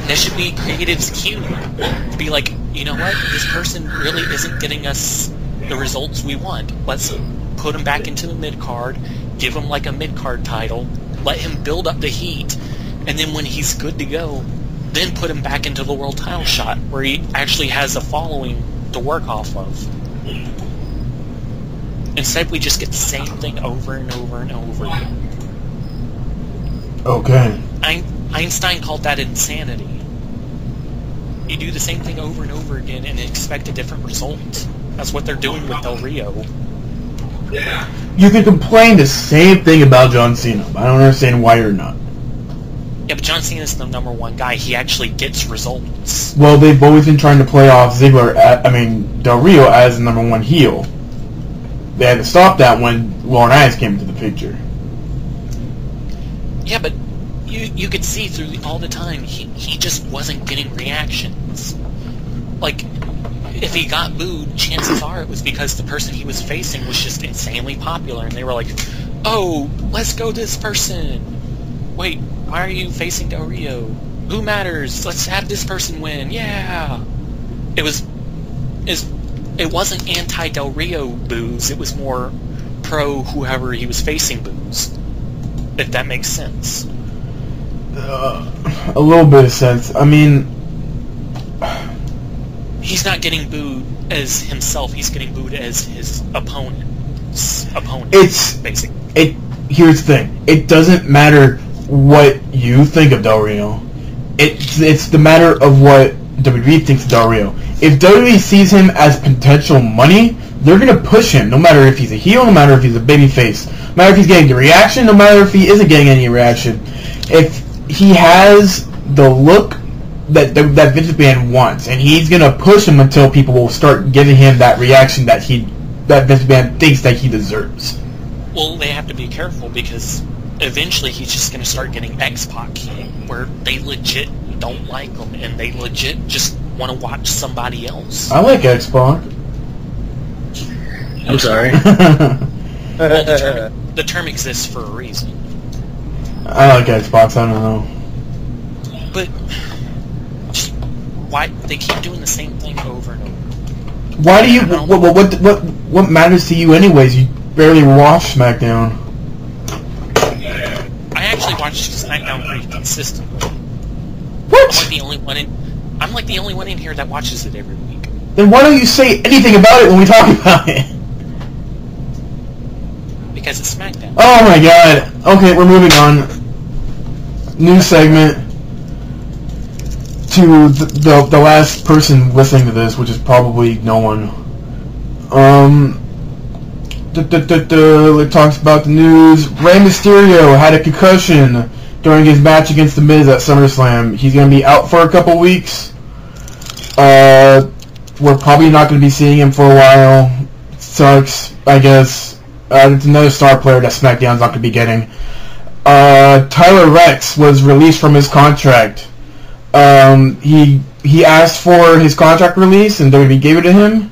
that should be creative's cue. To be like, you know what, this person really isn't getting us the results we want. Let's put him back into the mid-card, give him like a mid-card title, let him build up the heat, and then when he's good to go, then put him back into the world title shot where he actually has a following to work off of. Instead, we just get the same thing over and over and over again. Okay. Einstein called that insanity. You do the same thing over and over again and expect a different result. That's what they're doing with Del Rio. You can complain the same thing about John Cena. I don't understand why you're not. Yeah, but John Cena's the #1 guy. He actually gets results. Well, they've always been trying to play off Del Rio as the #1 heel. They had to stop that when Laurinaitis came into the picture. Yeah, but you could see through all the time he just wasn't getting reactions. Like, if he got booed, chances are it was because the person he was facing was just insanely popular, and they were like, "Oh, let's go this person. Wait, why are you facing Del Rio? Who matters? Let's have this person win. Yeah." It wasn't anti Del Rio boos. It was more pro whoever he was facing boos. If that makes sense. A little bit of sense. I mean, he's not getting booed as himself. He's getting booed as his opponent's opponent. It's basically. Here's the thing. It doesn't matter what you think of Del Rio. It's the matter of what WWE thinks of Del Rio. If WWE sees him as potential money, they're gonna push him, no matter if he's a heel, no matter if he's a babyface, no matter if he's getting a reaction, no matter if he isn't getting any reaction. If he has the look that Vince McMahon wants, and he's gonna push him until people will start giving him that reaction that Vince McMahon thinks that he deserves. Well, they have to be careful because eventually he's just gonna start getting X-Pac heat, where they legit don't like him and they legit just want to watch somebody else. I like X-Pac. I'm sorry. Well, the term exists for a reason. I like Xbox. I don't know. But why they keep doing the same thing over and over? Why do you? What matters to you, anyways? You barely watch SmackDown. I actually watch SmackDown pretty consistently. What? I'm like the only one in here that watches it every week. Then why don't you say anything about it when we talk about it? Because it's SmackDown. Oh my god. Okay, we're moving on. New segment to the last person listening to this, which is probably no one. It talks about the news. Rey Mysterio had a concussion during his match against The Miz at SummerSlam. He's going to be out for a couple weeks. We're probably not going to be seeing him for a while. Sucks, I guess. It's another star player that SmackDown's not going to be getting. Tyler Rex was released from his contract. He asked for his contract release, and WWE gave it to him.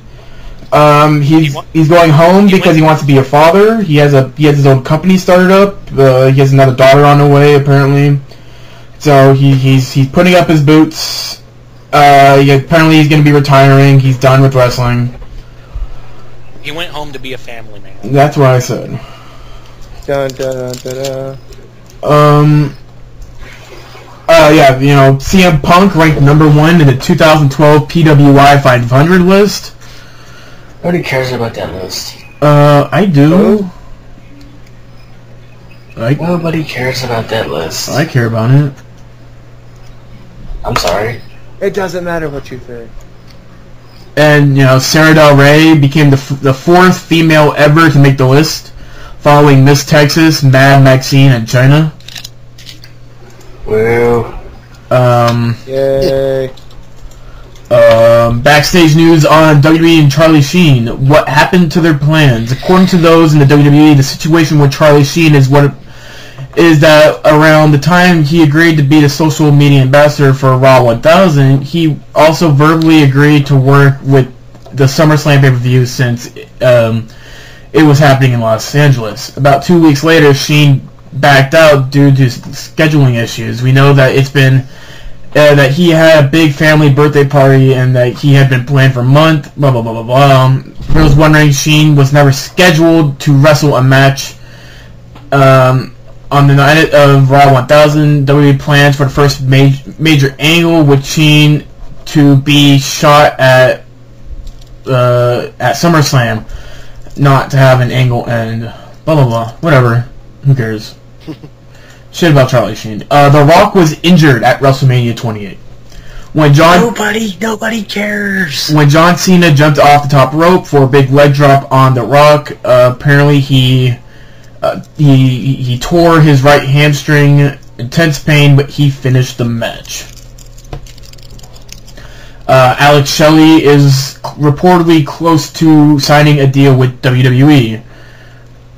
He's going home because he wants to be a father. He has his own company started up. He has another daughter on the way, apparently. So he's putting up his boots. Apparently he's going to be retiring. He's done with wrestling. He went home to be a family man. That's what I said. Dun, dun, dun, dun. CM Punk ranked #1 in the 2012 PWI 500 list. Nobody cares about that list. I do. Nobody cares about that list. I care about it. I'm sorry. It doesn't matter what you think. And, Sarah Del Rey became the fourth female ever to make the list, following Miss Texas, Mad Maxine, and China. Woo. Yay. Backstage news on WWE and Charlie Sheen. What happened to their plans? According to those in the WWE, the situation with Charlie Sheen is that around the time he agreed to be the social media ambassador for Raw 1000, he also verbally agreed to work with the SummerSlam pay-per-view since it was happening in Los Angeles. About 2 weeks later, Sheen backed out due to scheduling issues. We know that it's been that he had a big family birthday party and that he had been planned for a month, blah, blah, blah, blah, blah. I was wondering, Sheen was never scheduled to wrestle a match on the night of Raw 1000. WWE plans for the first major angle with Sheen to be shot at SummerSlam. not to have an angle end. Blah blah blah. Whatever. Who cares? Shit about Charlie Sheen. The Rock was injured at WrestleMania 28. When Nobody cares. When John Cena jumped off the top rope for a big leg drop on The Rock, apparently he tore his right hamstring. Intense pain, but he finished the match. Alex Shelley is reportedly close to signing a deal with WWE.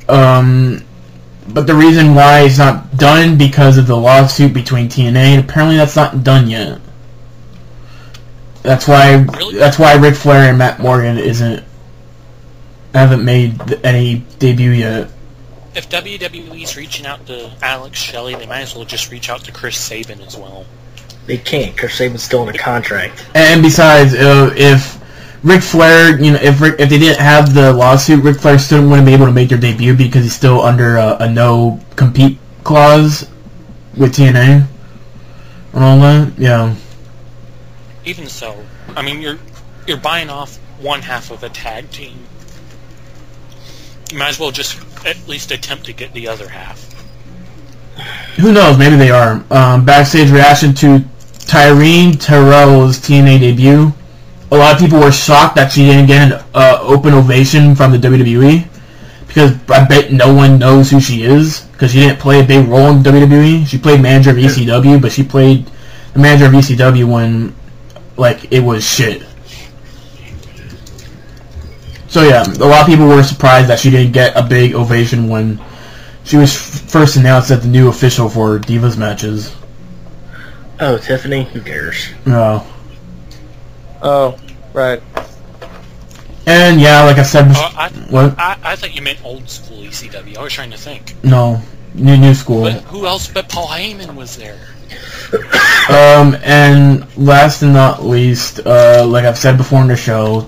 But the reason why it's not done because of the lawsuit between TNA, and apparently that's not done yet. That's why Ric Flair and Matt Morgan haven't made any debut yet. If WWE's reaching out to Alex Shelley, they might as well just reach out to Chris Sabin as well. They can't. Chris Sabin's still in a contract. And besides, if Ric Flair, if they didn't have the lawsuit, Ric Flair still wouldn't be able to make their debut because he's still under a no compete clause with TNA and all that. Yeah. Even so, I mean, you're buying off one half of a tag team. You might as well just at least attempt to get the other half. Who knows? Maybe they are. Backstage reaction to Tyrene Terrell's TNA debut. A lot of people were shocked that she didn't get an open ovation from the WWE because I bet no one knows who she is because she didn't play a big role in WWE. She played manager of ECW, but she played the manager of ECW when it was shit. So yeah, a lot of people were surprised that she didn't get a big ovation when she was first announced as the new official for Divas matches. Oh, Tiffany? Who cares? No. Oh, right. And yeah, like I said before... what? I thought you meant old school ECW. I was trying to think. No. New school. But who else but Paul Heyman was there? And last and not least, like I've said before in the show,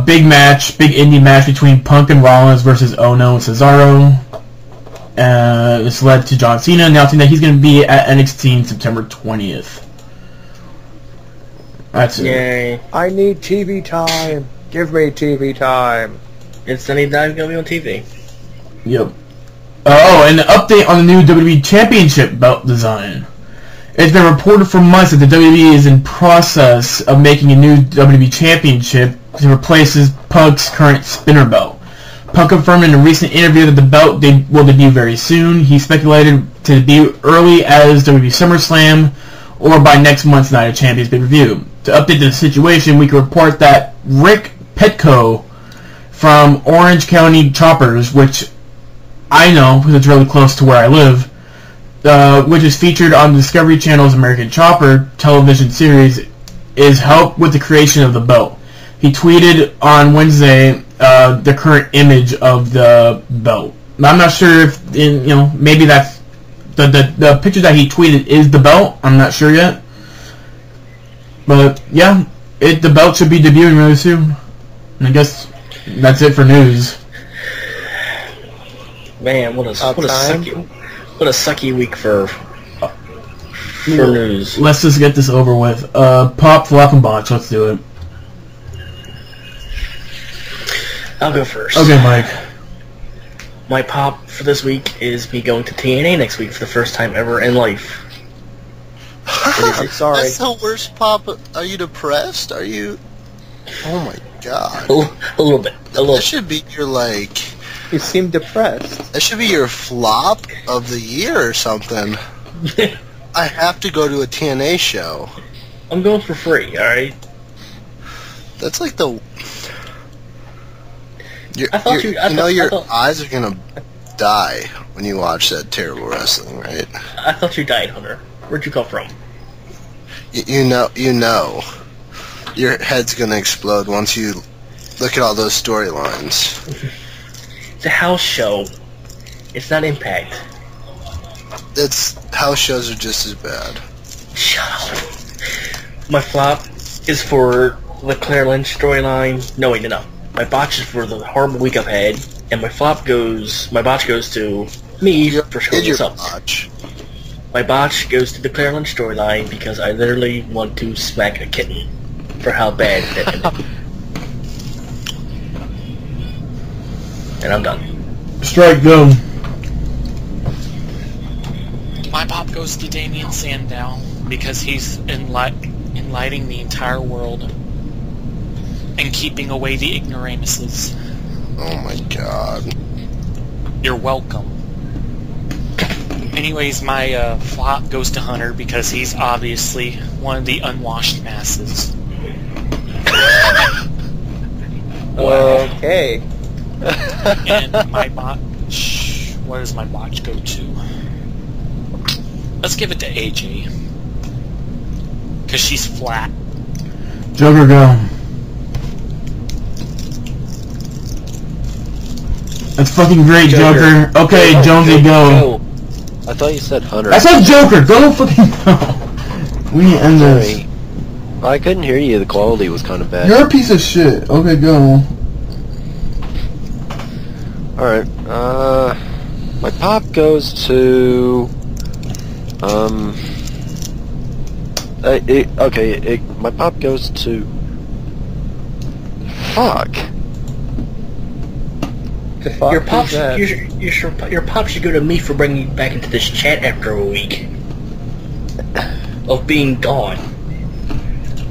big indie match between Punk and Rollins versus Ono and Cesaro. This led to John Cena announcing that he's going to be at NXT on September 20th. That's it. Yay. I need TV time. Give me TV time. It's Sunny Dive going to be on TV. Yep. Oh, and an update on the new WWE Championship belt design. It's been reported for months that the WWE is in process of making a new WWE Championship to replace Punk's current spinner belt. Punk confirmed in a recent interview that the belt will debut very soon. He speculated to debut early as WWE SummerSlam or by next month's Night of Champions pay-per-view. To update the situation, we can report that Rick Petco from Orange County Choppers, which I know because it's really close to where I live, which is featured on the Discovery Channel's American Chopper television series, is helped with the creation of the belt. He tweeted on Wednesday the current image of the belt. I'm not sure if maybe that's the picture that he tweeted is the belt. I'm not sure yet, but yeah, the belt should be debuting really soon. And I guess that's it for news. Man, what a sucky week for news. Let's just get this over with. Pop, flop, and botch. Let's do it. I'll go first. Okay, Mike. My pop for this week is me going to TNA next week for the first time ever in life. I'm sorry. That's the worst pop. Are you depressed? Are you... Oh my god. A little bit. That should be your, You seem depressed. That should be your flop of the year or something. I have to go to a TNA show. I'm going for free, alright? That's like the... your eyes are gonna die when you watch that terrible wrestling, right? I thought you died, Hunter. Where'd you come from? You know. Your head's gonna explode once you look at all those storylines. It's a house show. It's not Impact. House shows are just as bad. Shut up. My flop is for the Claire Lynch storyline. No, wait, no. My botch is for the horrible week I've had, and my botch goes to me for screwing this up. My botch goes to the Claire Lynch storyline because I literally want to smack a kitten for how bad that ended. And I'm done. Strike, go. My pop goes to Damien Sandow because he's enlightening the entire world and keeping away the ignoramuses. Oh my god. You're welcome. Anyways, my flop goes to Hunter because he's obviously one of the unwashed masses. Okay. And my botch... What does my botch go to? Let's give it to AJ. Because she's flat. Joker, go. That's fucking great, Joker. Okay, Jonesy, go. I thought you said Hunter. I said Joker. Go fucking go. We need to end this. Sorry. I couldn't hear you. The quality was kind of bad. You're a piece of shit. Okay, go. Alright, my pop goes to, my pop goes to, fuck. The fuck Your pop, is that? your pop should go to me for bringing you back into this chat after a week of being gone.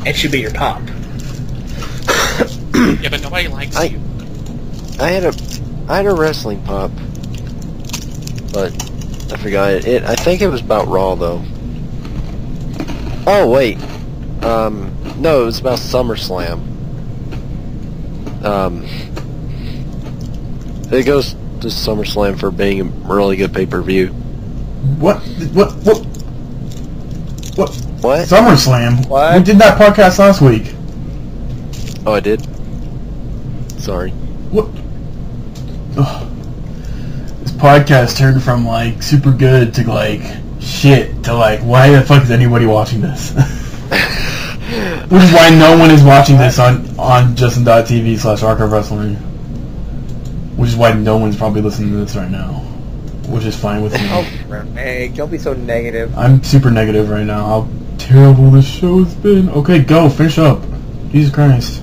That should be your pop. Yeah, but nobody likes you. I had a wrestling pop, but I forgot it. I think it was about Raw though. Oh wait, no, it was about SummerSlam. It goes to SummerSlam for being a really good pay-per-view. What? What? SummerSlam? What? We did that podcast last week. Oh, I did. Sorry. What? Ugh. This podcast turned from like super good to like shit to like why the fuck is anybody watching this? Which is why no one is watching this on Justin.tv/Archive Wrestling. Which is why no one's probably listening to this right now. Which is fine with me. Oh, Greg, don't be so negative. I'm super negative right now. How terrible this show's been. Okay, go. Finish up. Jesus Christ.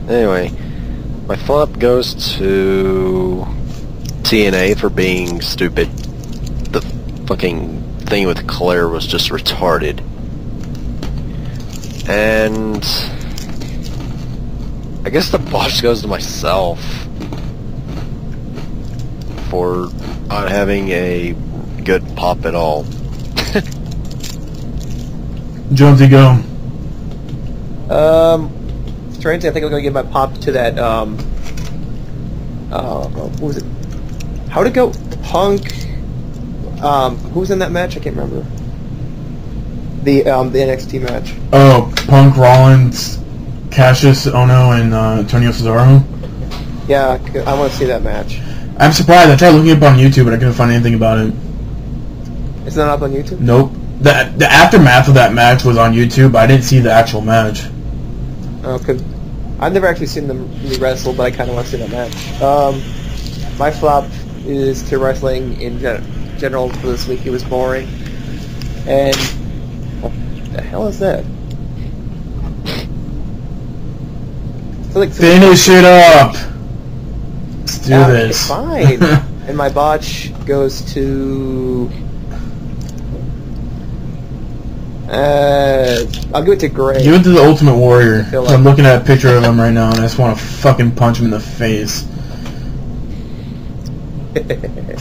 Anyway, my flop goes to TNA for being stupid. The fucking thing with Claire was just retarded. And I guess the botch goes to myself for not having a good pop at all. Jonesy, go. Strangely, I think I'm gonna give my pop to that, what was it? How'd it go? Punk, who was in that match? I can't remember. The NXT match. Oh, Punk, Rollins, Cassius Ono, and Antonio Cesaro. Yeah, I want to see that match. I'm surprised. I tried looking it up on YouTube, but I couldn't find anything about it. It's not up on YouTube? Nope. The aftermath of that match was on YouTube, but I didn't see the actual match. Oh, cause I've never actually seen them really wrestle, but I kind of want to see that match. My flop is to wrestling in general for this week. It was boring. And what the hell is that? I feel like Finish it up! Let's do this. It's fine. And my botch goes to... I'll give it to Greg. Give it to the Ultimate Warrior. feel like- I'm looking at a picture of him right now, and I just want to fucking punch him in the face.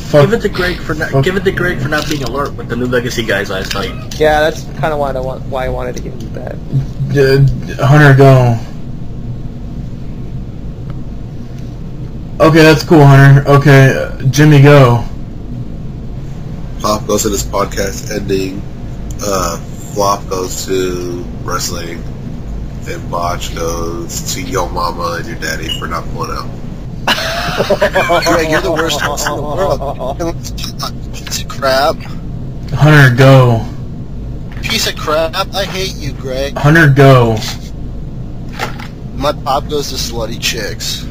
Fuck. Give it to Greg for not being alert with the New Legacy guys last night. Yeah, that's kind of why I wanted to give him that. Hunter, go. Okay, that's cool, Hunter. Okay, Jimmy, go. Pop goes to this podcast ending. Flop goes to wrestling. And botch goes to your mama and your daddy for not pulling out. Greg, you're the worst host in the world. Piece of crap. Hunter, go. Piece of crap. I hate you, Greg. Hunter, go. My pop goes to slutty chicks.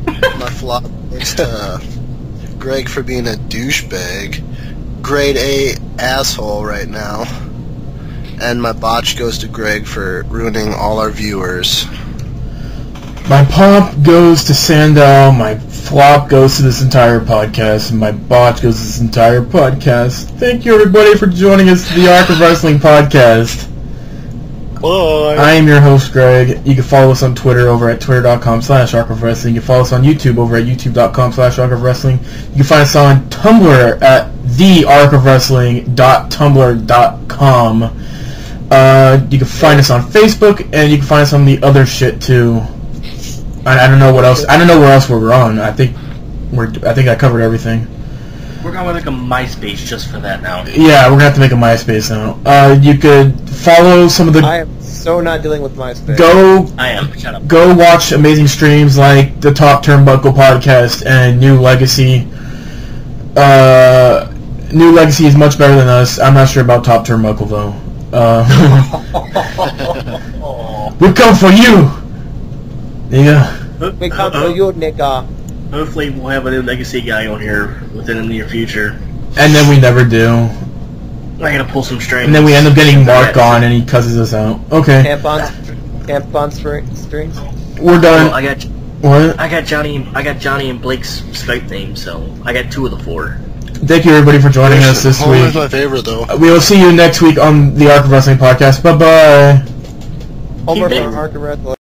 My flop goes to Greg for being a douchebag. Grade A asshole right now. And my botch goes to Greg for ruining all our viewers. My pop goes to Sandow. My flop goes to this entire podcast, and my botch goes to this entire podcast. Thank you, everybody, for joining us to the Arc of Wrestling podcast. Bye. I am your host, Greg. You can follow us on Twitter over at twitter.com/Arc of Wrestling. You can follow us on YouTube over at youtube.com/Arc of Wrestling. You can find us on Tumblr at thearcofwrestling.tumblr.com. You can find us on Facebook, and you can find us on the other shit too. I don't know what else. I don't know where else we're on. I think I covered everything. We're going to make a MySpace just for that now. Yeah, we're gonna have to make a MySpace now. You could follow some of the. I am so not dealing with MySpace. I am. Shut up. Go watch amazing streams like the Top Turnbuckle podcast and New Legacy. New Legacy is much better than us. I'm not sure about Top Turnbuckle though. We come for you, nigga. We come for you, nigga. Hopefully we'll have a new Legacy guy on here within the near future. And then we never do. I gotta pull some strings. And then we end up getting Mark on, and he cusses us out. Okay, Tampon strings. we're done. Well, I got Johnny and Blake's Skype name, so I got 2 of the 4. Thank you, everybody, for joining us this Homer's week. my favorite, though. We will see you next week on the Arc of Wrestling podcast. Bye-bye. Homer from Arc of Wrestling.